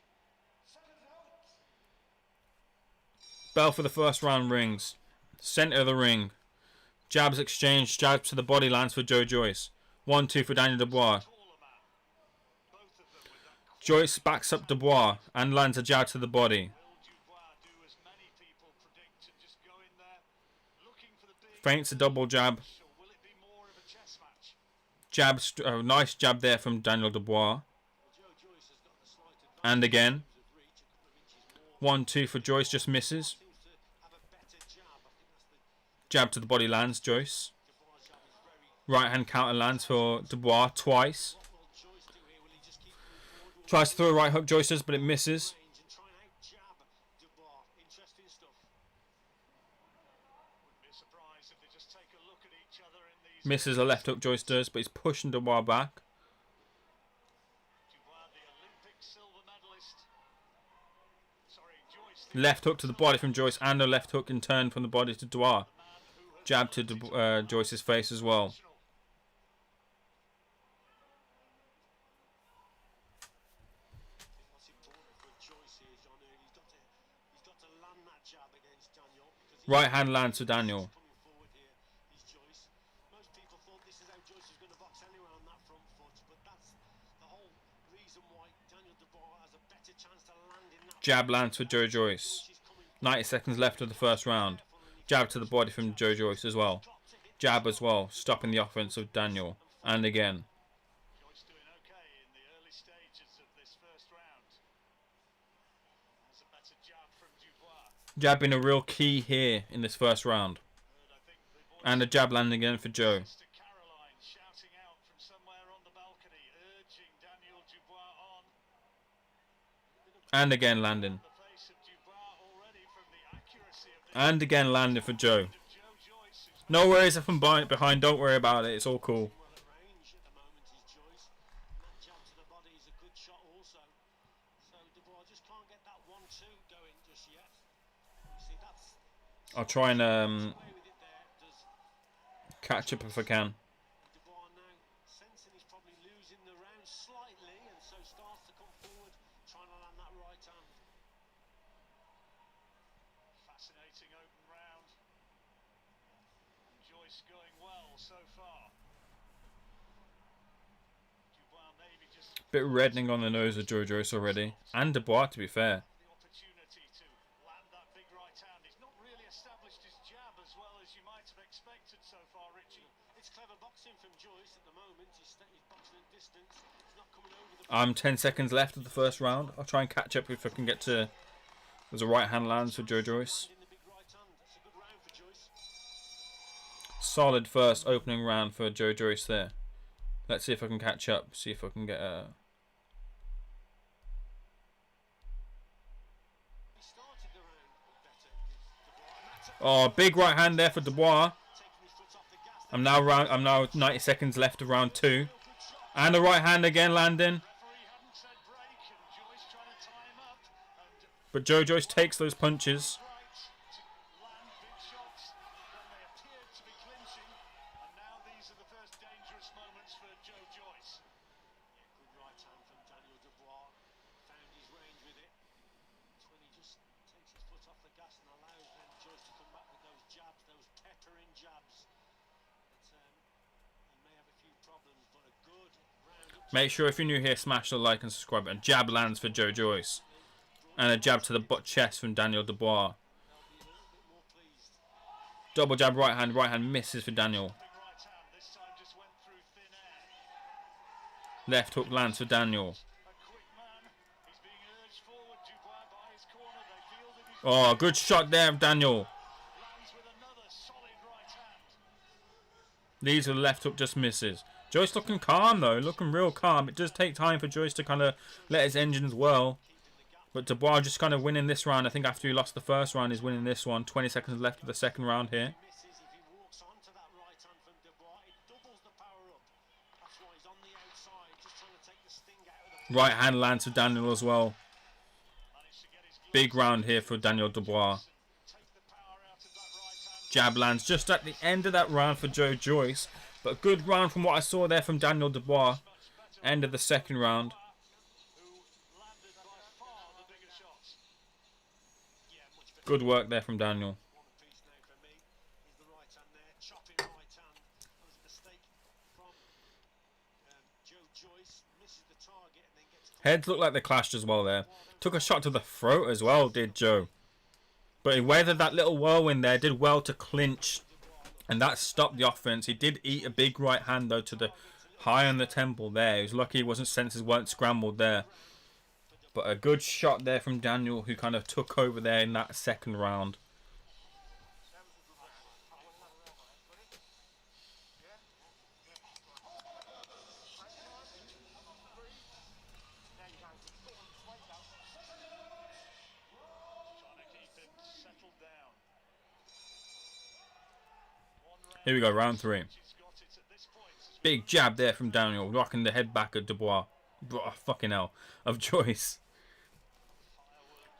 Bell for the first round rings. Centre of the ring. Jabs exchanged. Jabs to the body lands for Joe Joyce. 1-2 for Daniel Dubois. Joyce backs up Dubois and lands a jab to the body. Feints a double jab. Nice jab there from Daniel Dubois. And again. 1-2 for Joyce, just misses. Jab to the body lands, Joyce. Right hand counter lands for Dubois twice. Tries to throw a right hook, Joyce does, but it misses. Misses a left hook, Joyce does, but he's pushing Dubois back. Left hook to the body from Joyce and a left hook in turn from the body to Dubois. Jab to Joyce's face as well. Right hand lands to Daniel. Jab lands for Joe Joyce. 90 seconds left of the first round. Jab to the body from Joe Joyce as well. Jab as well, stopping the offense of Daniel. And again. Jab being a real key here in this first round. And a jab landing again for Joe. And again landing. And again landing for Joe. No worries if I'm behind, don't worry about it, it's all cool. I'll try and catch up if I can. Fascinating open round. Joyce going well so far. Dubois maybe just Bit reddening on the nose of Joe Joyce already. And Dubois, to be fair. The opportunity to land that big right hand. He's not really established his jab as well as you might have expected so far, Richie. It's clever boxing from Joyce at the moment. He's boxing at distance. He's not coming over the... 10 seconds left of the first round. I'll try and catch up if I can get to... There's a right hand lands for Joe Joyce. Solid first opening round for Joe Joyce there. Let's see if I can catch up. See if I can get a... Oh, big right hand there for Dubois. I'm now 90 seconds left of round 2. And the right hand again landing. But Joe Joyce takes those punches. Make sure if you're new here, smash the like and subscribe button. Jab lands for Joe Joyce. And a jab to the butt chest from Daniel Dubois. Double jab right hand misses for Daniel. Left hook lands for Daniel. Oh, good shot there of Daniel. These are the left hook, just misses. Joyce looking calm though, looking real calm. It does take time for Joyce to kind of let his engines whirl. But Dubois just kind of winning this round. I think after he lost the first round, he's winning this one. 20 seconds left of the second round here. Right hand lands for Daniel as well. Big round here for Daniel Dubois. Jab lands just at the end of that round for Joe Joyce. But a good round from what I saw there from Daniel Dubois. End of the second round. Good work there from Daniel. Heads look like they clashed as well there. Took a shot to the throat as well, did Joe. But he weathered that little whirlwind there. Did well to clinch. And that stopped the offense. He did eat a big right hand though to the high on the temple there. He was lucky his senses weren't scrambled there. But a good shot there from Daniel, who kind of took over there in that second round. Here we go, round 3. Big jab there from Daniel, rocking the head back of Dubois. Oh, fucking hell. Of Joyce.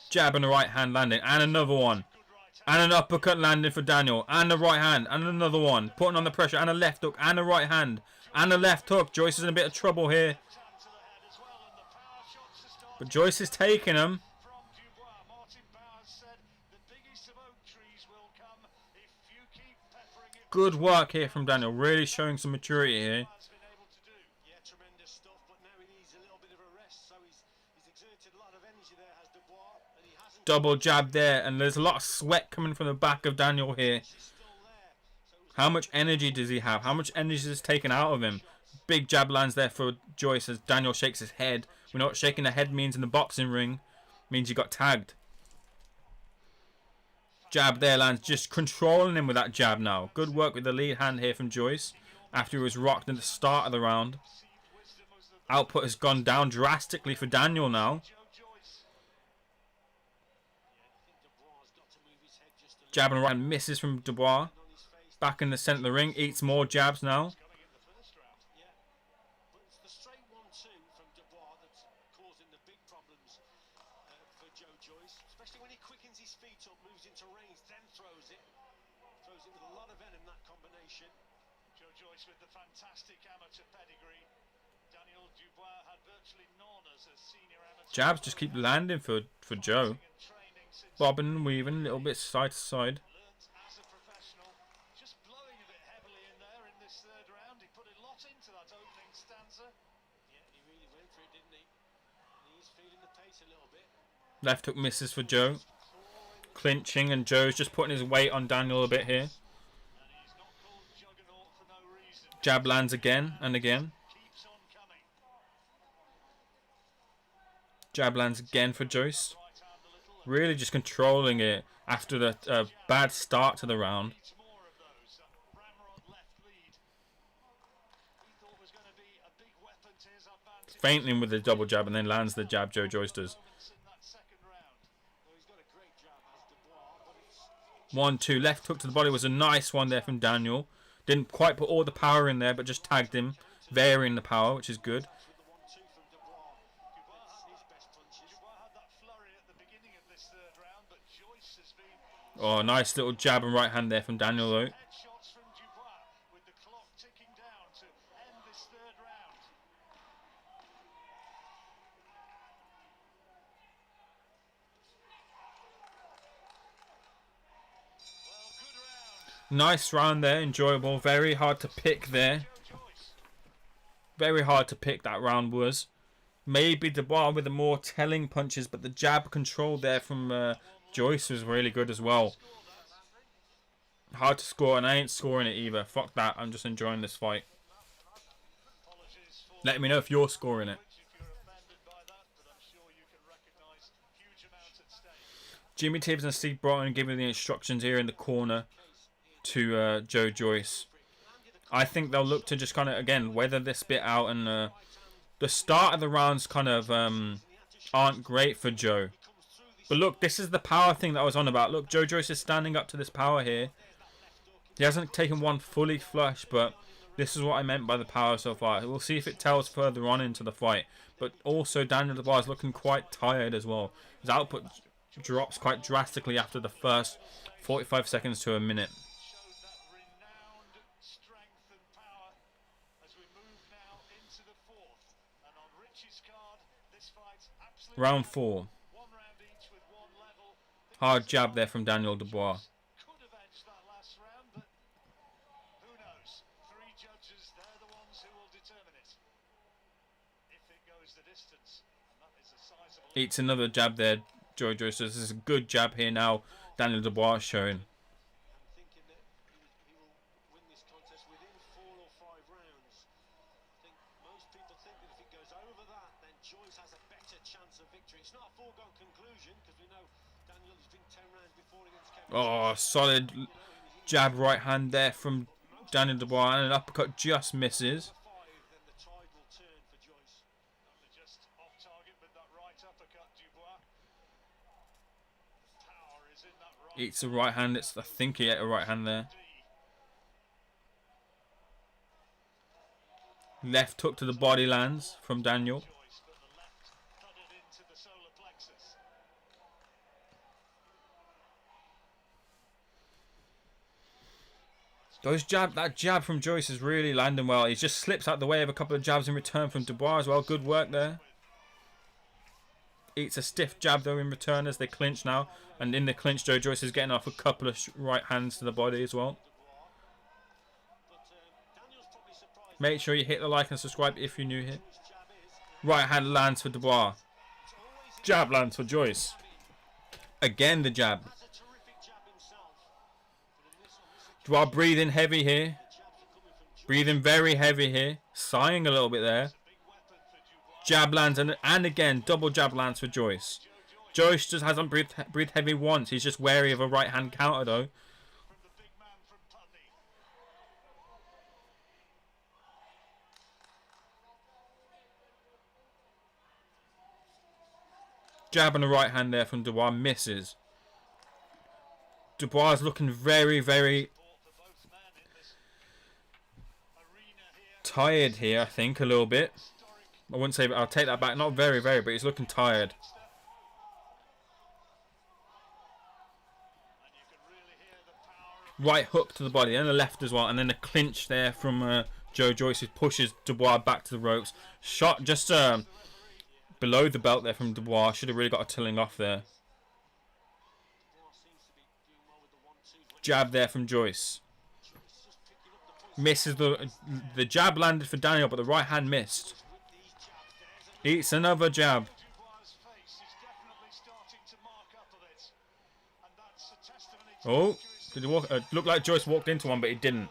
Jab and the right hand landing. And another one. And an uppercut landing for Daniel. And the right hand. And another one. Putting on the pressure. And a left hook. And a right hand. And a left hook. Joyce is in a bit of trouble here. But Joyce is taking him. Good work here from Daniel. Really showing some maturity here. Double jab there, and there's a lot of sweat coming from the back of Daniel here. How much energy does he have? How much energy is taken out of him? Big jab lands there for Joyce as Daniel shakes his head. We know what shaking the head means in the boxing ring. It means you got tagged. Jab there lands, just controlling him with that jab now. Good work with the lead hand here from Joyce after he was rocked at the start of the round. Output has gone down drastically for Daniel now. Jab and right misses from Dubois. Back in the centre of the ring. Eats more jabs now. Joe Joyce with the fantastic amateur pedigree. Daniel Dubois had virtually none as a senior amateur. Jabs just keep landing for Joe. Bobbing and weaving, a little bit side to side. As a professional, just blowing a bit heavily in there in this third round. He put a lot into that opening stanza. Yeah, he really went for it, Left hook misses for Joe. Clinching, and Joe's just putting his weight on Daniel a bit here. Jab lands again and again. Jab lands again for Joyce. Really just controlling it after the bad start to the round. Feinting with the double jab and then lands the jab, Joe Joyce does. 1-2, left hook to the body was a nice one there from Daniel. Didn't quite put all the power in there, but just tagged him, varying the power, which is good. Oh, nice little jab and right hand there from Daniel though. Nice round there, enjoyable. Very hard to pick there. Very hard to pick that round was. Maybe Dubois with the more telling punches, but the jab control there from Joyce was really good as well. Hard to score, and I ain't scoring it either. Fuck that, I'm just enjoying this fight. Let me know if you're scoring it. Jimmy Tibbs and Steve Broughton giving the instructions here in the corner to Joe Joyce. I think they'll look to just kind of, again, weather this bit out, and the start of the rounds kind of aren't great for Joe. But look, this is the power thing that I was on about. Look, Joe Joyce is standing up to this power here. He hasn't taken one fully flush, but this is what I meant by the power so far. We'll see if it tells further on into the fight. But also, Daniel Dubois is looking quite tired as well. His output drops quite drastically after the first 45 seconds to a minute. Round 4. Hard jab there from Daniel Dubois. Eats another jab there, Joe Joyce. This is a good jab here now. Daniel Dubois showing. Oh, solid jab right hand there from Daniel Dubois, and an uppercut just misses. Eats a right hand. I think he ate a right hand there. Left hook to the body lands from Daniel. That jab from Joyce is really landing well. He just slips out the way of a couple of jabs in return from Dubois as well. Good work there. Eats a stiff jab though in return as they clinch now. And in the clinch, Joe Joyce is getting off a couple of right hands to the body as well. Make sure you hit the like and subscribe if you're new here. Right hand lands for Dubois. Jab lands for Joyce. Again the jab. Dubois breathing heavy here. Breathing very heavy here. Sighing a little bit there. Jab lands and again double jab lands for Joyce. Joyce just hasn't breathed heavy once. He's just wary of a right hand counter though. Jab and a right hand there from Dubois misses. Dubois is looking very, very tired here, I think, a little bit. I wouldn't say, but I'll take that back. Not very, very, but he's looking tired. Right hook to the body and the left as well, and then a clinch there from Joe Joyce, who pushes Dubois back to the ropes. Shot just below the belt there from Dubois. Should have really got a tilling off there. Jab there from Joyce. Misses the jab landed for Daniel, but the right hand missed. Eats another jab. Oh, did he walk? Looked like Joyce walked into one, but he didn't.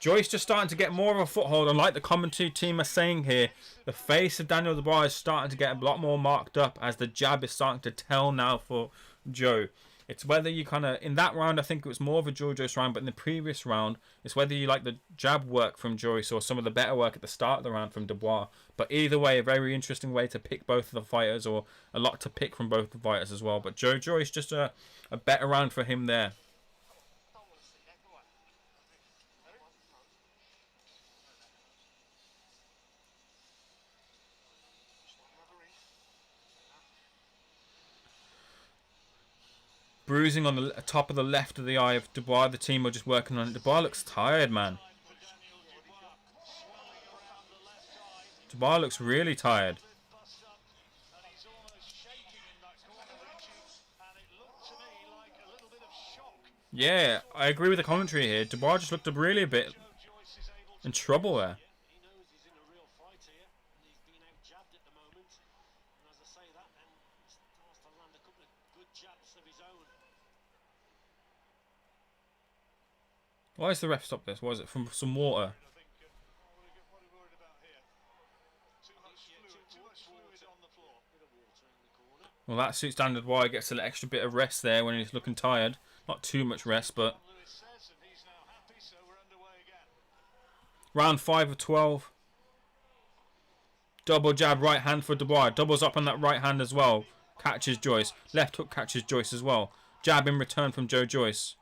Joyce just starting to get more of a foothold, and like the commentary team are saying here, the face of Daniel Dubois is starting to get a lot more marked up as the jab is starting to tell now for Joe. It's whether you kind of, in that round, I think it was more of a Joe Joyce round, but in the previous round, it's whether you like the jab work from Joyce or some of the better work at the start of the round from Dubois. But either way, a very interesting way to pick both of the fighters, or a lot to pick from both the fighters as well. But Joe Joyce, just a better round for him there. Bruising on the top of the left of the eye of Dubois. The team are just working on it. Dubois looks tired, man. Dubois looks really tired. Yeah, I agree with the commentary here. Dubois just looked really a bit in trouble there. Why is the ref stop this? Was it from some water? Well, that suits Daniel Dubois. He gets an extra bit of rest there when he's looking tired. Not too much rest, but... Round 5 of 12. Double jab, right hand for Dubois. Doubles up on that right hand as well. Catches Joyce. Left hook catches Joyce as well. Jab in return from Joe Joyce.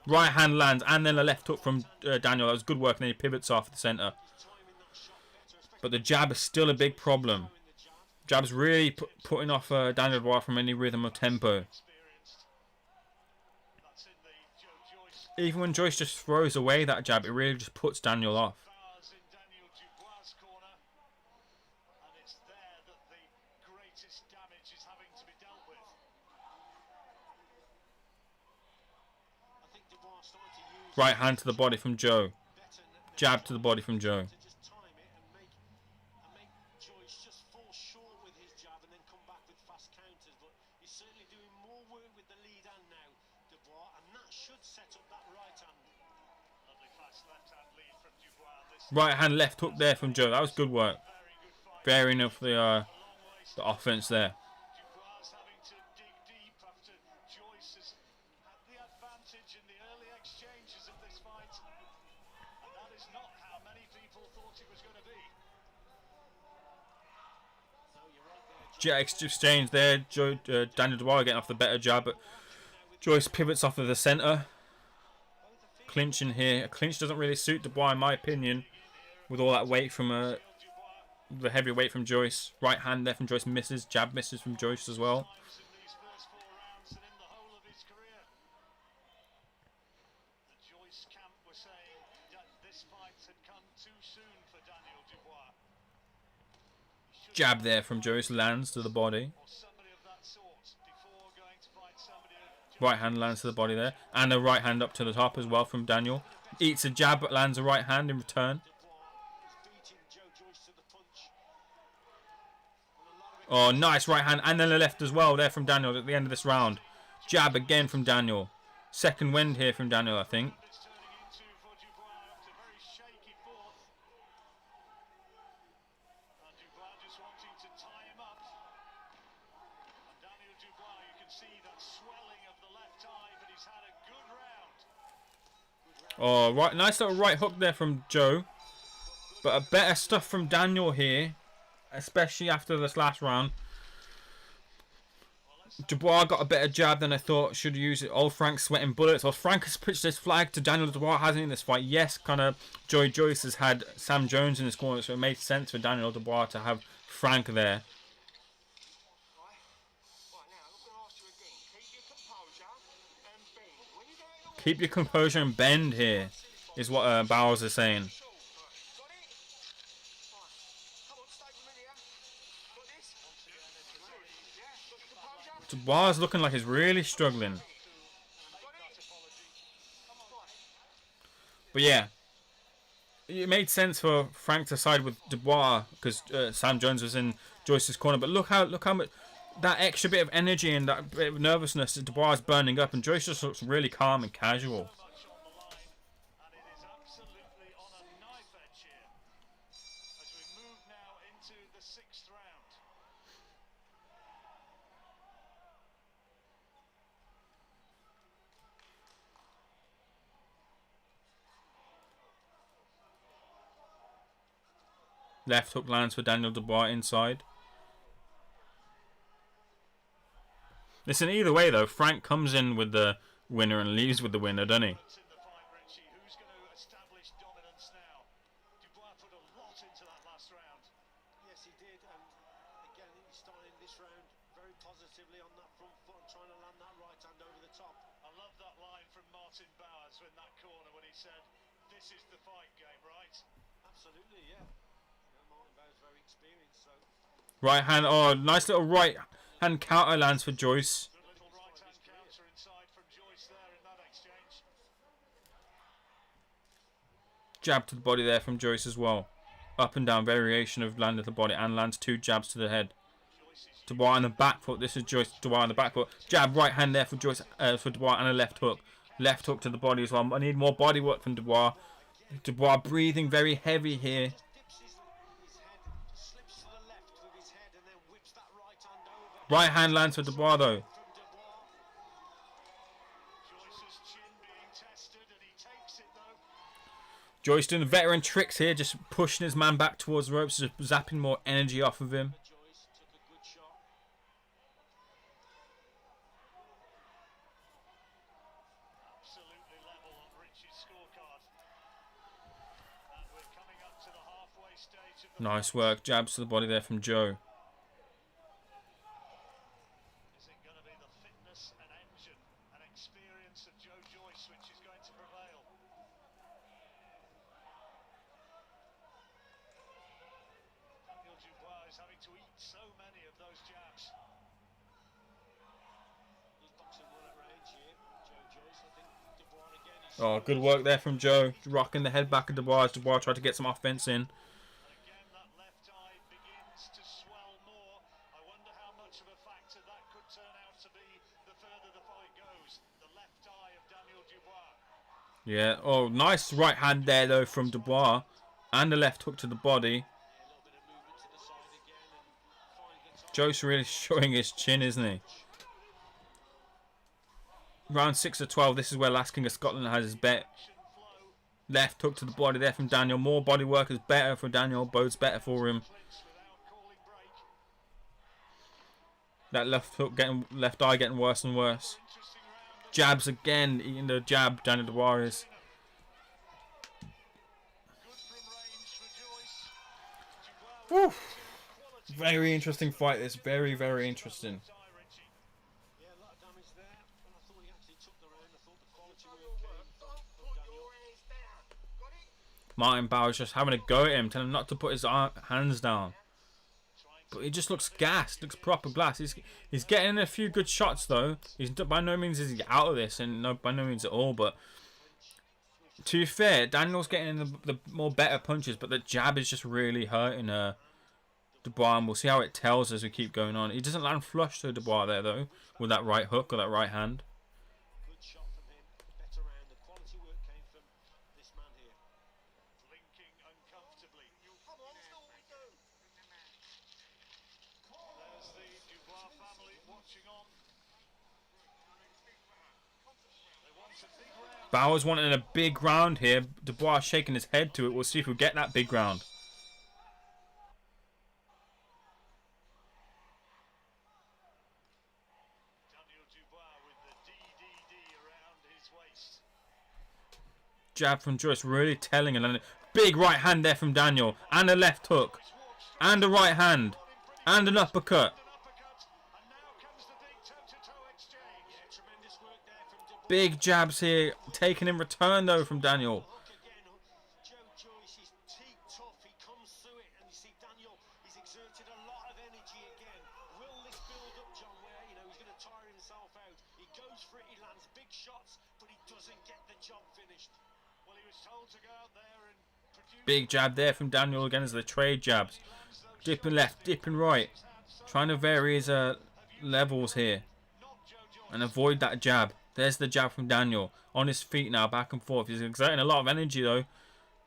Right hand lands, and then a left hook from Daniel. That was good work, and then he pivots off the centre. But the jab is still a big problem. Jab's really putting off Daniel Dubois from any rhythm or tempo. Even when Joyce just throws away that jab, it really just puts Daniel off. Right hand to the body from Joe. Jab to the body from Joe. Right hand left hook there from Joe. That was good work. Varying of the offense there. Jet exchange there. Daniel Dubois getting off the better jab, but Joyce pivots off of the centre. Clinching here. A clinch doesn't really suit Dubois in my opinion, with all that weight from the heavy weight from Joyce. Right hand there from Joyce misses. Jab misses from Joyce as well. Jab there from Joyce lands to the body. Right hand lands to the body there. And a right hand up to the top as well from Daniel. Eats a jab but lands a right hand in return. Oh, nice right hand. And then a left as well there from Daniel at the end of this round. Jab again from Daniel. Second wind here from Daniel, I think. Oh, right, nice little right hook there from Joe. But a better stuff from Daniel here, especially after this last round. Dubois got a better jab than I thought. Should use it. Old Frank's sweating bullets. Well, Frank has pitched this flag to Daniel Dubois, hasn't he, in this fight? Yes, kind of Joe Joyce has had Sam Jones in his corner, so it made sense for Daniel Dubois to have Frank there. Keep your composure and bend here, is what Bowers is saying. Dubois looking like he's really struggling. But yeah, it made sense for Frank to side with Dubois because Sam Jones was in Joyce's corner. But look how much that extra bit of energy and that bit of nervousness that Dubois is burning up, and Joyce just looks really calm and casual. Left hook lands for Daniel Dubois inside. Listen, either way though, Frank comes in with the winner and leaves with the winner, doesn't he? Yes, he did, and again, he's starting this round very positively on that front foot and trying to land that right hand over the top. I love that line from Martin Bowers in that corner when he said, "This is the fight game, right?" Absolutely, yeah. Martin Bowers very experienced, so Right hand, oh, nice little right hand counter lands for Joyce. Good little right hand counter inside from Joyce there in that exchange. Jab to the body there from Joyce as well. Up and down variation of land to the body and lands 2 jabs to the head. Dubois on the back foot. This is Joyce. Dubois on the back foot. Jab right hand there for Joyce, for Dubois, and a left hook. Left hook to the body as well. I need more body work from Dubois. Dubois breathing very heavy here. dips his head, slips to the left with his head, and then whips that right hand over. Right hand lands for Dubois though. From Dubois. Joyce's chin being tested and he takes it though. Joyce doing the veteran tricks here, just pushing his man back towards the ropes, just zapping more energy off of him. Joyce took a good shot. Absolutely level on Richie's scorecard. And we're coming up to the halfway stage of the Nice work. Jabs to the body there from Joe. Is it going to be the fitness and engine and experience of Joe Joyce which is going to prevail? Daniel Dubois is having to eat so many of those jabs. He's boxing well at range here, Joe Joyce. I think Dubois again. Oh, good work there from Joe. Rocking the head back of Dubois. Dubois tried to get some offense in. Again, that left eye begins to swell more. I wonder how much of a factor that could turn out to be the further the fight goes. The left eye of Daniel Dubois. Yeah. Oh, nice right hand there though from Dubois. And the left hook to the body. A little bit of movement to the side again and finds the top. Joe's really showing his chin, isn't he? Round 6 of 12. This is where Last King of Scotland has his bet. Left hook to the body there from Daniel. More body work is better for Daniel. Bodes better for him. That left hook getting, left eye getting worse and worse. Jabs again, eating the jab. Daniel Dubois is. Woo. Very interesting fight. This very, very interesting. Yeah, a lot of damage there. And I thought he actually took the round. I thought the quality work came from Daniel. Martin Bowers just having a go at him, telling him not to put his hands down. But he just looks gassed, looks proper blast. He's getting a few good shots though. He's by no means is he out of this, and no, by no means at all. But to be fair, Daniel's getting the more better punches, but the jab is just really hurting Dubois. And we'll see how it tells as we keep going on. He doesn't land flush to Dubois there though, with that right hook or that right hand. Good shot from him. Better round. The quality work came from this man here. Blinking uncomfortably. There's the Dubois family watching on. They want a big round. Bowers wanting a big round here. Dubois shaking his head to it. We'll see if we get that big round. Daniel Dubois with the DDD around his waist. Jab from Joyce really telling, and then big right hand there from Daniel, and a left hook, and a right hand, and an uppercut. Uppercut, and now comes the big toe-to-toe exchange. Yeah, tremendous work there from Dubois. Big jabs here, taken in return though from Daniel. Look again, Joe Joyce is teeth tough. He comes through it, and you see Daniel. He's exerted a lot of energy again. Will this build up, John? Where he's going to tire himself out. He goes for it. He lands big shots, but he doesn't get the job finished. Well, he Big jab there from Daniel again as the trade jabs. Dipping left, dipping right. Trying to vary his levels here. And avoid that jab. There's the jab from Daniel. On his feet now, back and forth. He's exerting a lot of energy though.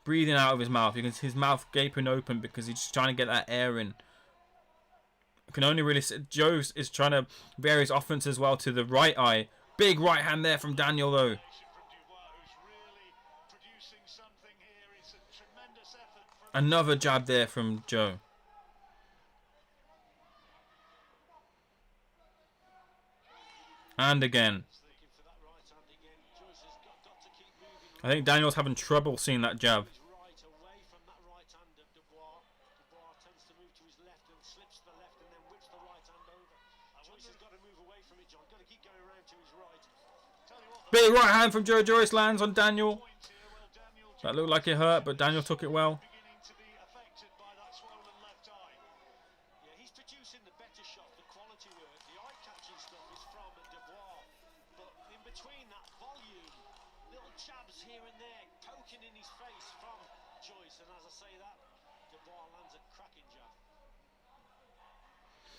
Breathing out of his mouth. You can see his mouth gaping open because he's just trying to get that air in. You can only really see Joe is trying to vary his offense as well to the right eye. Big right hand there from Daniel though. Another jab there from Joe. And again. I think Daniel's having trouble seeing that jab. Big right hand from Joe Joyce lands on Daniel. That looked like it hurt, but Daniel took it well.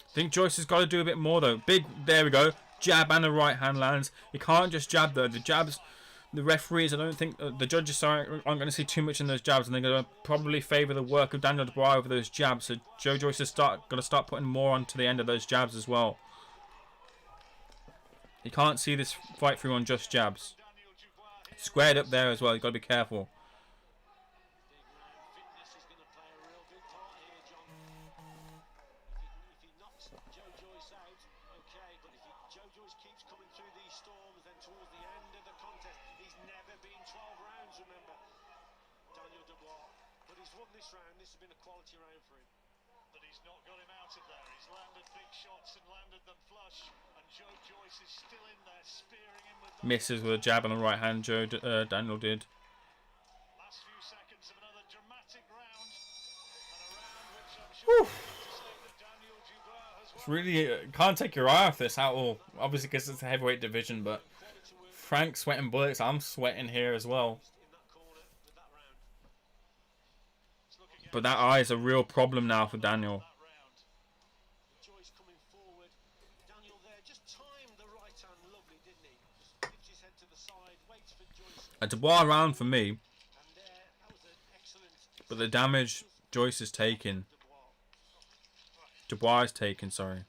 I think Joyce has got to do a bit more though. Big, there we go. Jab and a right hand lands. He can't just jab though. The jabs, the referees, I don't think the judges aren't going to see too much in those jabs, and they're going to probably favour the work of Daniel Dubois over those jabs. So Joe Joyce is going to start putting more onto the end of those jabs as well. He can't see this fight through on just jabs. Squared up there as well. You've got to be careful. Misses with a jab on the right hand. Daniel did. Last few seconds of another dramatic round, and a round which I'm sure Daniel Dubois has It's really can't take your eye off this at all. Obviously, because it's a heavyweight division, but Frank's sweating bullets. I'm sweating here as well. But that eye is a real problem now for Daniel. A Dubois round for me, but the damage Joyce is taking. Dubois is taking, sorry.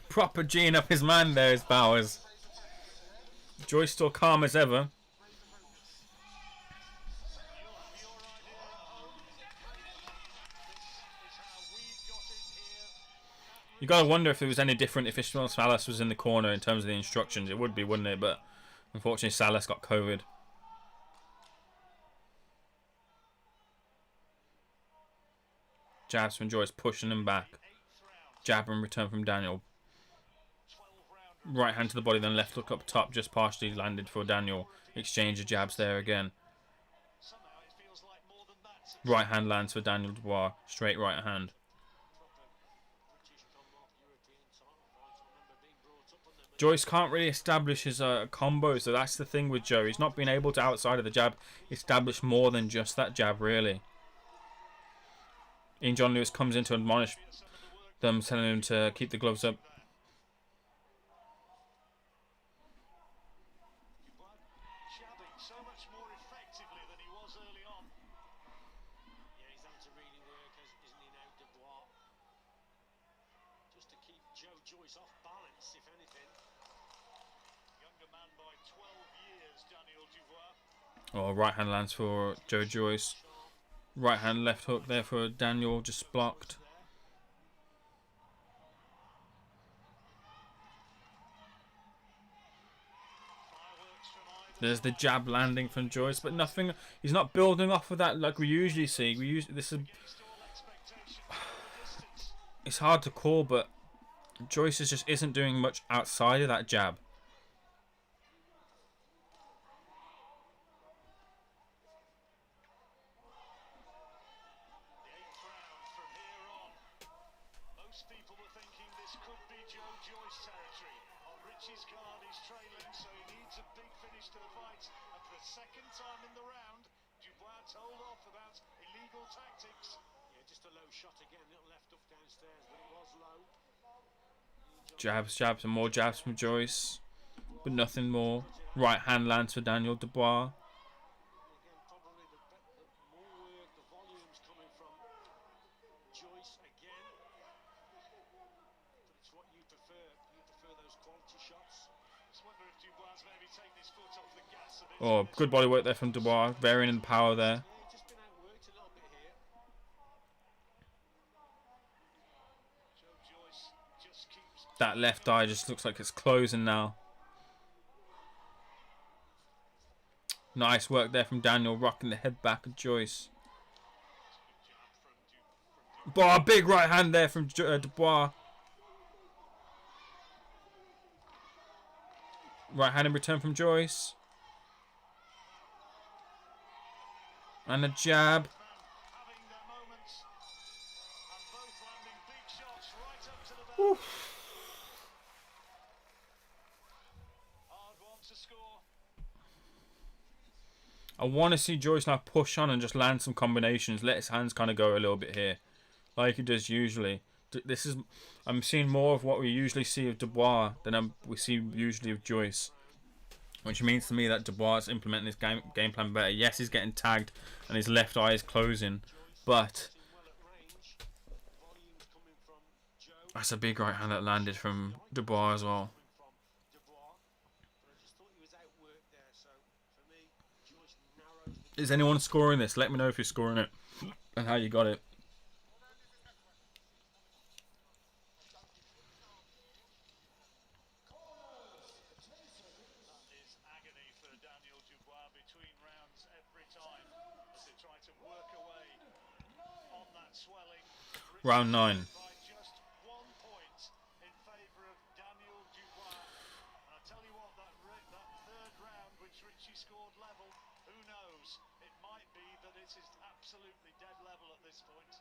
Proper G'ing up his man there is Bowers. Joyce still calm as ever. You gotta wonder if it was any different if Ismail Salas was in the corner in terms of the instructions. It would be, wouldn't it? But unfortunately, Salas got COVID. Jabs from Joyce, pushing him back. Jab and return from Daniel. Right hand to the body, then left hook up top, just partially landed for Daniel. Exchange of jabs there again. Right hand lands for Daniel Dubois. Straight right hand. Joyce can't really establish his combo, so that's the thing with Joe. He's not been able to, outside of the jab, establish more than just that jab, really. Ian John Lewis comes in to admonish them, telling him to keep the gloves up. Oh, right hand lands for Joe Joyce. Right hand left hook there for Daniel, just blocked. There's the jab landing from Joyce, but nothing. He's not building off of that like we usually see. It's hard to call, but Joyce just isn't doing much outside of that jab. Most people were thinking this could be Joe Joyce territory. On Richie's card, he's trailing, so he needs a big finish to the fight. And for the second time in the round, Dubois told off about illegal tactics. Yeah, just a low shot again, little left hook downstairs, but it was low. Jabs, jabs, and more jabs from Joyce, but nothing more. Right hand lands for Daniel Dubois. Again, probably the more work, the volume's coming from Joyce again. But it's what you prefer. You prefer those quality shots. Just wonder if Dubois maybe taking his foot off the gas a bit. Oh, good body work there from Dubois. Varying in power there. Yeah, he's just been outworked a little bit here. Joe Joyce just keeps That left eye just looks like it's closing now. Nice work there from Daniel, rocking the head back of Joyce. Bar, big right hand there from Dubois. Right hand in return from Joyce. And a jab. having their moments, and both landing big shots right up to the bell. Hard one to score. I want to see Joyce now push on and just land some combinations. Let his hands kind of go a little bit here, like he does usually. I'm seeing more of what we usually see of Dubois than we see usually of Joyce, which means to me that Dubois is implementing his game plan better. Yes, he's getting tagged and his left eye is closing, but that's a big right hand that landed from Dubois as well. Is anyone scoring this? Let me know if you're scoring it and how you got it. That is agony for Daniel Dubois between rounds every time as they try to work away on that swelling. Round 9. By just 1 point in favour of Daniel Dubois. And I tell you what, that third round which Richie scored level, who knows? It might be that it is absolutely dead level at this point.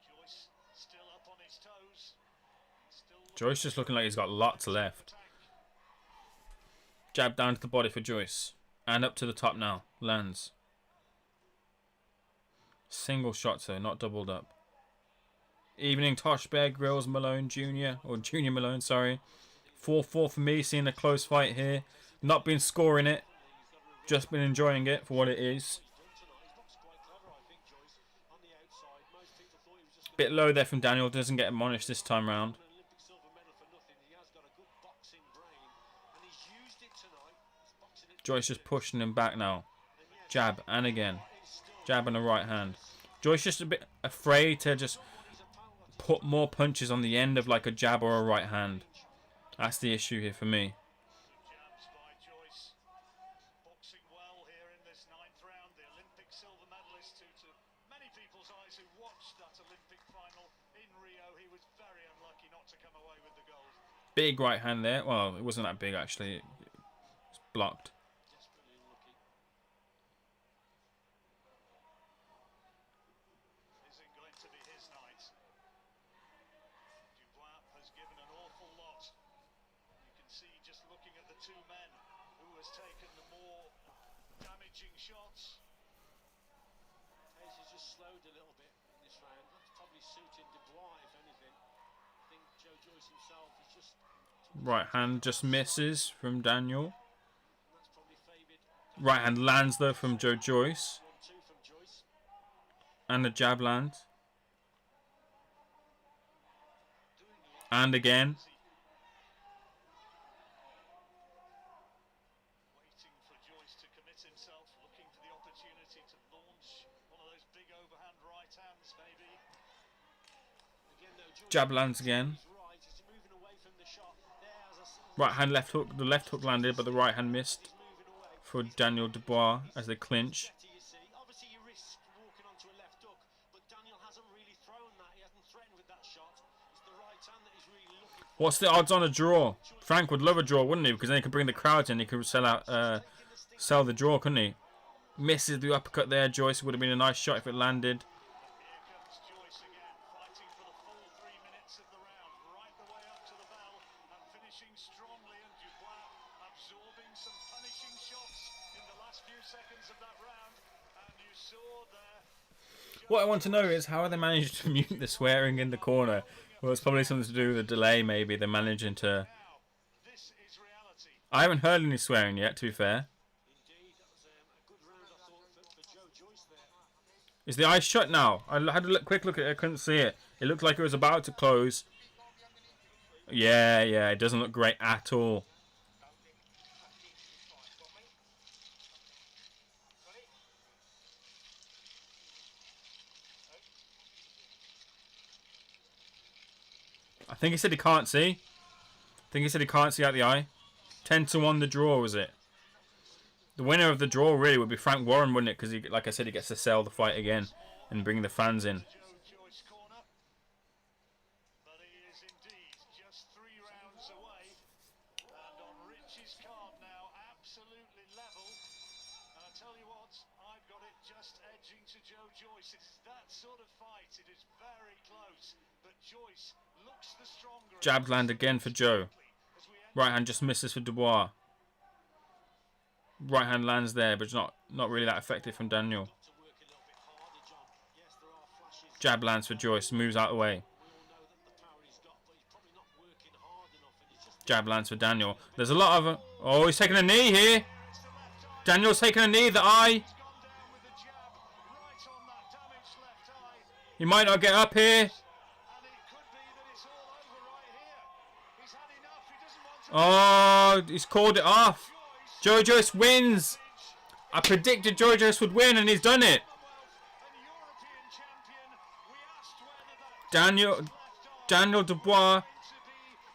Joyce still up on his toes. Still Joyce just looking like he's got lots left. Jab down to the body for Joyce. And up to the top now. Lands. Single shot though, not doubled up. Evening Tosh Bear Grills Malone Jr. Or Junior Malone, sorry. 4-4 for me, seeing a close fight here. Not been scoring it. Just been enjoying it for what it is. Bit low there from Daniel. Doesn't get admonished this time round. Joyce just pushing him back now. Jab and again. Jab and a right hand. Joyce just a bit afraid to just put more punches on the end of like a jab or a right hand. That's the issue here for me. jabs by Joyce. Boxing well here in this 9th round. The Olympic silver medalist, who to many people's eyes who watched that Olympic final in Rio, he was very unlucky not to come away with the gold. Big right hand there. Well, it wasn't that big actually. It's blocked. Desperately unlucky. Isn't going to be his night. Dubois has given an awful lot. You can see just looking at the two men who has taken the more damaging shots. Pace has just slowed a little bit in this round. That's probably suiting Dubois, if anything. I think Joe Joyce himself is just... Right hand just misses from Daniel. That's probably favoured. Right hand lands though from Joe Joyce. 1-2 from Joyce. And the jab lands. And again. Waiting for Joyce to commit himself, looking for the opportunity to launch one of those big overhand right hands, maybe. Again, though, Joyce Jab lands again. is right. He's moving away from the shot. There, Right hand left hook. The left hook landed, but the right hand missed for Daniel Dubois as they clinch. you see. Obviously, you risk walking onto a left hook, but Daniel hasn't really thrown that. He hasn't threatened with that shot. It's the right hand that he's really looking for. What's the odds on a draw? Frank would love a draw, wouldn't he? Because then he could bring the crowd in. He could sell the draw, couldn't he? Misses the uppercut there. Joyce would have been a nice shot if it landed. Here comes Joyce again, fighting for the full 3 minutes of the round, right the way up to the bell and finishing strongly. And Dubois absorbing some punishing shots in the last few seconds of that round. And you saw there. What I want to know is how they managed to mute the swearing in the corner. Well, it's probably something to do with the delay, maybe. They're managing to... Now, this is reality. I haven't heard any swearing yet, to be fair. Indeed, that was a good round, I thought, for Joe Joyce there. Is the eye shut now? I had a quick look at it. I couldn't see it. It looked like it was about to close. Yeah, it doesn't look great at all. I think he said he can't see. I think he said he can't see out the eye. 10-1 the draw, was it? The winner of the draw really would be Frank Warren, wouldn't it? Because, like I said, he gets to sell the fight again and bring the fans in. Joe Joyce corner. But he is indeed just 3 rounds away. And on Rich's card now, absolutely level. And I tell you what, I've got it just edging to Joe Joyce. It's that sort of fight. It is very close. But Joyce looks the stronger. Jab land again for Joe. Right hand just misses for Dubois. Right hand lands there, but it's not really that effective from Daniel. Jab lands for Joyce, moves out of the way. Jab lands for Daniel. There's a lot of... Oh, he's taking a knee here. Daniel's taking a knee, the eye. He might not get up here. Oh, he's called it off. Joe Joyce wins. I predicted Joe Joyce would win, and he's done it. Daniel Dubois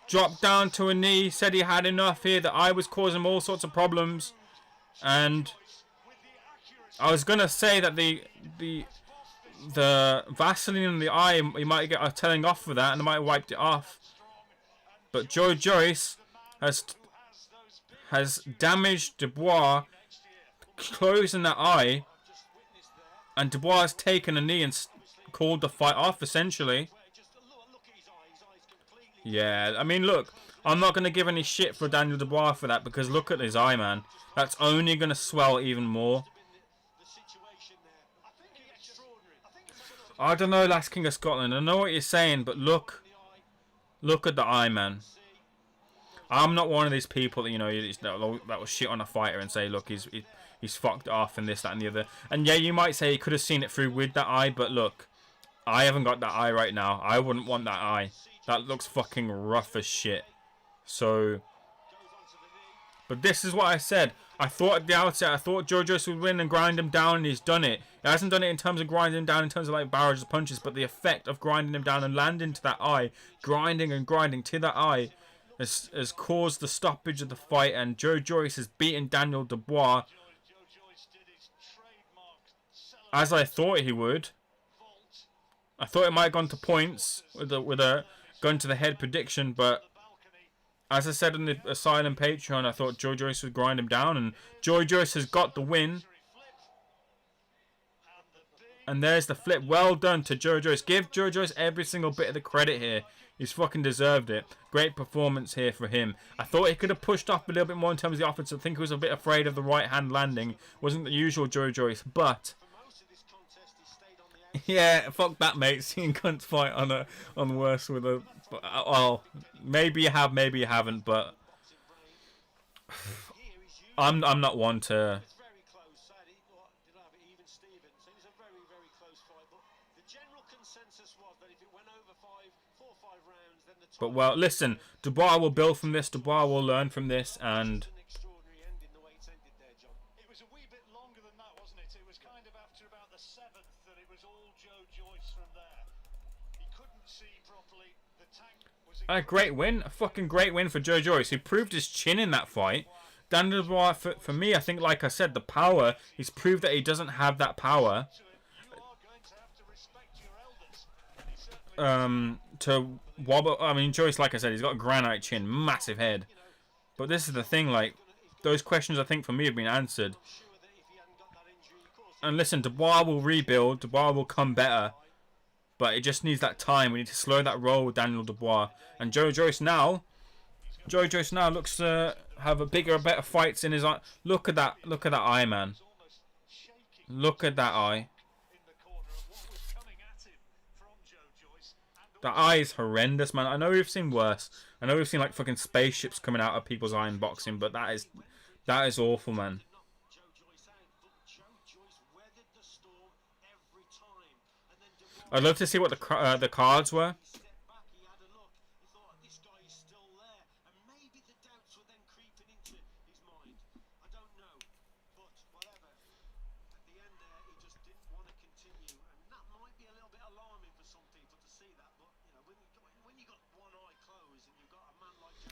dropped down to a knee, said he had enough here. The eye was causing him all sorts of problems, and I was gonna say that the Vaseline in the eye, he might get a telling off for that, and they might have wiped it off. But Joe Joyce has damaged Dubois, closing that eye, and Dubois has taken a knee and called the fight off, essentially. Yeah, I mean, look, I'm not going to give any shit for Daniel Dubois for that, because look at his eye, man. That's only going to swell even more. I don't know, Last King of Scotland. I know what you're saying, but look at the eye, man. I'm not one of these people that, you know, that will shit on a fighter and say, look, he's fucked off and this, that, and the other. And yeah, you might say he could have seen it through with that eye, but look, I haven't got that eye right now. I wouldn't want that eye. That looks fucking rough as shit. So, but this is what I said. I thought at the outset, I thought Joe Joyce would win and grind him down, and he's done it. He hasn't done it in terms of grinding him down, in terms of like barrage of punches, but the effect of grinding him down and landing to that eye, grinding and grinding to that eye, has caused the stoppage of the fight, and Joe Joyce has beaten Daniel Dubois as I thought he would. I thought it might have gone to points with a gun to the head prediction, but as I said in the Asylum Patreon, I thought Joe Joyce would grind him down, and Joe Joyce has got the win. And there's the flip. Well done to Joe Joyce. Give Joe Joyce every single bit of the credit here. He's fucking deserved it. Great performance here for him. I thought he could have pushed off a little bit more in terms of the offense. I think he was a bit afraid of the right hand landing. Wasn't the usual Joe Joyce, but yeah, fuck that, mate. Seeing cunts fight on worse with a... Well, maybe you have, maybe you haven't, but I'm not one to... But well, listen, Dubois will build from this, Dubois will learn from this, and... It was a wee bit longer than that, wasn't it? It was kind of after about the 7th that it was all Joe Joyce from there. He couldn't see properly. The tank was... A great win, a fucking great win for Joe Joyce. He proved his chin in that fight. Daniel Dubois, for me, I think, like I said, the power, he's proved that he doesn't have that power. To wobble, I mean, Joyce, like I said, he's got a granite chin, massive head. But this is the thing, like, those questions I think for me have been answered. And listen, Dubois will rebuild. Dubois will come better. But it just needs that time. We need to slow that roll with Daniel Dubois. And Joe Joyce now looks to have a better fights in his eye. Look at that eye, man. Look at that eye. That eye is horrendous, man. I know we've seen worse. I know we've seen like fucking spaceships coming out of people's eye in boxing, but that is awful, man. I'd love to see what the cards were.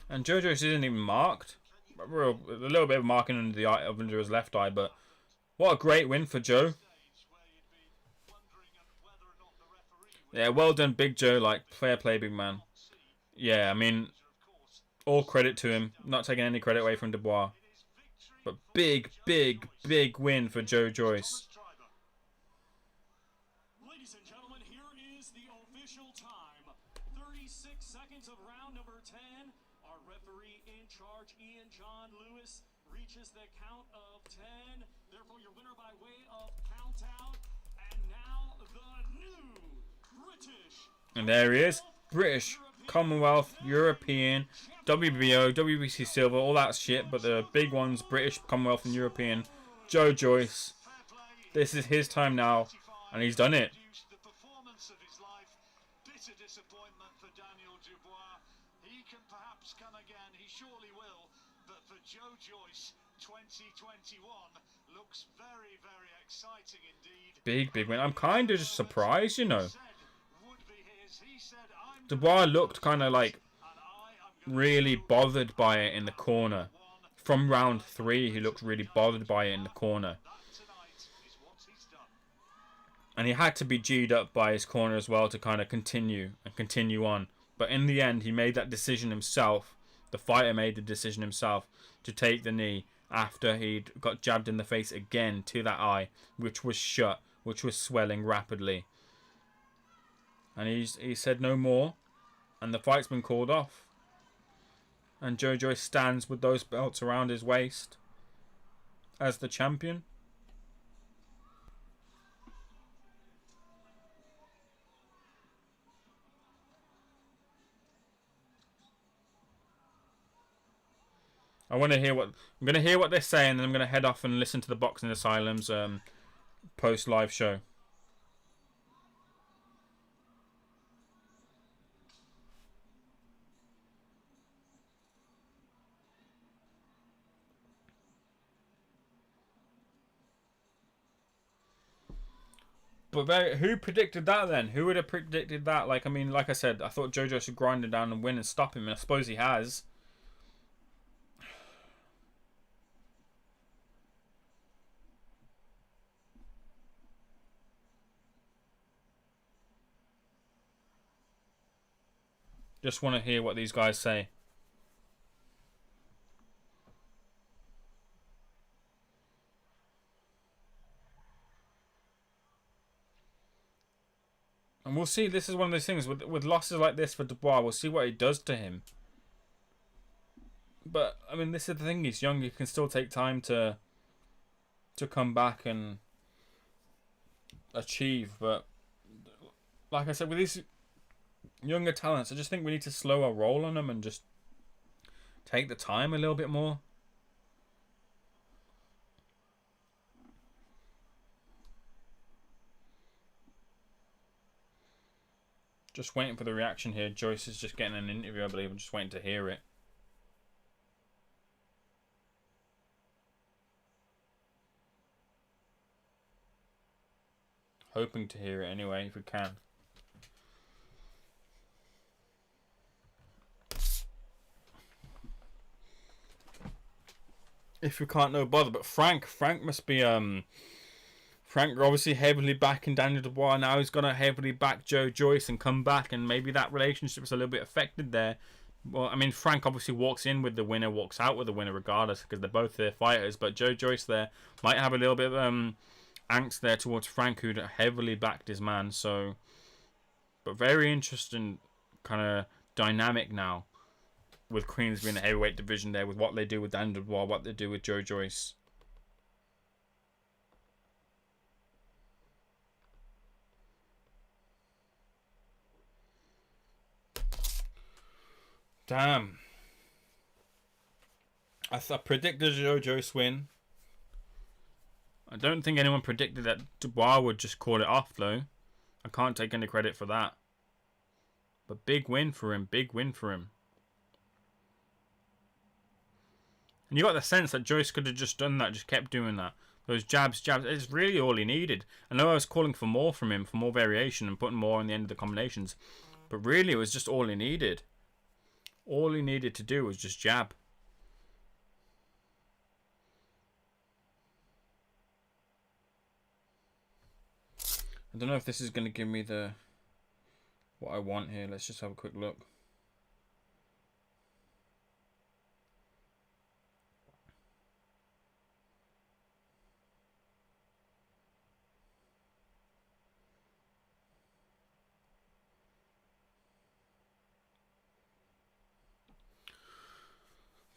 And Joe Joyce isn't even marked. A little bit of marking under the eye, under his left eye, but what a great win for Joe. Yeah, well done, Big Joe. Like, fair play, big man. Yeah, I mean, all credit to him. Not taking any credit away from Dubois. But big win for Joe Joyce. Ladies and gentlemen, here is the official time. 36 seconds of round number 10. Our referee in charge, Ian John Lewis, reaches the count of 10. Therefore, your winner by way of count out. And now the new British. And there he is. British, Commonwealth, European, WBO, WBC Silver, all that shit. But the big ones, British, Commonwealth and European. Joe Joyce. This is his time now. And he's done it. The performance of his life. Bitter disappointment for Daniel Dubois. He can perhaps come again. He surely will. But for Joe Joyce, 2021 looks very, very exciting indeed. Big win. I'm kind of just surprised, you know. Dubois looked kind of like really bothered by it in the corner. From round 3, he looked really bothered by it in the corner. And he had to be G'd up by his corner as well to kind of continue on. But in the end, he made that decision himself. The fighter made the decision himself to take the knee after he'd got jabbed in the face again to that eye, which was shut, which was swelling rapidly. And he said no more. And the fight's been called off. And Joe Joyce stands with those belts around his waist as the champion. I'm going to hear what they're saying, and I'm going to head off and listen to the Boxing Asylum's post live show. But who predicted that then? Who would have predicted that? Like, I mean, like I said, I thought Joe Joyce would grind him down and win and stop him, and I suppose he has. Just want to hear what these guys say. And we'll see. This is one of those things with losses like this for Dubois. We'll see what it does to him. But I mean, this is the thing. He's young. He can still take time to come back and achieve. But like I said, with these younger talents, I just think we need to slow our roll on them and just take the time a little bit more. Just waiting for the reaction here. Joyce is just getting an interview, I believe. I'm just waiting to hear it. Hoping to hear it anyway, if we can. If we can't, no bother. But Frank must be Frank obviously heavily backing Daniel Dubois. Now he's going to heavily back Joe Joyce and come back, and maybe that relationship's a little bit affected there. Well, I mean, Frank obviously walks in with the winner, walks out with the winner regardless, because they're both their fighters. But Joe Joyce there might have a little bit of angst there towards Frank, who'd heavily backed his man. So, but very interesting kind of dynamic now with Queensbury in the heavyweight division there, with what they do with Daniel Dubois, what they do with Joe Joyce. Damn. I predicted Joe Joyce win. I don't think anyone predicted that Dubois would just call it off, though. I can't take any credit for that. But big win for him. Big win for him. And you got the sense that Joyce could have just done that, just kept doing that. Those jabs. It's really all he needed. I know I was calling for more from him, for more variation and putting more on the end of the combinations. But really, it was just all he needed. All he needed to do was just jab. I don't know if this is going to give me what I want here. Let's just have a quick look.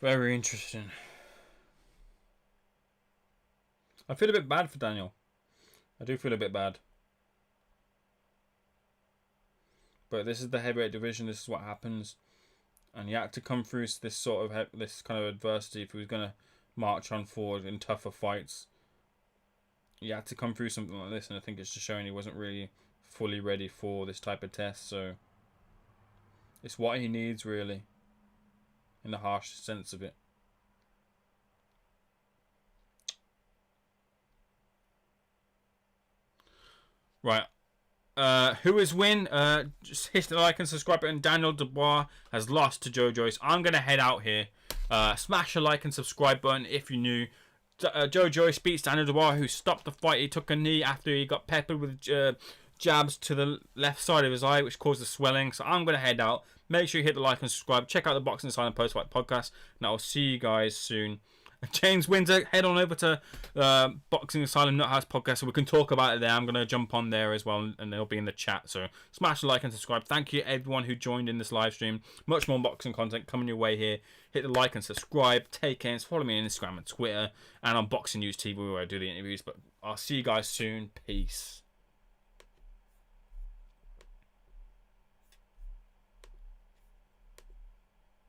Very interesting. I feel a bit bad for Daniel. I do feel a bit bad. But this is the heavyweight division. This is what happens, and he had to come through this sort of this kind of adversity if he was gonna march on forward in tougher fights. He had to come through something like this, and I think it's just showing he wasn't really fully ready for this type of test. So it's what he needs, really, in the harsh sense of it. Right. Who has win? Just hit the like and subscribe button. Daniel Dubois has lost to Joe Joyce. I'm going to head out here. Smash the like and subscribe button if you're new. Joe Joyce beats Daniel Dubois, who stopped the fight. He took a knee after he got peppered with jabs to the left side of his eye, which caused the swelling. So I'm going to head out. Make sure you hit the like and subscribe. Check out the Boxing Asylum post-fight podcast. And I'll see you guys soon. James Windsor, head on over to Boxing Asylum Nuthouse podcast so we can talk about it there. I'm going to jump on there as well, and they'll be in the chat. So smash the like and subscribe. Thank you everyone who joined in this live stream. Much more boxing content coming your way here. Hit the like and subscribe. Take care. Follow me on Instagram and Twitter and on Boxing News TV where I do the interviews. But I'll see you guys soon. Peace.